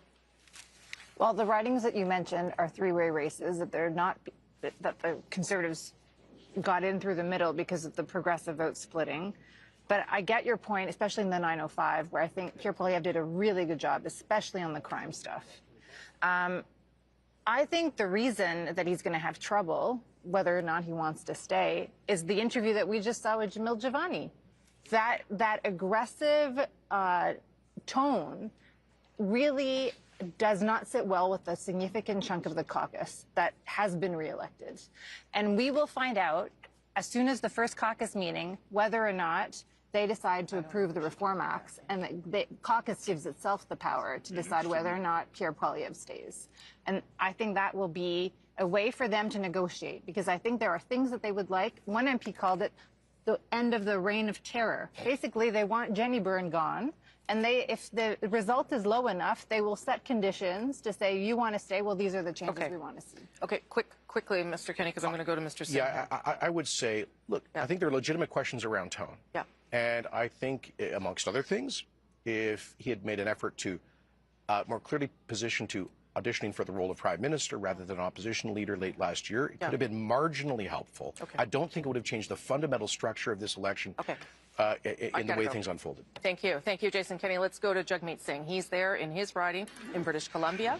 Well, the ridings that you mentioned are three-way races, that they're not, that the Conservatives got in through the middle because of the progressive vote splitting. But I get your point, especially in the 905, where I think Pierre Poilievre did a really good job, especially on the crime stuff. I think the reason that he's going to have trouble, whether or not he wants to stay, is the interview that we just saw with Jamil Javani. That aggressive tone really does not sit well with a significant chunk of the caucus that has been reelected. And we will find out as soon as the first caucus meeting whether or not they decide to approve the Reform Acts, and the caucus gives itself the power to decide whether or not Pierre Poilievre stays. And I think that will be a way for them to negotiate, because I think there are things that they would like. One MP called it the end of the reign of terror. Basically, they want Jenny Byrne gone, and if the result is low enough, they will set conditions to say, you want to stay, well, these are the changes we want to see. Okay, quickly, Mr. Kenney, because I'm going to go to Mr. Singh. Yeah, I would say, look, I think there are legitimate questions around tone. Yeah. And I think, amongst other things, if he had made an effort to more clearly position to auditioning for the role of Prime Minister rather than opposition leader late last year, it could have been marginally helpful. I don't think it would have changed the fundamental structure of this election in the way things unfolded. Thank you. Thank you, Jason Kenney. Let's go to Jagmeet Singh. He's there in his riding in British Columbia.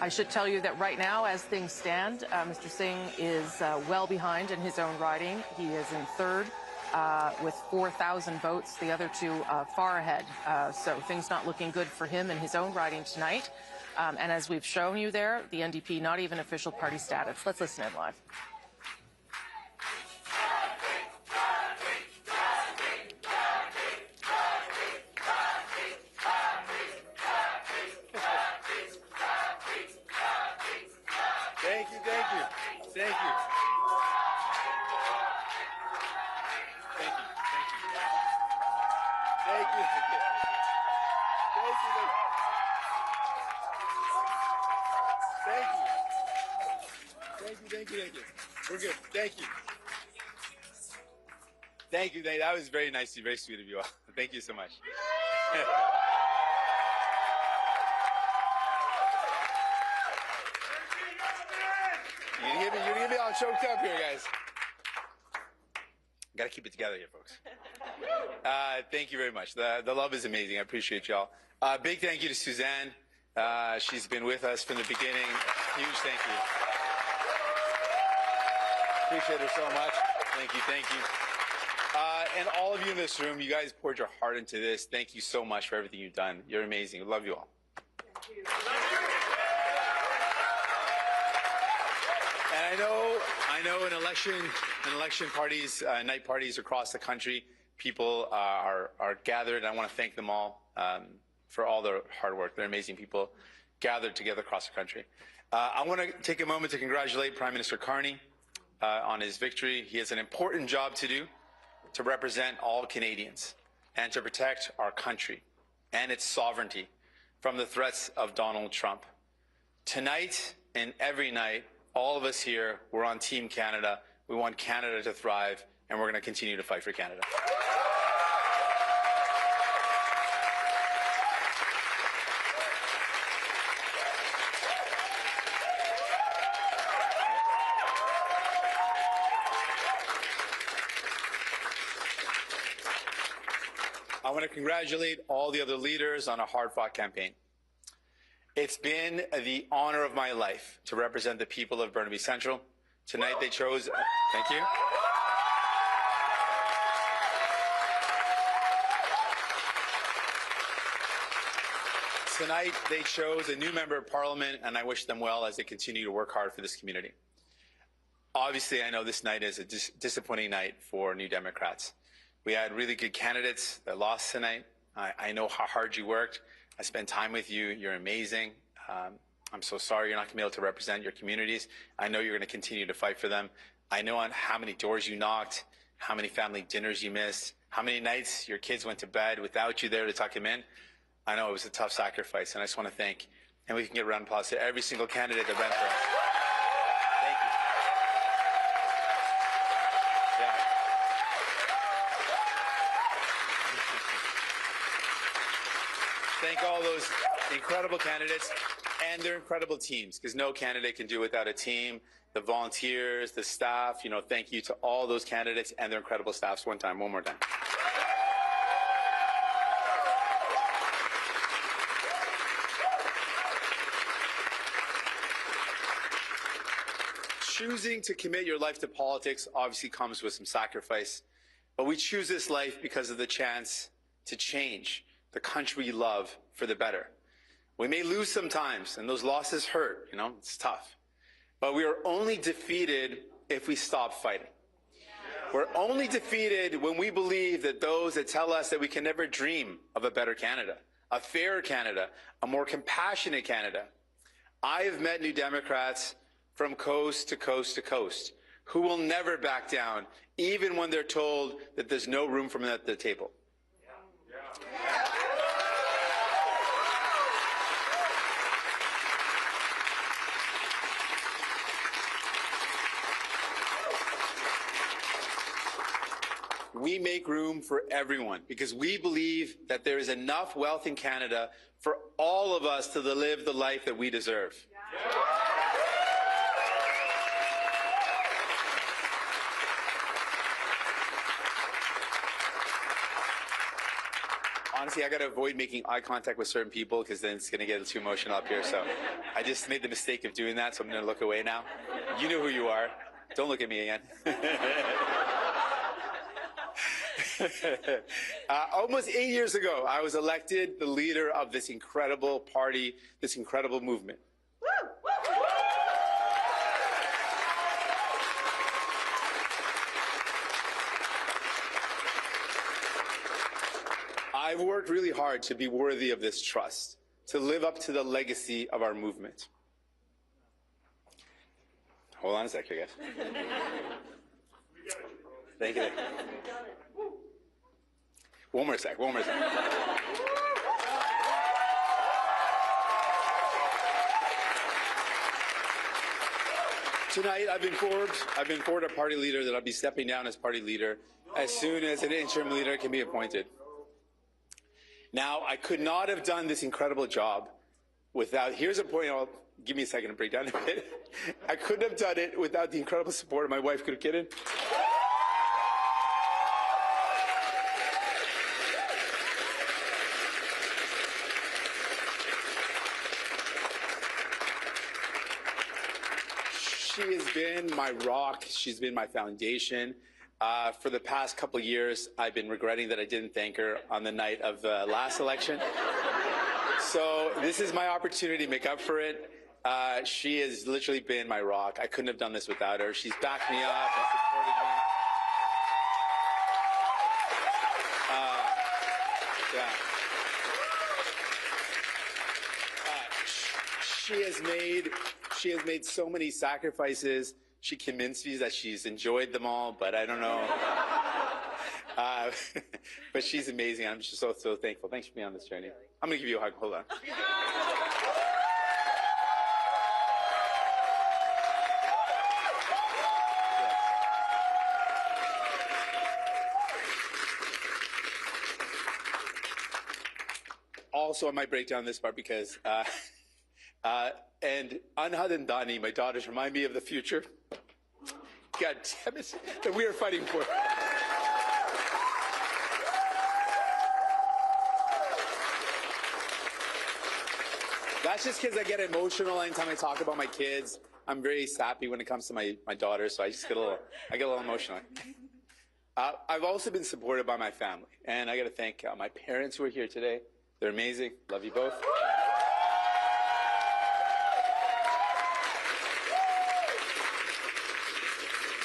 I should tell you that right now, as things stand, Mr. Singh is well behind in his own riding. He is in third with 4,000 votes. The other two far ahead. So things not looking good for him in his own riding tonight. And as we've shown you there, the NDP not even official party status. Let's listen in live. Thank you. We're good. Thank you. Thank you. That was very nice, very sweet of you all. Thank you so much. You're gonna get me all choked up here, guys. Got to keep it together here, folks. Thank you very much. The love is amazing. I appreciate y'all. Big thank you to Suzanne. She's been with us from the beginning. Huge thank you. Appreciate her so much. Thank you. And all of you in this room, you guys poured your heart into this. Thank you so much for everything you've done. You're amazing. Love you all. And I know in election parties, night parties across the country, people are gathered. I want to thank them all for all their hard work. They're amazing people gathered together across the country. I want to take a moment to congratulate Prime Minister Carney on his victory. He has an important job to do to represent all Canadians and to protect our country and its sovereignty from the threats of Donald Trump. Tonight and every night, all of us here, we're on Team Canada. We want Canada to thrive, and we're going to continue to fight for Canada. I want to congratulate all the other leaders on a hard-fought campaign. It's been the honor of my life to represent the people of Burnaby Central. Tonight they chose, thank you. Tonight they chose a new member of Parliament, and I wish them well as they continue to work hard for this community. Obviously, I know this night is a disappointing night for New Democrats. We had really good candidates that lost tonight. I know how hard you worked. I spent time with you. You're amazing. I'm so sorry you're not going to be able to represent your communities. I know you're going to continue to fight for them. I know on how many doors you knocked, how many family dinners you missed, how many nights your kids went to bed without you there to tuck them in. I know it was a tough sacrifice, and I just want to thank, and we can get a round of applause to every single candidate that ran for us. Thank you. Yeah. Thank all those incredible candidates and their incredible teams, because no candidate can do it without a team. The volunteers, the staff, thank you to all those candidates and their incredible staffs. One more time. Choosing to commit your life to politics obviously comes with some sacrifice, but we choose this life because of the chance to change the country we love for the better. We may lose sometimes, and those losses hurt, it's tough. But we are only defeated if we stop fighting. We're only defeated when we believe that those that tell us that we can never dream of a better Canada, a fairer Canada, a more compassionate Canada. I have met New Democrats from coast to coast to coast who will never back down, even when they're told that there's no room for them at the table. We make room for everyone because we believe that there is enough wealth in Canada for all of us to live the life that we deserve. Honestly, I got to avoid making eye contact with certain people because then it's going to get too emotional up here. So I just made the mistake of doing that, so I'm going to look away now. You know who you are. Don't look at me again. Almost 8 years ago, I was elected the leader of this incredible party, this incredible movement. I've worked really hard to be worthy of this trust, to live up to the legacy of our movement. Hold on a sec, I guess. Thank you. One more sec. Tonight, I've been informed a party leader that I'll be stepping down as party leader as soon as an interim leader can be appointed. Now, I could not have done this incredible job without, here's a point, give me a second to break down a bit. I couldn't have done it without the incredible support of my wife, Kirkinen. She has been my rock. She's been my foundation. For the past couple of years, I've been regretting that I didn't thank her on the night of the last election. So this is my opportunity to make up for it. She has literally been my rock. I couldn't have done this without her. She's backed me up and supported me. She has made so many sacrifices. She convinced me that she's enjoyed them all, but I don't know. But she's amazing. I'm just so thankful. Thanks for being on this journey. I'm going to give you a hug. Hold on. Also, I might break down this part because and Anhad and Dani, my daughters, remind me of the future. God damn it, that we are fighting for. That's just because I get emotional anytime I talk about my kids. I'm very sappy when it comes to my daughters, so I get a little emotional. I've also been supported by my family, and I got to thank my parents who are here today. They're amazing. Love you both.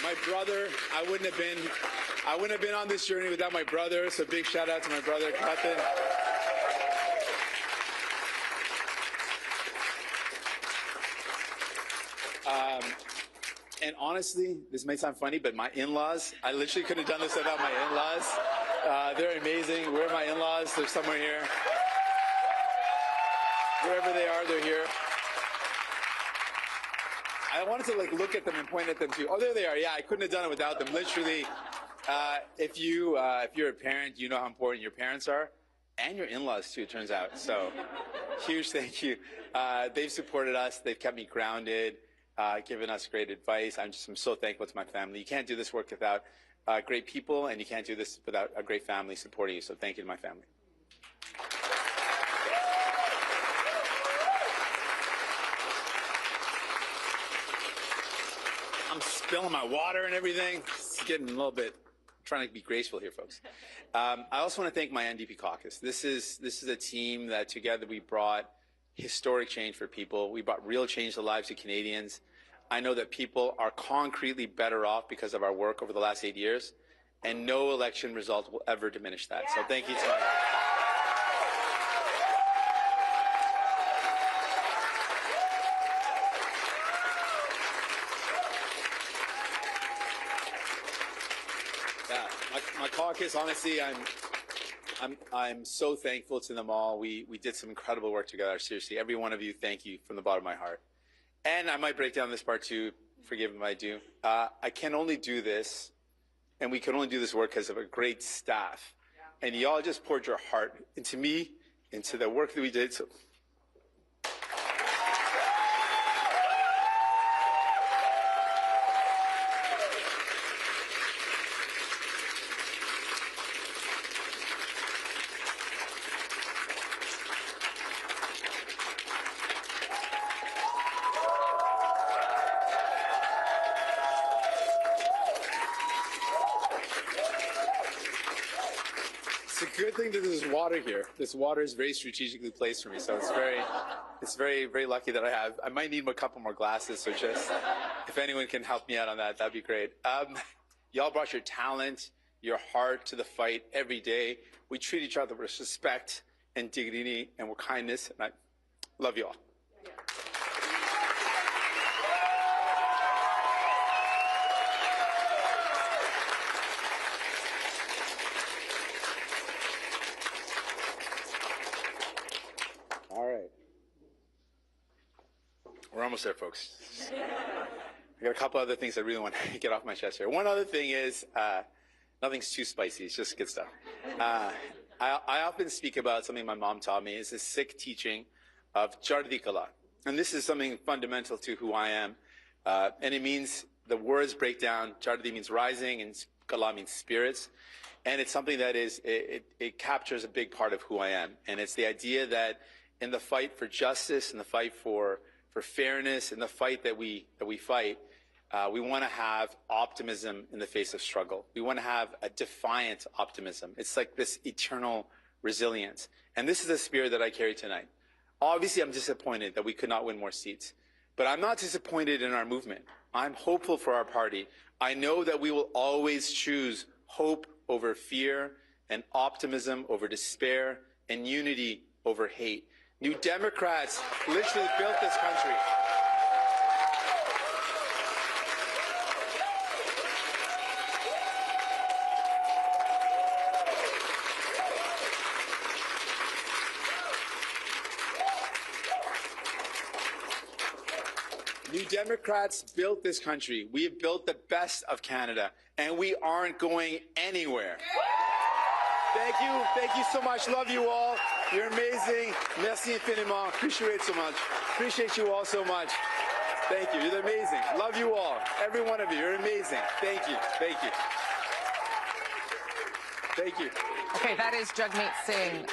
My brother, I wouldn't have been on this journey without my brother. So big shout out to my brother, Katan. And honestly, this may sound funny, but my in-laws, I literally couldn't have done this without my in-laws. They're amazing. Where are my in-laws? They're somewhere here. Wherever they are, they're here. I wanted to look at them and point at them too. Oh, there they are. Yeah, I couldn't have done it without them. Literally, if you're a parent, you know how important your parents are, and your in-laws too, it turns out. So, huge thank you. They've supported us. They've kept me grounded, given us great advice. I'm so thankful to my family. You can't do this work without great people, and you can't do this without a great family supporting you. So, thank you to my family. I'm spilling my water and everything. It's getting a little bit, trying to be graceful here, folks. I also want to thank my NDP caucus. This is a team that together we brought historic change for people. We brought real change to the lives of Canadians. I know that people are concretely better off because of our work over the last 8 years, and no election result will ever diminish that. So thank you to my my caucus, honestly, I'm so thankful to them all. We did some incredible work together. Seriously, every one of you, thank you from the bottom of my heart. And I might break down this part too. Forgive me if I do. I can only do this, and we can only do this work because of a great staff. Yeah. And y'all just poured your heart into me, into the work that we did. So. It's a good thing that there's water here. This water is very strategically placed for me, so it's very, very lucky that I have. I might need a couple more glasses, so just if anyone can help me out on that, that'd be great. Y'all brought your talent, your heart to the fight every day. We treat each other with respect and dignity and with kindness, and I love you all. All right. We're almost there, folks. I got a couple other things I really want to get off my chest here. One other thing is, nothing's too spicy. It's just good stuff. I often speak about something my mom taught me. It's a Sikh teaching of Chardi Kala. And this is something fundamental to who I am. And it means, the words break down. Chardi means rising, and Kala means spirits. And it's something that it captures a big part of who I am. And it's the idea that in the fight for justice, in the fight for fairness, in the fight that we fight, we want to have optimism in the face of struggle. We want to have a defiant optimism. It's like this eternal resilience. And this is the spirit that I carry tonight. Obviously, I'm disappointed that we could not win more seats. But I'm not disappointed in our movement. I'm hopeful for our party. I know that we will always choose hope over fear, and optimism over despair, and unity over hate. New Democrats literally built this country. New Democrats built this country. We have built the best of Canada, and we aren't going anywhere. Thank you so much. Love you all. You're amazing. Merci infiniment. Appreciate it so much. Appreciate you all so much. Thank you. You're amazing. Love you all. Every one of you. You're amazing. Thank you. Thank you. Thank you. Okay, that is Jagmeet Singh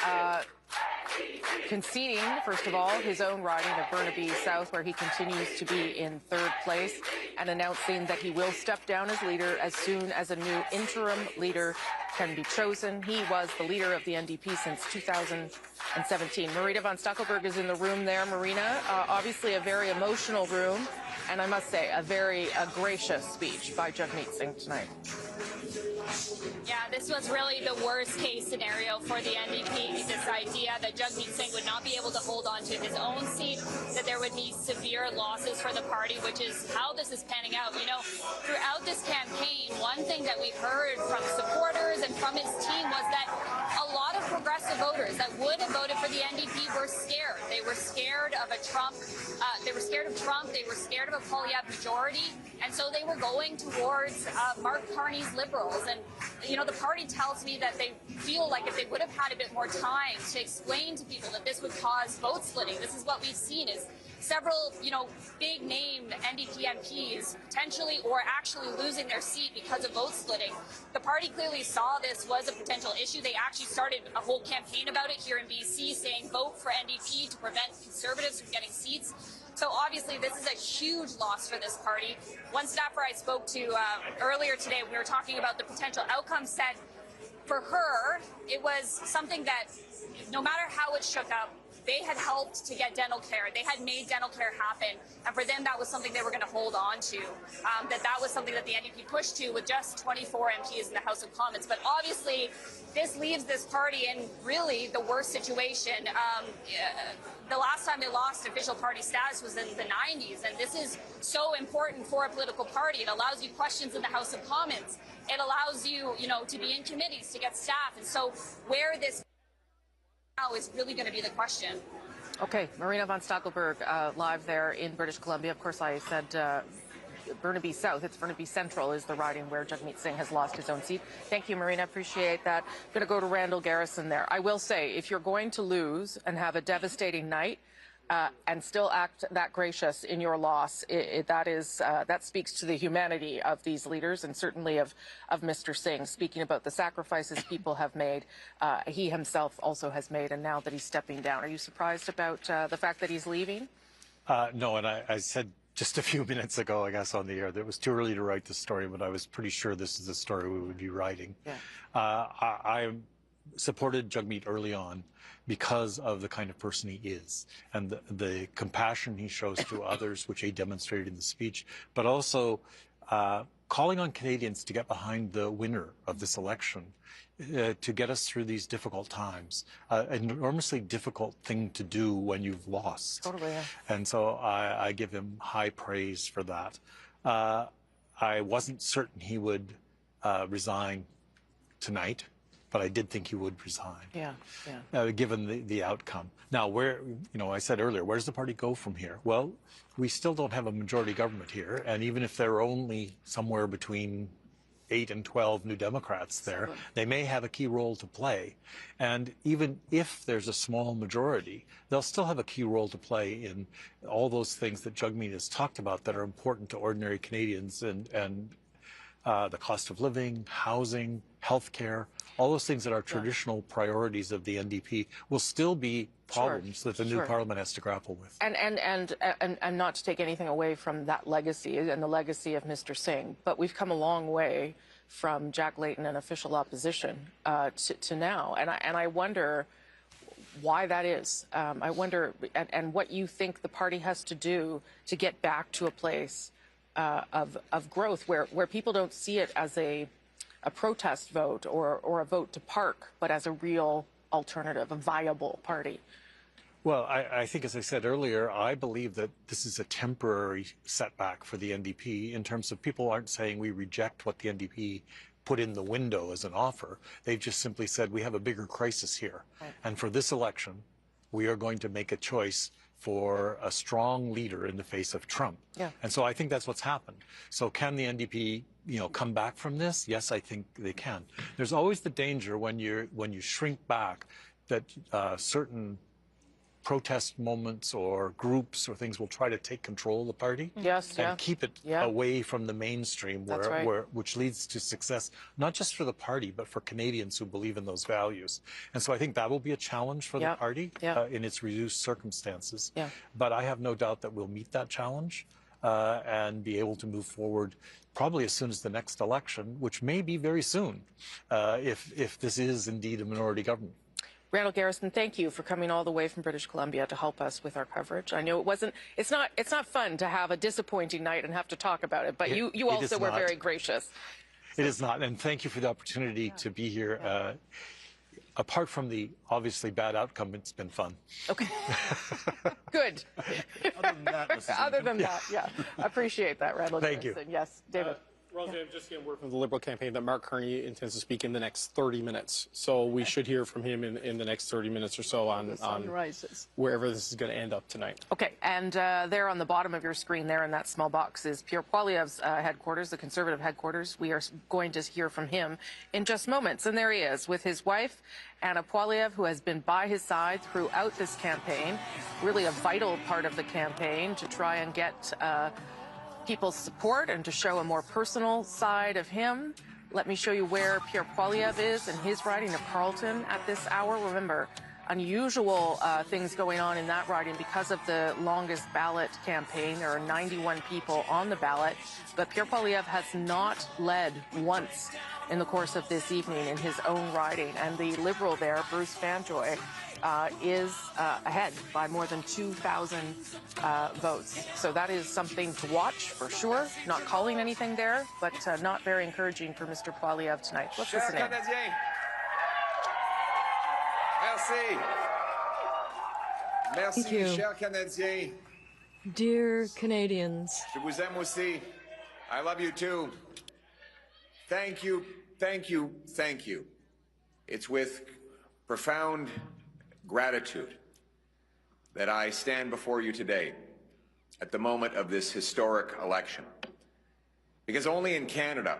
conceding, first of all, his own riding of Burnaby South, where he continues to be in third place, and announcing that he will step down as leader as soon as a new interim leader can be chosen. He was the leader of the NDP since 2017. Marina von Stackelberg is in the room there. Marina, obviously a very emotional room, and I must say, a very gracious speech by Jagmeet Singh tonight. Yeah, this was really the worst case scenario for the NDP. This idea that Jagmeet Singh would not be able to hold on to his own seat, that there would be severe losses for the party, which is how this is panning out. You know, throughout this campaign, one thing that we've heard from supporters and from his team was that a lot of progressive voters that would have voted for the NDP were scared. They were scared of a Trump. They were scared of Trump. They were scared of a Poilievre majority, and so they were going towards Mark Carney's Liberals. And you know, the party tells me that they feel like if they would have had a bit more time to explain to people that this would cause vote splitting. This is what we've seen is several, you know, big name NDP MPs potentially or actually losing their seat because of vote splitting. The party clearly saw this was a potential issue. They actually started a whole campaign about it here in BC, saying vote for NDP to prevent Conservatives from getting seats. So obviously this is a huge loss for this party. One staffer I spoke to earlier today, we were talking about the potential outcome, said for her, it was something that no matter how it shook up, they had helped to get dental care. They had made dental care happen. And for them, that was something they were going to hold on to. That was something that the NDP pushed to with just 24 MPs in the House of Commons. But obviously, this leaves this party in really the worst situation. The last time they lost official party status was in the 90s. And this is so important for a political party. It allows you questions in the House of Commons. It allows you, you know, to be in committees, to get staff. And so where this now is really going to be the question. Okay, Marina von Stackelberg live there in British Columbia. Of course, I said Burnaby South. It's Burnaby Central is the riding where Jagmeet Singh has lost his own seat. Thank you, Marina. Appreciate that. I'm going to go to Randall Garrison there. I will say, if you're going to lose and have a devastating night, and still act that gracious in your loss, that speaks to the humanity of these leaders and certainly of Mr. Singh. Speaking about the sacrifices people have made, he himself also has made, and now that he's stepping down. Are you surprised about the fact that he's leaving? No, and I said just a few minutes ago, I guess, on the air, that it was too early to write the story, but I was pretty sure this is the story we would be writing. Yeah. I supported Jagmeet early on because of the kind of person he is and the compassion he shows to others, which he demonstrated in the speech, but also calling on Canadians to get behind the winner of this election to get us through these difficult times. An enormously difficult thing to do when you've lost. Totally, yeah. And so I give him high praise for that. I wasn't certain he would resign tonight, but I did think he would resign. Yeah, yeah. Given the outcome. Now, I said earlier, where does the party go from here? Well, we still don't have a majority government here, and even if there are only somewhere between 8 and 12 New Democrats there, they may have a key role to play. And even if there's a small majority, they'll still have a key role to play in all those things that Jagmeet has talked about that are important to ordinary Canadians and the cost of living, housing, healthcare, all those things that are traditional priorities of the NDP will still be problems that the new parliament has to grapple with. And not to take anything away from that legacy and the legacy of Mr. Singh, but we've come a long way from Jack Layton and official opposition to now. And I wonder why that is. I wonder and what you think the party has to do to get back to a place of growth where people don't see it as a protest vote or a vote to park, but as a real alternative, a viable party. Well, I think, as I said earlier, I believe that this is a temporary setback for the NDP in terms of people aren't saying we reject what the NDP put in the window as an offer. They've just simply said we have a bigger crisis here. Right. And for this election, we are going to make a choice for a strong leader in the face of Trump. Yeah. And so I think that's what's happened. So can the NDP, come back from this? Yes, I think they can. There's always the danger when you shrink back that certain protest moments or groups or things will try to take control of the party and keep it away from the mainstream, which leads to success, not just for the party, but for Canadians who believe in those values. And so I think that will be a challenge for the party in its reduced circumstances. Yeah. But I have no doubt that we'll meet that challenge and be able to move forward probably as soon as the next election, which may be very soon, if this is indeed a minority government. Randall Garrison, thank you for coming all the way from British Columbia to help us with our coverage. I know it's not fun to have a disappointing night and have to talk about it, but you also were very gracious. It is not, and thank you for the opportunity to be here. Apart from the obviously bad outcome, it's been fun. Okay. Good. Other than that, yeah. Appreciate that, Randall. Thank you. Yes, David. Rosie, I'm just getting word from the Liberal campaign that Mark Carney intends to speak in the next 30 minutes. So we should hear from him in the next 30 minutes or so on wherever this is going to end up tonight. Okay, and there on the bottom of your screen there in that small box is Pierre Poilievre's headquarters, the Conservative headquarters. We are going to hear from him in just moments. And there he is with his wife, Anna Poilievre, who has been by his side throughout this campaign, really a vital part of the campaign to try and get people's support and to show a more personal side of him. Let me show you where Pierre Poilievre is in his riding of Carleton at this hour. Remember, unusual things going on in that riding because of the longest ballot campaign. There are 91 people on the ballot, but Pierre Poilievre has not led once in the course of this evening in his own riding. And the Liberal there, Bruce Fanjoy, is ahead by more than 2,000 votes. So that is something to watch for sure. Not calling anything there, but not very encouraging for Mr. Poilievre tonight. Let's listen in. Merci. Merci, Thank you. chers Canadiens. Dear Canadians, Je vous aime aussi. I love you too. Thank you, thank you, thank you. It's with profound gratitude that I stand before you today at the moment of this historic election. Because only in Canada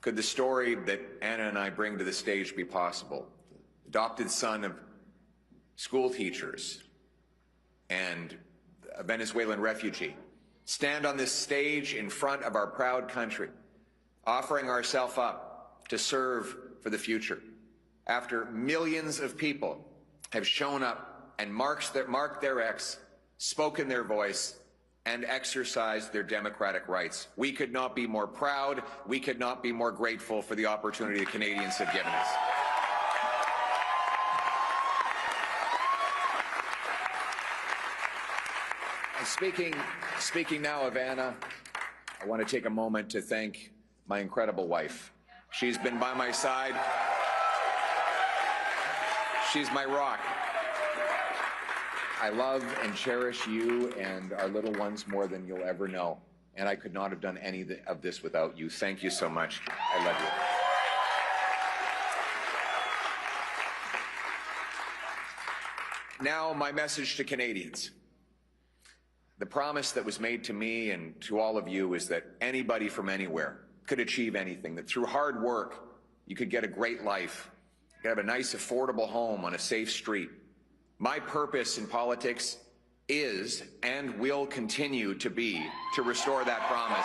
could the story that Anna and I bring to the stage be possible. Adopted son of school teachers and a Venezuelan refugee, stand on this stage in front of our proud country, offering ourselves up to serve for the future. After millions of people have shown up and marked their X, spoken their voice, and exercised their democratic rights. We could not be more proud. We could not be more grateful for the opportunity the Canadians have given us. And speaking now of Anna, I want to take a moment to thank my incredible wife. She's been by my side. She's my rock. I love and cherish you and our little ones more than you'll ever know. And I could not have done any of this without you. Thank you so much. I love you. Now, my message to Canadians. The promise that was made to me and to all of you is that anybody from anywhere could achieve anything, that through hard work, you could get a great life, you could have a nice, affordable home on a safe street. My purpose in politics is and will continue to be to restore that promise.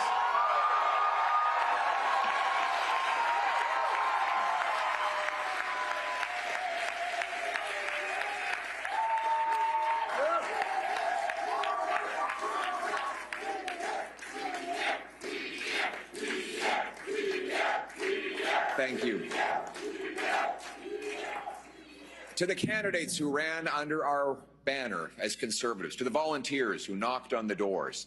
Thank you. To the candidates who ran under our banner as Conservatives, to the volunteers who knocked on the doors,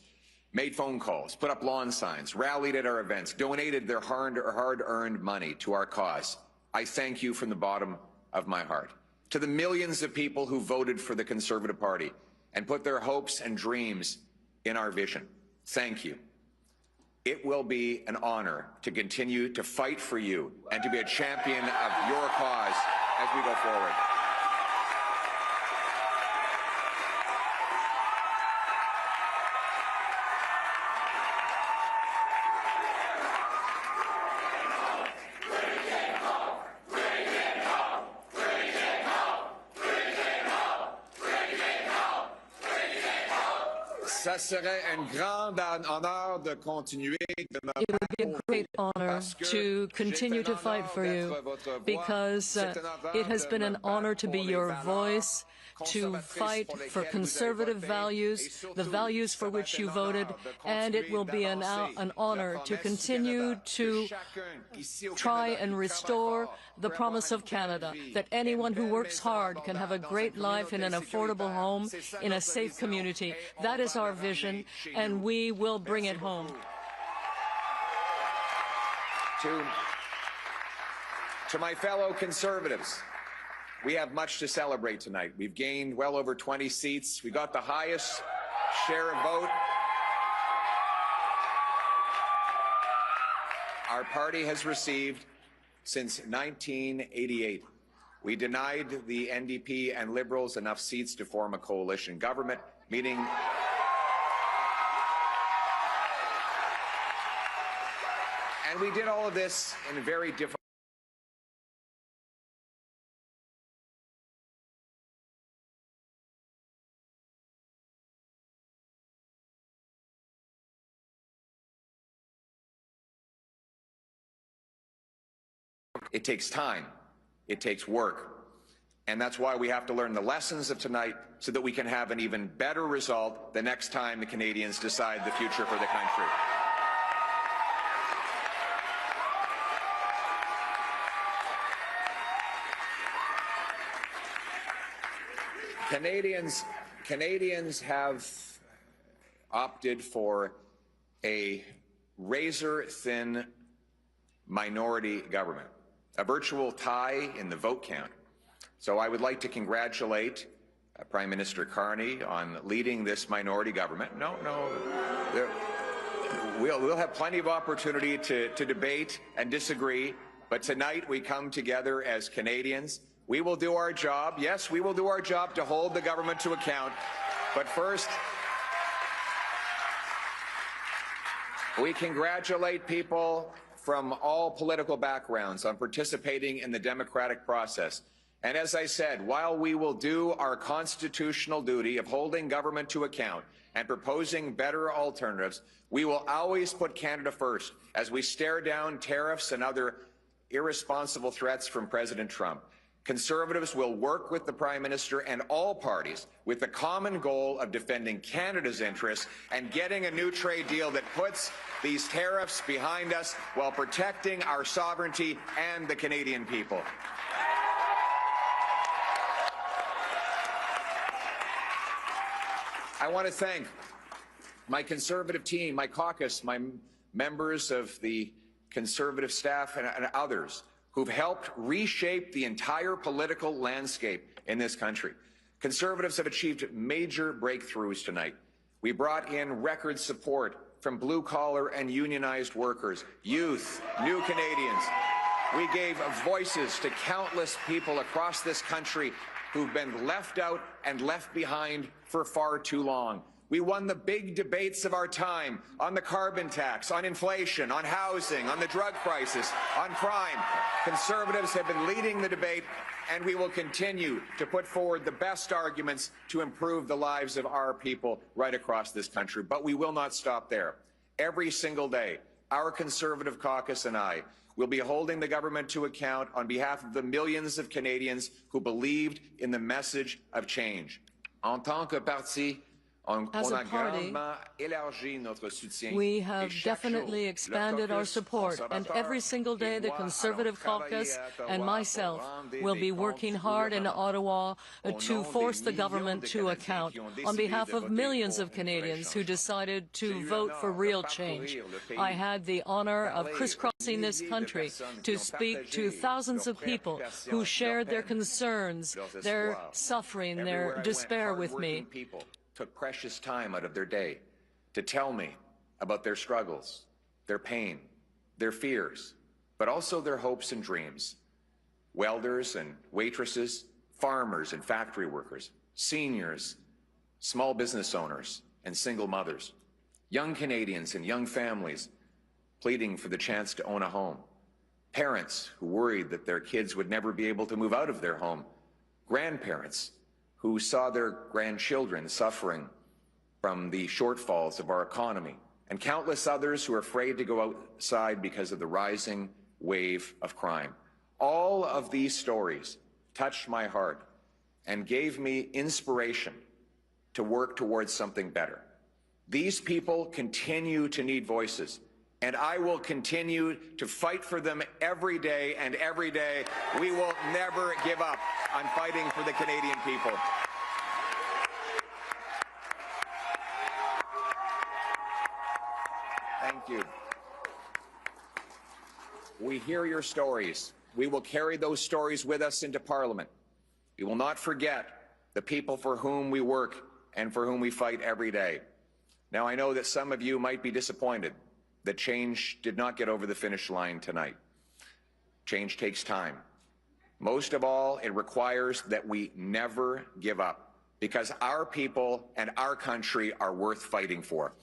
made phone calls, put up lawn signs, rallied at our events, donated their hard-earned money to our cause, I thank you from the bottom of my heart. To the millions of people who voted for the Conservative Party and put their hopes and dreams in our vision, thank you. It will be an honor to continue to fight for you and to be a champion of your cause as we go forward. Ça serait un grand honneur de continuer de me it would be a great honor to continue to fight for you because it has been an honor to be your voice, to fight for conservative values, the values for which you voted, and it will be an honor to continue to try and restore the promise of Canada, that anyone who works hard can have a great life in an affordable home, in a safe community. That is our vision, and we will bring it home. To my fellow Conservatives, we have much to celebrate tonight. We've gained well over 20 seats. We got the highest share of vote our party has received since 1988. We denied the NDP and Liberals enough seats to form a coalition government, meaning and we did all of this in a very difficult. It takes time, it takes work, and that's why we have to learn the lessons of tonight so that we can have an even better result the next time the Canadians decide the future for the country. Canadians have opted for a razor-thin minority government, a virtual tie in the vote count. So I would like to congratulate Prime Minister Carney on leading this minority government. We'll have plenty of opportunity to debate and disagree, but tonight we come together as Canadians. We will do our job. Yes, we will do our job to hold the government to account. But first, we congratulate people from all political backgrounds on participating in the democratic process. And as I said, while we will do our constitutional duty of holding government to account and proposing better alternatives, we will always put Canada first as we stare down tariffs and other irresponsible threats from President Trump. Conservatives will work with the Prime Minister and all parties with the common goal of defending Canada's interests and getting a new trade deal that puts these tariffs behind us while protecting our sovereignty and the Canadian people. I want to thank my Conservative team, my caucus, my members of the Conservative staff and others who've helped reshape the entire political landscape in this country. Conservatives have achieved major breakthroughs tonight. We brought in record support from blue-collar and unionized workers, youth, new Canadians. We gave voices to countless people across this country who've been left out and left behind for far too long. We won the big debates of our time on the carbon tax, on inflation, on housing, on the drug crisis, on crime. Conservatives have been leading the debate, and we will continue to put forward the best arguments to improve the lives of our people right across this country. But we will not stop there. Every single day, our Conservative caucus and I will be holding the government to account on behalf of the millions of Canadians who believed in the message of change. En tant que parti, as a party, we have definitely expanded our support, and every single day the Conservative caucus and myself will be working hard in Ottawa to force the government to account on behalf of millions of Canadians who decided to vote for real change. I had the honor of crisscrossing this country to speak to thousands of people who shared their concerns, their suffering, their despair with me. Took precious time out of their day to tell me about their struggles, their pain, their fears, but also their hopes and dreams. Welders and waitresses, farmers and factory workers, seniors, small business owners and single mothers, young Canadians and young families pleading for the chance to own a home, parents who worried that their kids would never be able to move out of their home, grandparents who saw their grandchildren suffering from the shortfalls of our economy, and countless others who are afraid to go outside because of the rising wave of crime. All of these stories touched my heart and gave me inspiration to work towards something better. These people continue to need voices, and I will continue to fight for them every day, and every day we will never give up on fighting for the Canadian people. Thank you. we hear your stories. We will carry those stories with us into Parliament. We will not forget the people for whom we work and for whom we fight every day. Now, I know that some of you might be disappointed that change did not get over the finish line tonight. Change takes time. Most of all, it requires that we never give up, because our people and our country are worth fighting for.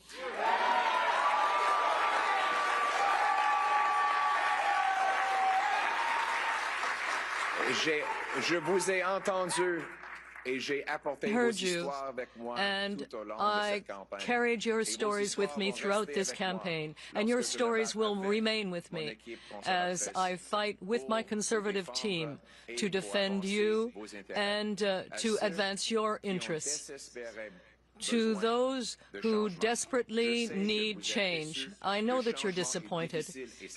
Je vous ai entendu. Heard you, and I carried your stories with me throughout this campaign, and your stories will remain with me as I fight with my Conservative team to defend you and to advance your interests. To those who desperately need change, I know that you're disappointed.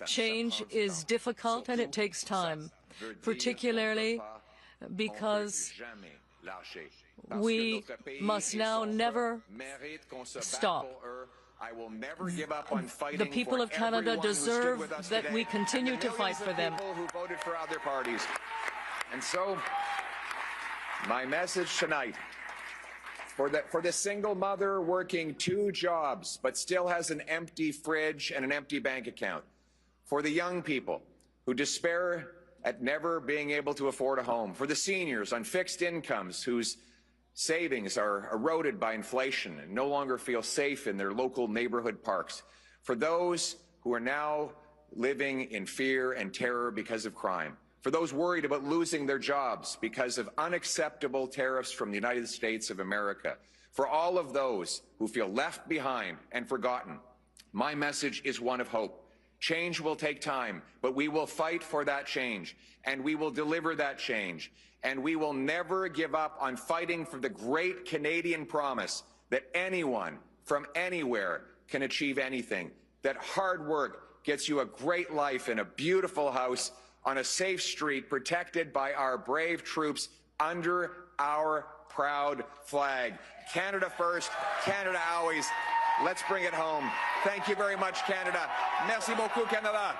Change is difficult and it takes time, particularly because we must now never stop. The people of Canada deserve that we continue to fight for them. Who voted for other parties. And so, my message tonight, for the single mother working 2 jobs but still has an empty fridge and an empty bank account, for the young people who despair at never being able to afford a home, for the seniors on fixed incomes whose savings are eroded by inflation and no longer feel safe in their local neighborhood parks, for those who are now living in fear and terror because of crime, for those worried about losing their jobs because of unacceptable tariffs from the United States of America, for all of those who feel left behind and forgotten, my message is one of hope. Change will take time, but we will fight for that change, and we will deliver that change, and we will never give up on fighting for the great Canadian promise that anyone from anywhere can achieve anything, that hard work gets you a great life in a beautiful house on a safe street protected by our brave troops under our proud flag. Canada first, Canada always. Let's bring it home. Thank you very much, Canada. Merci beaucoup, Canada.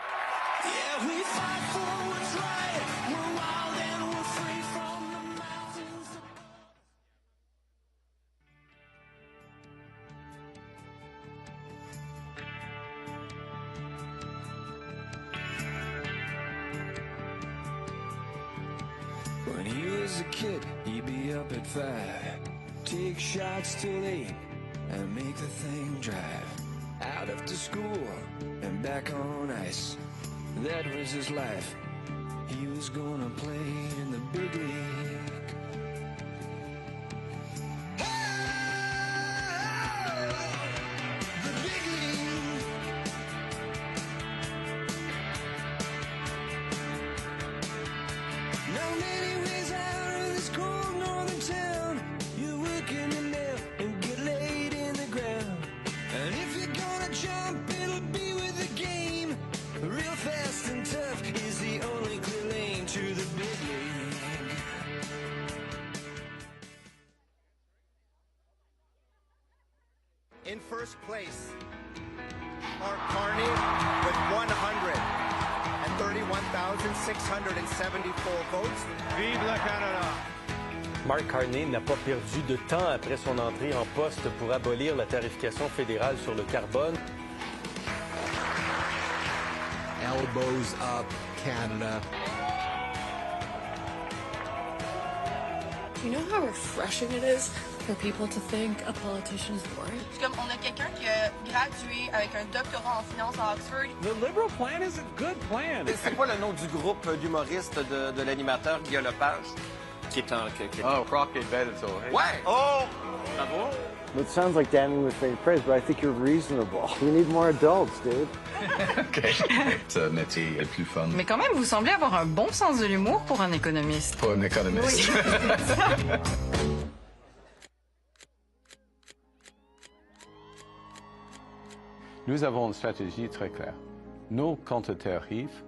Yeah, we fight for what's right. We're wild and we're free from the mountains. When he was a kid, he'd be up at 5, take shots till 8, and make the thing drive. Out after school and back on ice. That was his life. He was gonna play in the big league. The big league. Now many ways out of this cold northern town. You work in the mill and get laid in the ground. And if you're gonna jump, it'll be with the game. Real fast and tough is the only clear lane to the big league. In first place, Mark Carney with 131,674 votes. Vive le Canada! Mark Carney n'a pas perdu de temps après son entrée en poste pour abolir la tarification fédérale sur le carbone. Elbows up, Canada. You know how refreshing it is for people to think a politician is boring? Comme on a quelqu'un qui a gradué avec un doctorat en finance à Oxford. The Liberal plan is a good plan. C'est quoi le nom du groupe d'humoristes de l'animateur Guillaume Lepage? Qui est en... Oh, Crockett Bellator. Hey. Ouais! Oh! Bravo! It sounds like damning with faint praise, but I think you're reasonable. We need more adults, dude. OK. Ce métier est plus fun. Mais quand même, vous semblez avoir un bon sens de l'humour pour un économiste. Pour un économiste. Oui. Nous avons une stratégie très claire. Nos contre-tarifs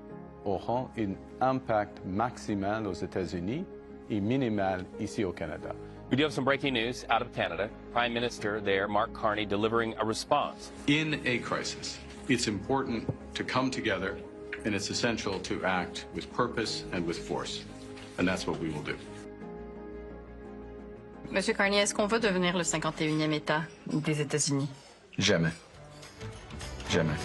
auront un impact maximal aux États-Unis et minimal ici au Canada. We do have some breaking news out of Canada. Prime Minister there, Mark Carney, delivering a response. In a crisis, it's important to come together And it's essential to act with purpose and with force. And that's what we will do. Monsieur Carney, est-ce qu'on veut devenir le 51e État des États-Unis? Jamais. Jamais.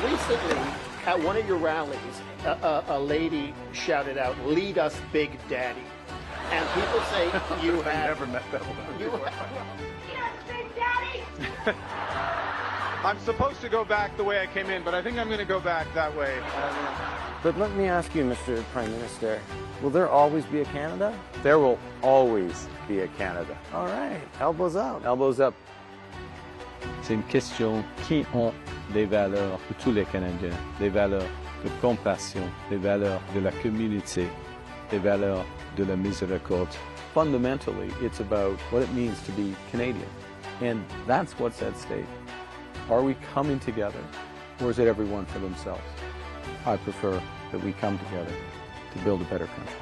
Recently, at one of your rallies, a lady shouted out, "Lead us, Big Daddy." And people say you have... never met that woman before. Yes, Big Daddy! I'm supposed to go back the way I came in, but I think I'm going to go back that way. But let me ask you, Mr. Prime Minister, will there always be a Canada? There will always be a Canada. All right, elbows up. Elbows up. C'est une question qui ont des valeurs pour tous les Canadiens, des valeurs de compassion, des valeurs de la communauté, des valeurs de la miséricorde. Fundamentally, it's about what it means to be Canadian. And that's what's at stake. Are we coming together, or is it everyone for themselves? I prefer that we come together to build a better country.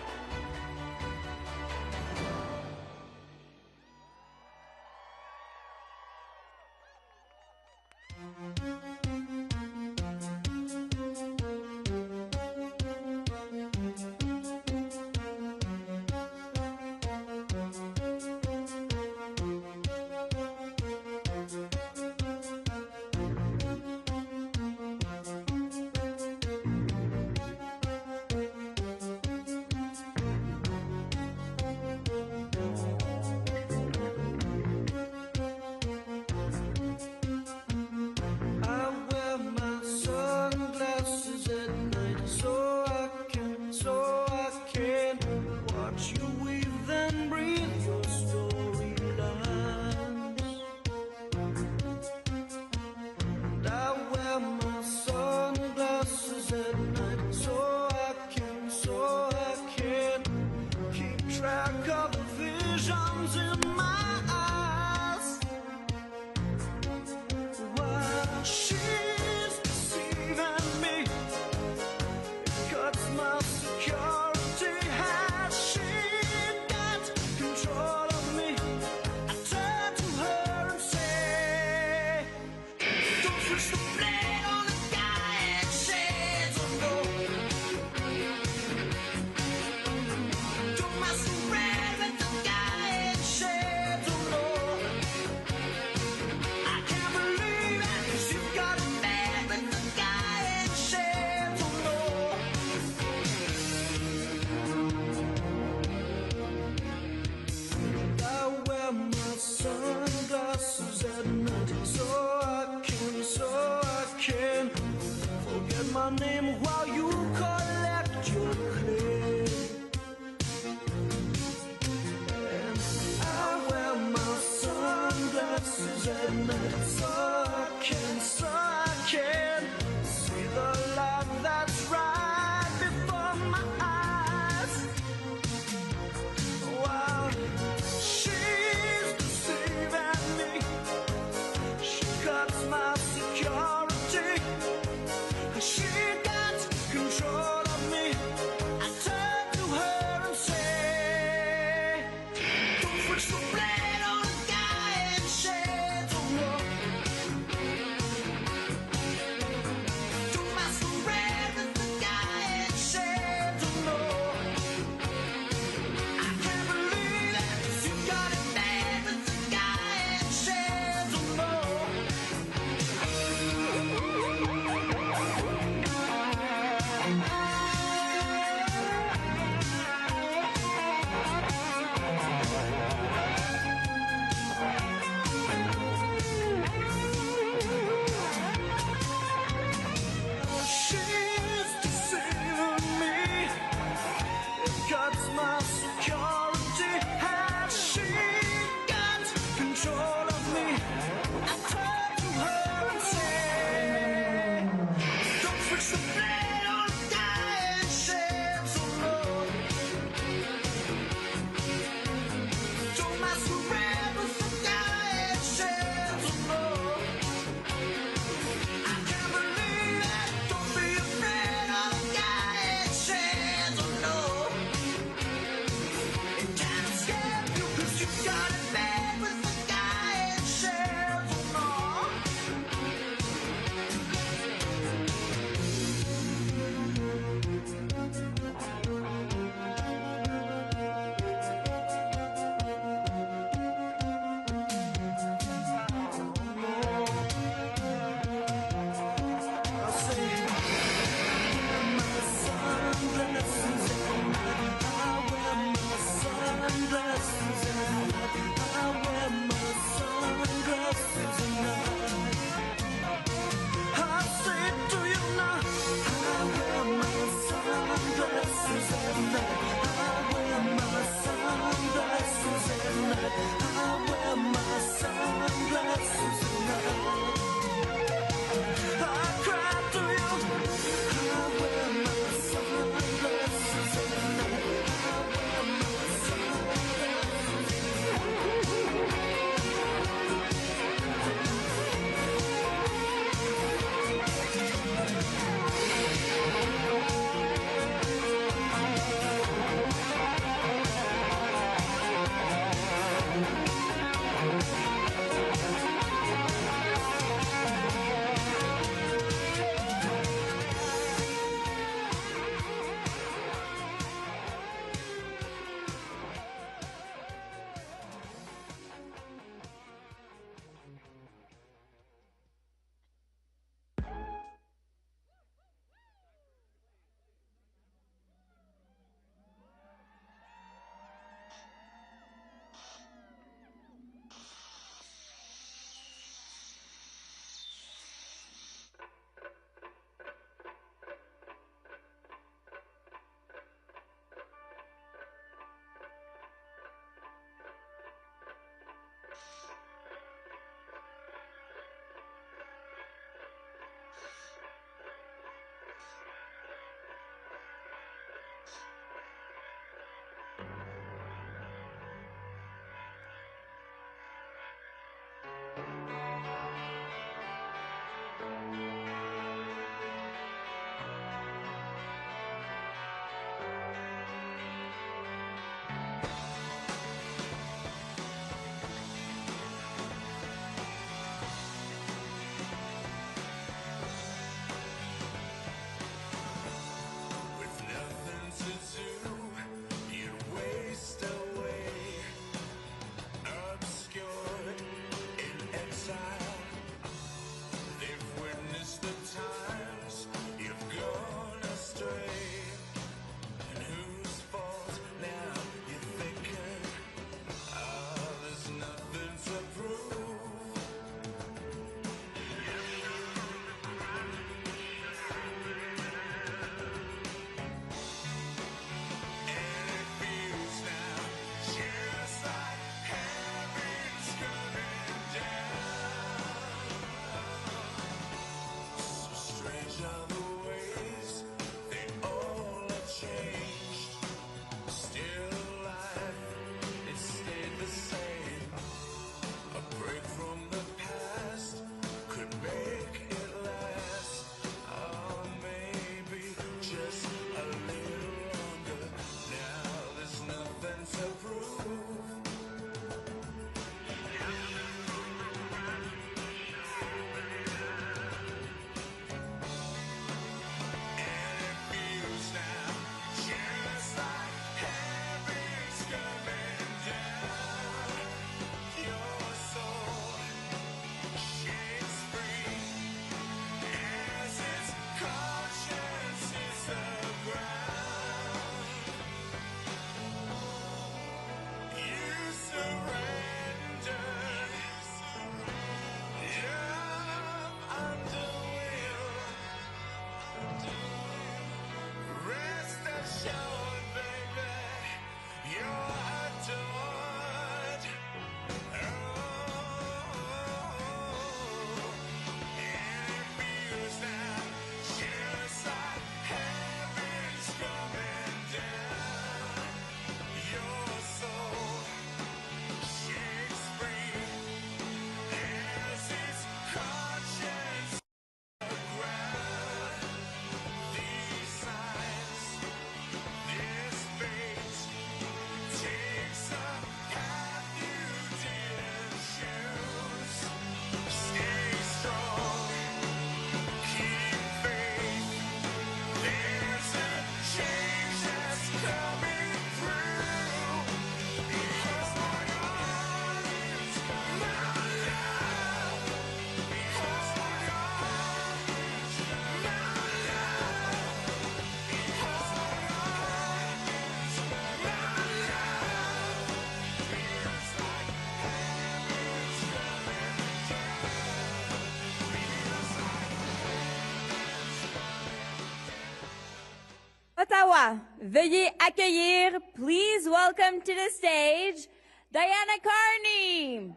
Ottawa. Veuillez accueillir, please welcome to the stage, Diana Carney.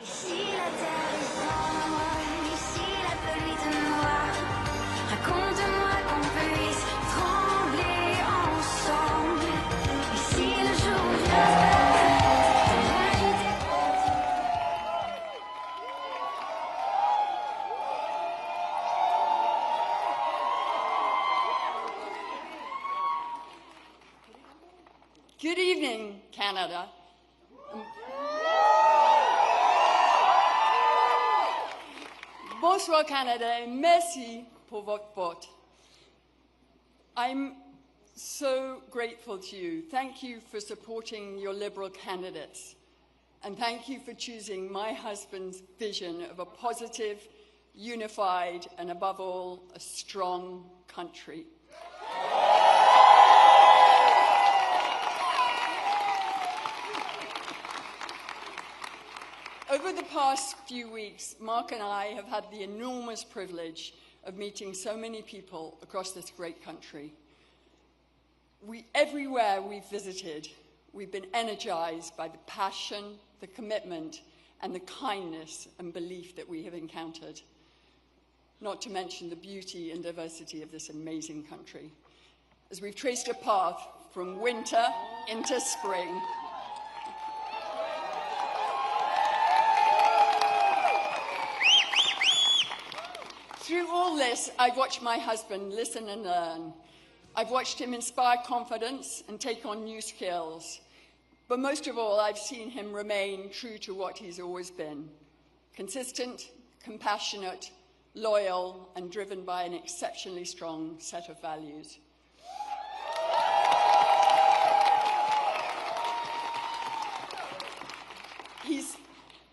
Ici la terre est grande, ici la pluie de noir. Raconte-moi qu'on puisse trembler ensemble. Ici le jour vient. Good evening, Canada. Bonsoir, Canada, et merci pour votre vote. I'm so grateful to you. Thank you for supporting your Liberal candidates. And thank you for choosing my husband's vision of a positive, unified, and above all, a strong country. Over the past few weeks, Mark and I have had the enormous privilege of meeting so many people across this great country. Everywhere we've visited, we've been energized by the passion, the commitment, and the kindness and belief that we have encountered, not to mention the beauty and diversity of this amazing country. As we've traced a path from winter into spring, through all this, I've watched my husband listen and learn. I've watched him inspire confidence and take on new skills. But most of all, I've seen him remain true to what he's always been: consistent, compassionate, loyal, and driven by an exceptionally strong set of values. He's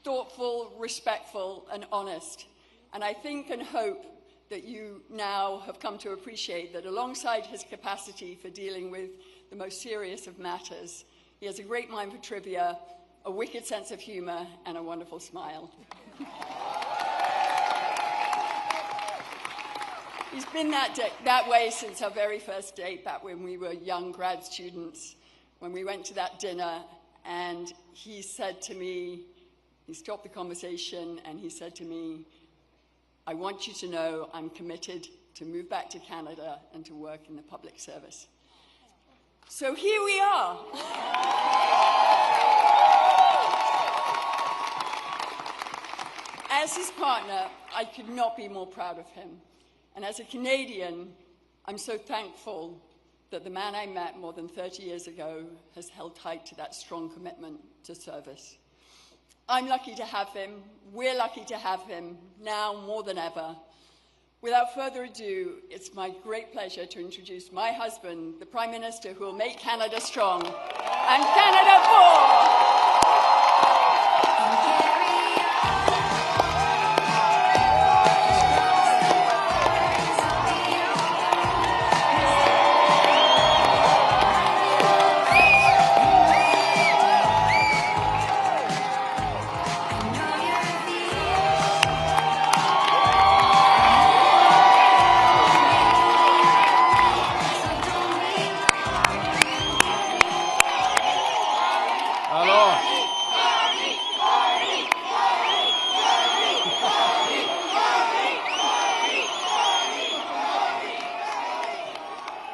thoughtful, respectful, and honest. And I think and hope that you now have come to appreciate that alongside his capacity for dealing with the most serious of matters, he has a great mind for trivia, a wicked sense of humor, and a wonderful smile. He's been that way since our very first date, back when we were young grad students, when we went to that dinner, and he said to me, he stopped the conversation, and he said to me, "I want you to know I'm committed to move back to Canada and to work in the public service." So here we are. As his partner, I could not be more proud of him. And as a Canadian, I'm so thankful that the man I met more than 30 years ago has held tight to that strong commitment to service. I'm lucky to have him. We're lucky to have him now more than ever. Without further ado, it's my great pleasure to introduce my husband, the Prime Minister who will make Canada strong and Canada for.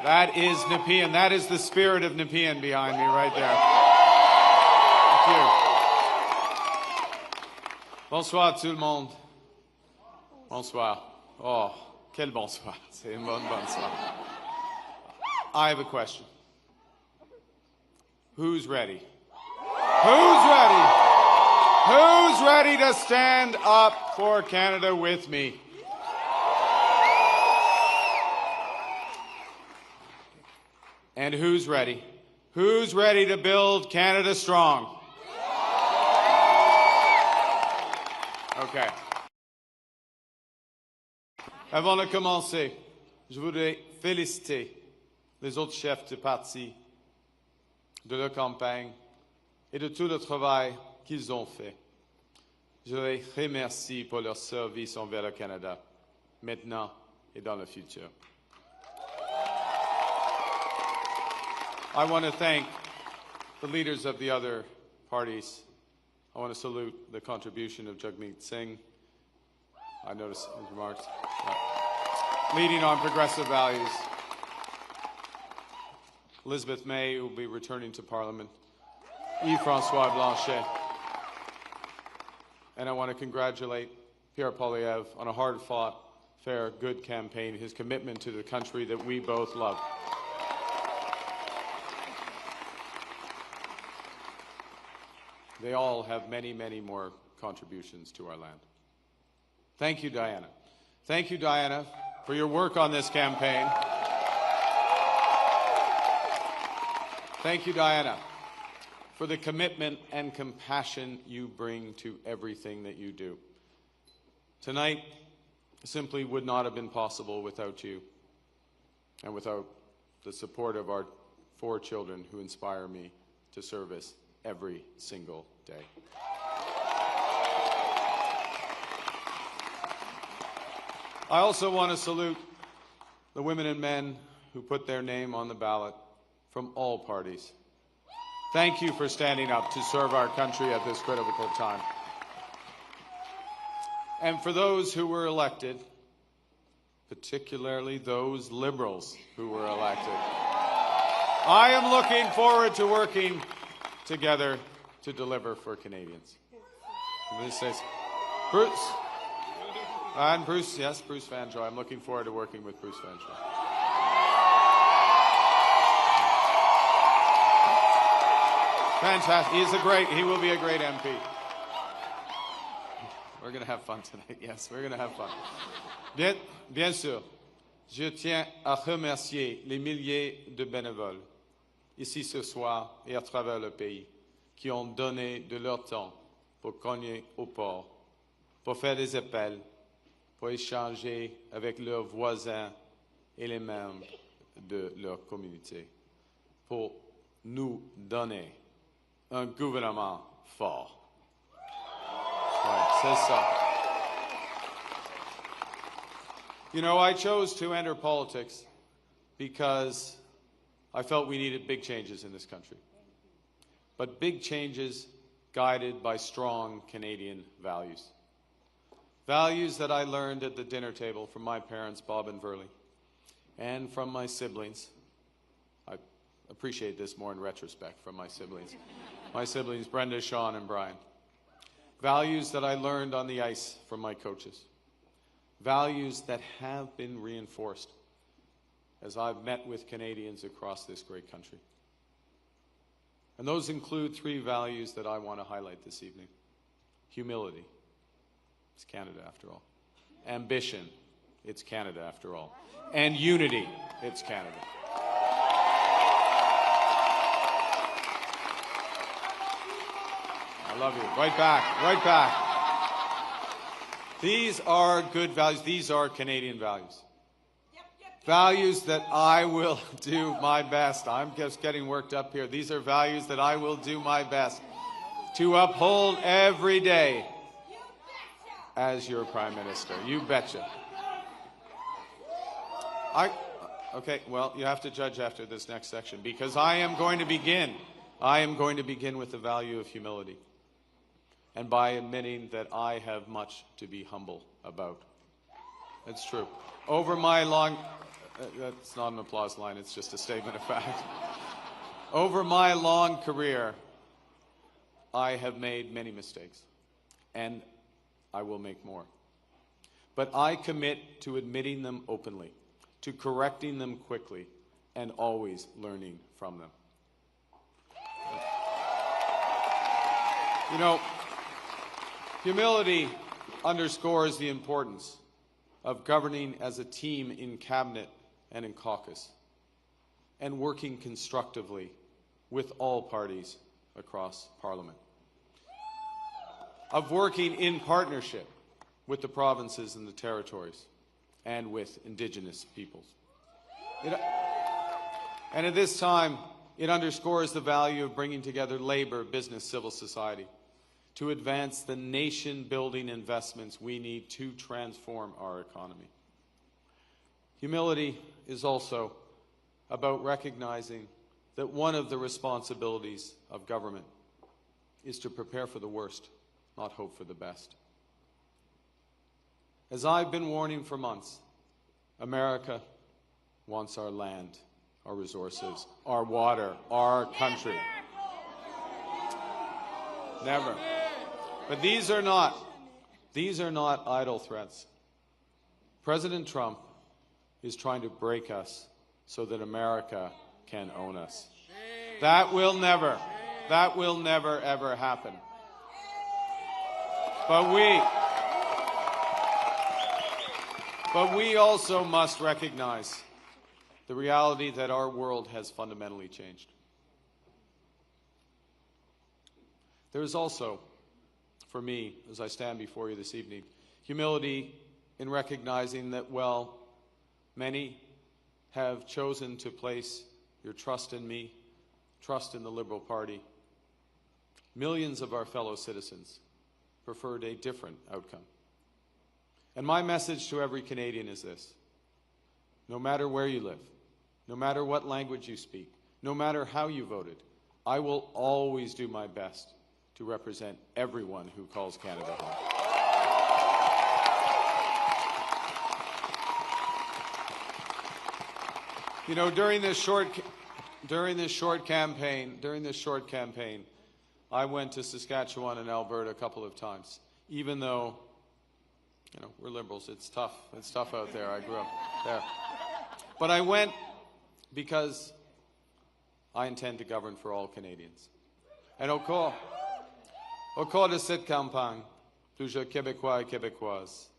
That is Nepean. That is the spirit of Nepean behind me right there. Thank you. Bonsoir tout le monde. Bonsoir. Oh, quel bonsoir. C'est un bon bonsoir. I have a question. Who's ready? Who's ready? Who's ready to stand up for Canada with me? And who's ready? Who's ready to build Canada strong? Okay. Avant de commencer, je voudrais féliciter les autres chefs de parti de leur campagne et de tout le travail qu'ils ont fait. Je les remercie pour leur service envers le Canada, maintenant et dans le futur. I want to thank the leaders of the other parties. I want to salute the contribution of Jagmeet Singh. I noticed his remarks. Leading on progressive values. Elizabeth May, who will be returning to Parliament. Yves-François Blanchet. And I want to congratulate Pierre Poilievre on a hard-fought, fair, good campaign, his commitment to the country that we both love. They all have many, many more contributions to our land. Thank you, Diana. Thank you, Diana, for your work on this campaign. Thank you, Diana, for the commitment and compassion you bring to everything that you do. Tonight simply would not have been possible without you and without the support of our 4 children who inspire me to service every single day. I also want to salute the women and men who put their name on the ballot from all parties. Thank you for standing up to serve our country at this critical time. And for those who were elected, particularly those Liberals who were elected, I am looking forward to working together to deliver for Canadians. And this says, Bruce. And Bruce, yes, Bruce Vanjoy. I'm looking forward to working with Bruce Vanjoy. Fantastic. He will be a great MP. We're going to have fun tonight. Yes, we're going to have fun. Bien sûr, je tiens à remercier les milliers de bénévoles ici ce soir et à travers le pays qui ont donné de leur temps pour cogner au port, pour faire des appels, pour échanger avec leurs voisins et les membres de leur communauté, pour nous donner un gouvernement fort. Ouais, c'est ça. You know, I chose to enter politics because I felt we needed big changes in this country. But big changes guided by strong Canadian values. Values that I learned at the dinner table from my parents, Bob and Verley, and from my siblings. I appreciate this more in retrospect from my siblings. My siblings, Brenda, Sean, and Brian. Values that I learned on the ice from my coaches. Values that have been reinforced as I've met with Canadians across this great country. And those include 3 values that I want to highlight this evening. Humility. It's Canada after all. Ambition. It's Canada after all. And unity. It's Canada. I love you. Right back. Right back. These are good values. These are Canadian values. Values that I will do my best. I'm just getting worked up here. These are values that I will do my best to uphold every day as your Prime Minister. You betcha. Okay, well, you have to judge after this next section because I am going to begin with the value of humility and by admitting that I have much to be humble about. It's true. Over my long... that's not an applause line, it's just a statement of fact. Over my long career, I have made many mistakes, and I will make more. But I commit to admitting them openly, to correcting them quickly, and always learning from them. You know, humility underscores the importance of governing as a team in cabinet and in caucus, and working constructively with all parties across Parliament, of working in partnership with the provinces and the territories, and with Indigenous peoples. And at this time, it underscores the value of bringing together labor, business, civil society, to advance the nation-building investments we need to transform our economy. Humility is also about recognizing that one of the responsibilities of government is to prepare for the worst, not hope for the best. As I've been warning for months, America wants our land, our resources, our water, our country. Never. But these are not idle threats. President Trump is trying to break us so that America can own us. That will never ever happen. But we also must recognize the reality that our world has fundamentally changed. There is also, for me, as I stand before you this evening, humility in recognizing that, well, many have chosen to place your trust in me, trust in the Liberal Party. Millions of our fellow citizens preferred a different outcome. And my message to every Canadian is this: no matter where you live, no matter what language you speak, no matter how you voted, I will always do my best to represent everyone who calls Canada home. You know, during this short campaign, I went to Saskatchewan and Alberta a couple of times, even though, you know, we're Liberals. It's tough. It's tough out there. I grew up there. But I went because I intend to govern for all Canadians. And au cours de cette campagne, plusieurs Québécois et Québécoises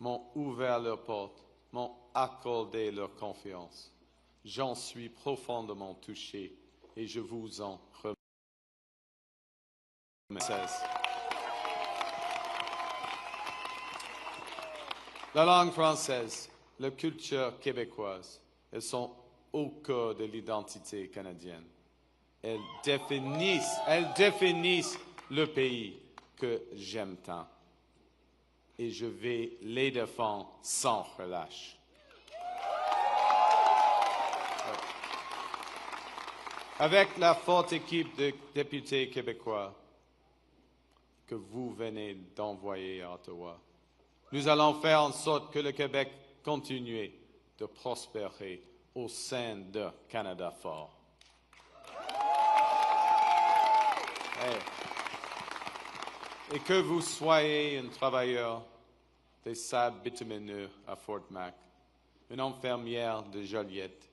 m'ont ouvert leurs portes, m'ont accordé leur confiance. J'en suis profondément touché et je vous en remercie. La langue française, la culture québécoise, elles sont au cœur de l'identité canadienne. Elles définissent le pays que j'aime tant. Et je vais les défendre sans relâche. Avec la forte équipe de députés québécois que vous venez d'envoyer à Ottawa, nous allons faire en sorte que le Québec continue de prospérer au sein de Canada fort. Et que vous soyez un travailleur des sables bitumineux à Fort Mac, une infirmière de Joliette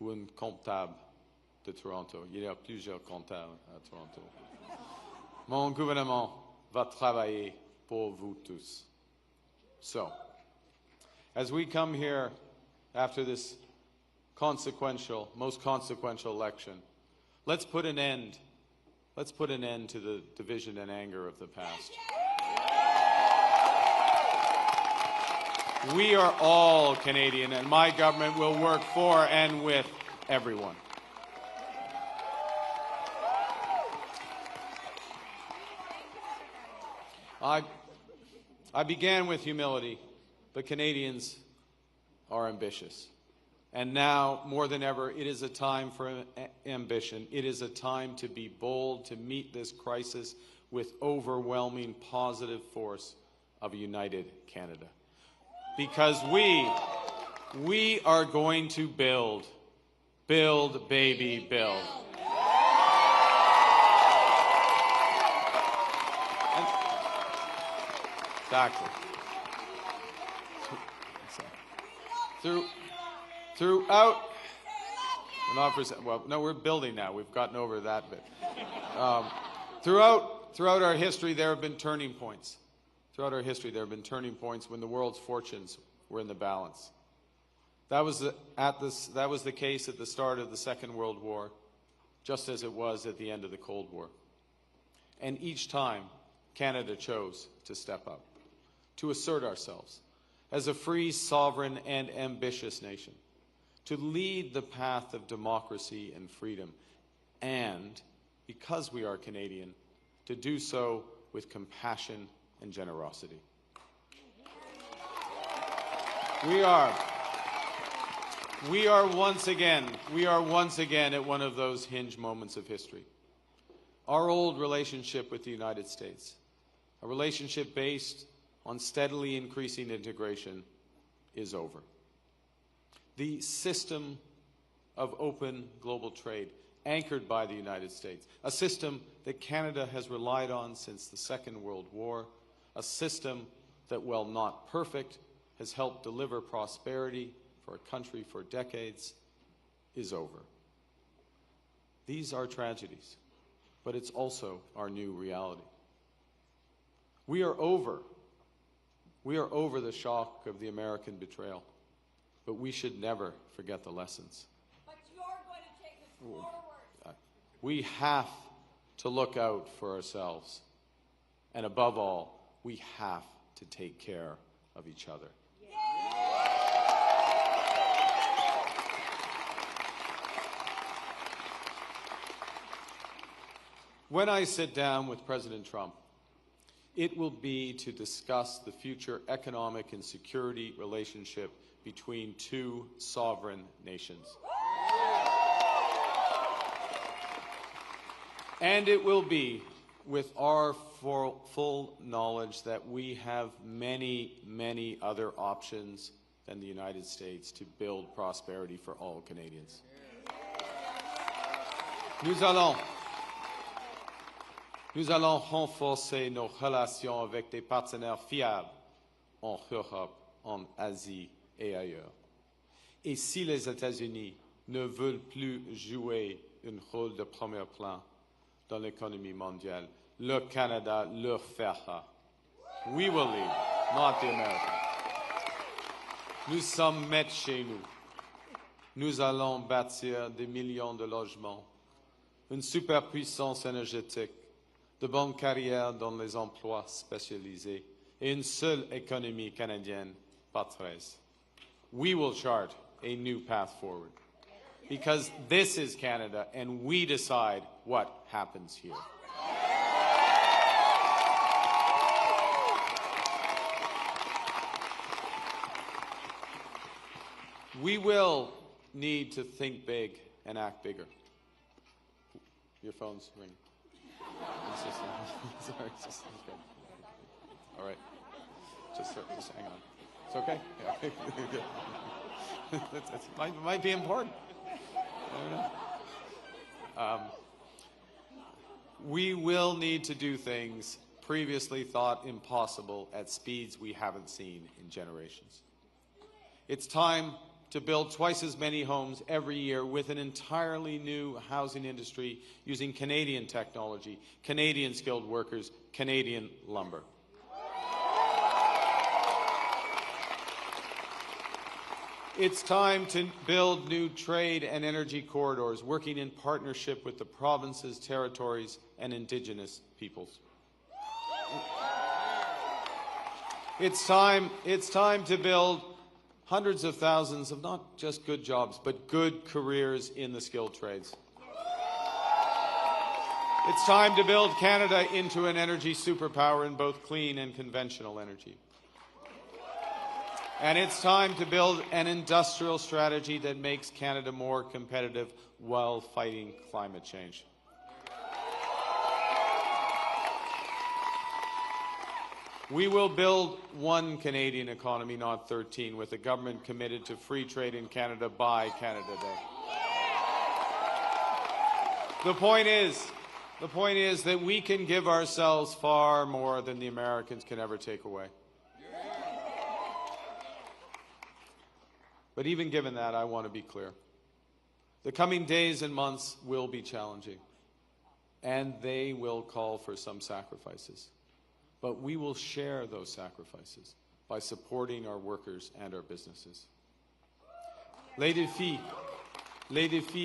ou un comptable de Toronto. Il y a plusieurs comptables à Toronto. Mon gouvernement va travailler pour vous tous. So, as we come here after this most consequential election, let's put an end to the division and anger of the past. We are all Canadian, and my government will work for and with everyone. I began with humility, but Canadians are ambitious. And now, more than ever, it is a time for ambition. It is a time to be bold, to meet this crisis with overwhelming positive force of a united Canada. Because we are going to build, baby, build. Exactly. Throughout, we're building now. We've gotten over that bit. Throughout our history, there have been turning points. Throughout our history, there have been turning points when the world's fortunes were in the balance. That was the case at the start of the Second World War, just as it was at the end of the Cold War. And each time, Canada chose to step up, to assert ourselves as a free, sovereign, and ambitious nation, to lead the path of democracy and freedom, and, because we are Canadian, to do so with compassion and generosity. We are once again at one of those hinge moments of history. Our old relationship with the United States, a relationship based on steadily increasing integration, is over. The system of open global trade, anchored by the United States, a system that Canada has relied on since the Second World War, a system that, while not perfect, has helped deliver prosperity for a country for decades, is over. These are tragedies, but it's also our new reality. We are over the shock of the American betrayal, but we should never forget the lessons. But you're going to take us forward. We have to look out for ourselves, and above all, we have to take care of each other. When I sit down with President Trump, it will be to discuss the future economic and security relationship between two sovereign nations. And it will be with our full knowledge that we have many, many other options than the United States to build prosperity for all Canadians. Nous allons renforcer nos relations avec des partenaires fiables en Europe, en Asie et ailleurs. Et si les États-Unis ne veulent plus jouer un rôle de premier plan dans l'économie mondiale, le Canada leur fera. We will lead, not the Americans. Nous sommes maîtres chez nous. Nous allons bâtir des millions de logements, une superpuissance énergétique, de bonnes carrières dans les emplois spécialisés et une seule économie canadienne par 13. We will chart a new path forward because this is Canada and we decide what happens here. We will need to think big and act bigger. Your phone's ringing. Sorry, just okay. All right. Just hang on. It's okay? Yeah. It might be important. I don't know. We will need to do things previously thought impossible at speeds we haven't seen in generations. It's time to build twice as many homes every year with an entirely new housing industry using Canadian technology, Canadian skilled workers, Canadian lumber. It's time to build new trade and energy corridors, working in partnership with the provinces, territories, and Indigenous peoples. It's time to build hundreds of thousands of not just good jobs, but good careers in the skilled trades. It's time to build Canada into an energy superpower in both clean and conventional energy. And it's time to build an industrial strategy that makes Canada more competitive while fighting climate change. We will build one Canadian economy, not 13, with a government committed to free trade in Canada by Canada Day. The point is that we can give ourselves far more than the Americans can ever take away. But even given that, I want to be clear. The coming days and months will be challenging, and they will call for some sacrifices. But we will share those sacrifices by supporting our workers and our businesses. Les défis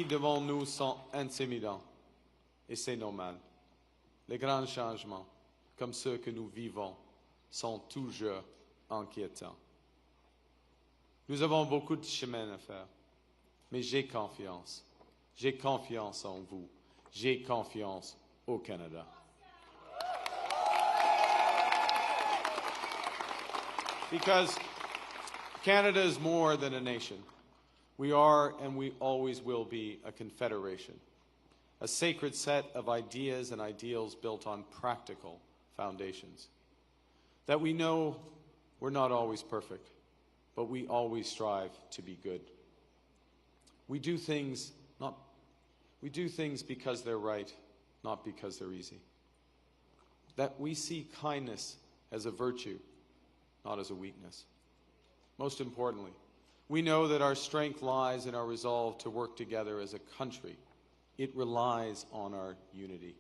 devant nous sont intimidants, et c'est normal. Les grands changements, comme ceux que nous vivons, sont toujours inquiétants. Nous avons beaucoup de chemin à faire, mais j'ai confiance. J'ai confiance en vous. J'ai confiance au Canada. Because Canada is more than a nation. We are and we always will be a confederation, a sacred set of ideas and ideals built on practical foundations. That we know we're not always perfect, but we always strive to be good. We do things because they're right, not because they're easy. That we see kindness as a virtue, not as a weakness. Most importantly, we know that our strength lies in our resolve to work together as a country. It relies on our unity.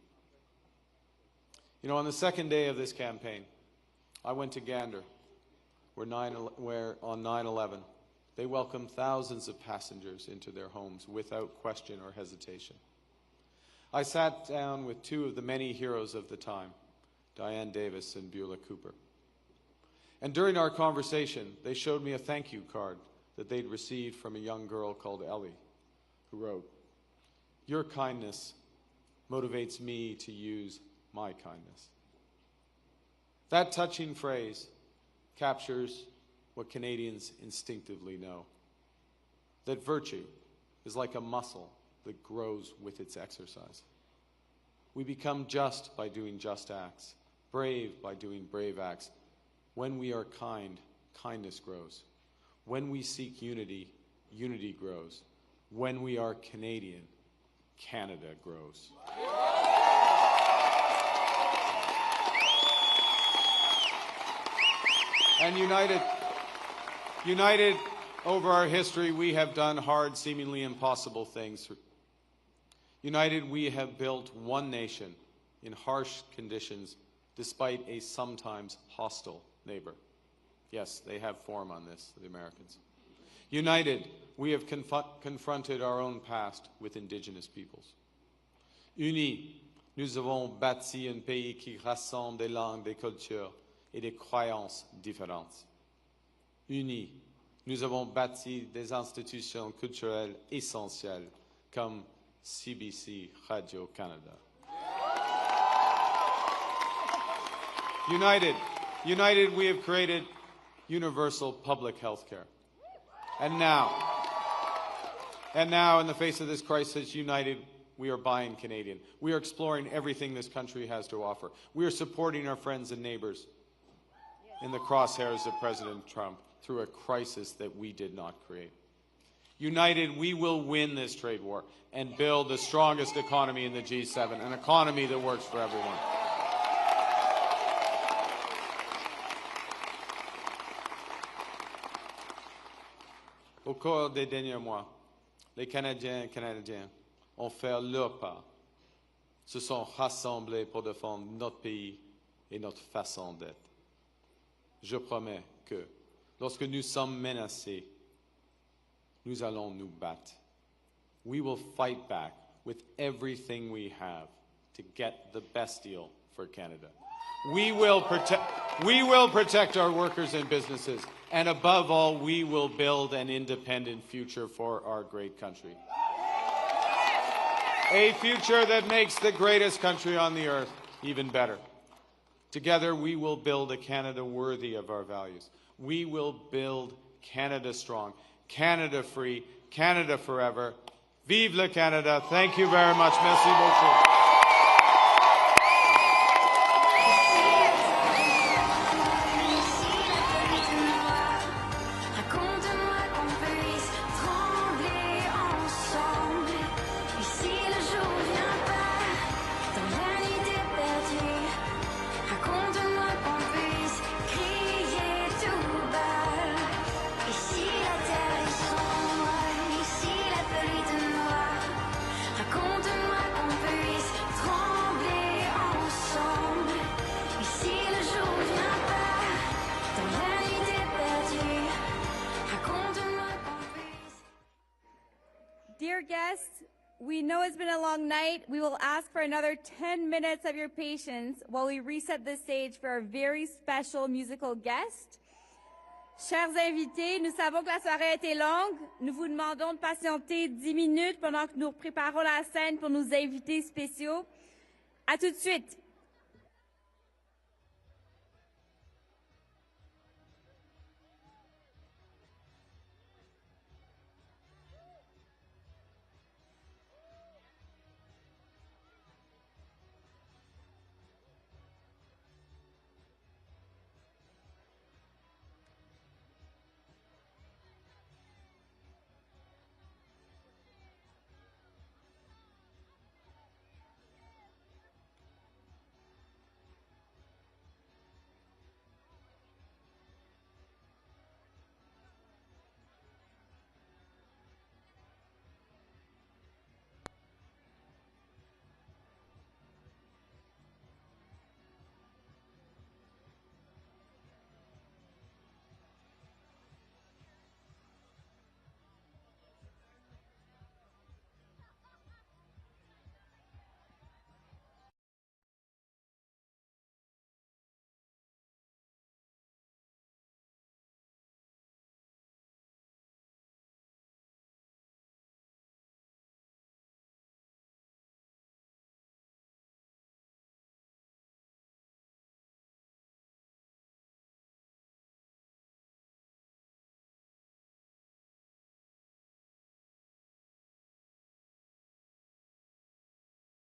You know, on the second day of this campaign, I went to Gander, where on 9/11, they welcomed thousands of passengers into their homes without question or hesitation. I sat down with two of the many heroes of the time, Diane Davis and Beulah Cooper. And during our conversation, they showed me a thank you card that they'd received from a young girl called Ellie, who wrote, "Your kindness motivates me to use my kindness." That touching phrase captures what Canadians instinctively know, that virtue is like a muscle that grows with its exercise. We become just by doing just acts, brave by doing brave acts. When we are kind, kindness grows. When we seek unity, unity grows. When we are Canadian, Canada grows. And united over our history, we have done hard, seemingly impossible things. United, we have built one nation in harsh conditions, despite a sometimes hostile neighbor. Yes, they have form on this, the Americans. United, we have confronted our own past with Indigenous peoples. Unis, nous avons bâti un pays qui rassemble des langues, des cultures et des croyances différentes. Unis, nous avons bâti des institutions culturelles essentielles comme CBC Radio-Canada. United, we have created universal public health care. And now, in the face of this crisis, united, we are buying Canadian. We are exploring everything this country has to offer. We are supporting our friends and neighbors in the crosshairs of President Trump through a crisis that we did not create. United, we will win this trade war and build the strongest economy in the G7, an economy that works for everyone. Au cours des derniers mois, les Canadiens et Canadiennes ont fait leur part, se sont rassemblés pour défendre notre pays et notre façon d'être. Je promets que, lorsque nous sommes menacés, nous allons nous battre. We will fight back with everything we have to get the best deal for Canada. We will protect our workers and businesses, and above all, we will build an independent future for our great country. A future that makes the greatest country on the earth even better. Together, we will build a Canada worthy of our values. We will build Canada strong, Canada free, Canada forever. Vive le Canada. Thank you very much. Merci beaucoup. Dear guests, we know it's been a long night. We will ask for another 10 minutes of your patience while we reset the stage for our very special musical guest. Chers invités, nous savons que la soirée a été longue. Nous vous demandons de patienter 10 minutes pendant que nous préparons la scène pour nos invités spéciaux. À tout de suite.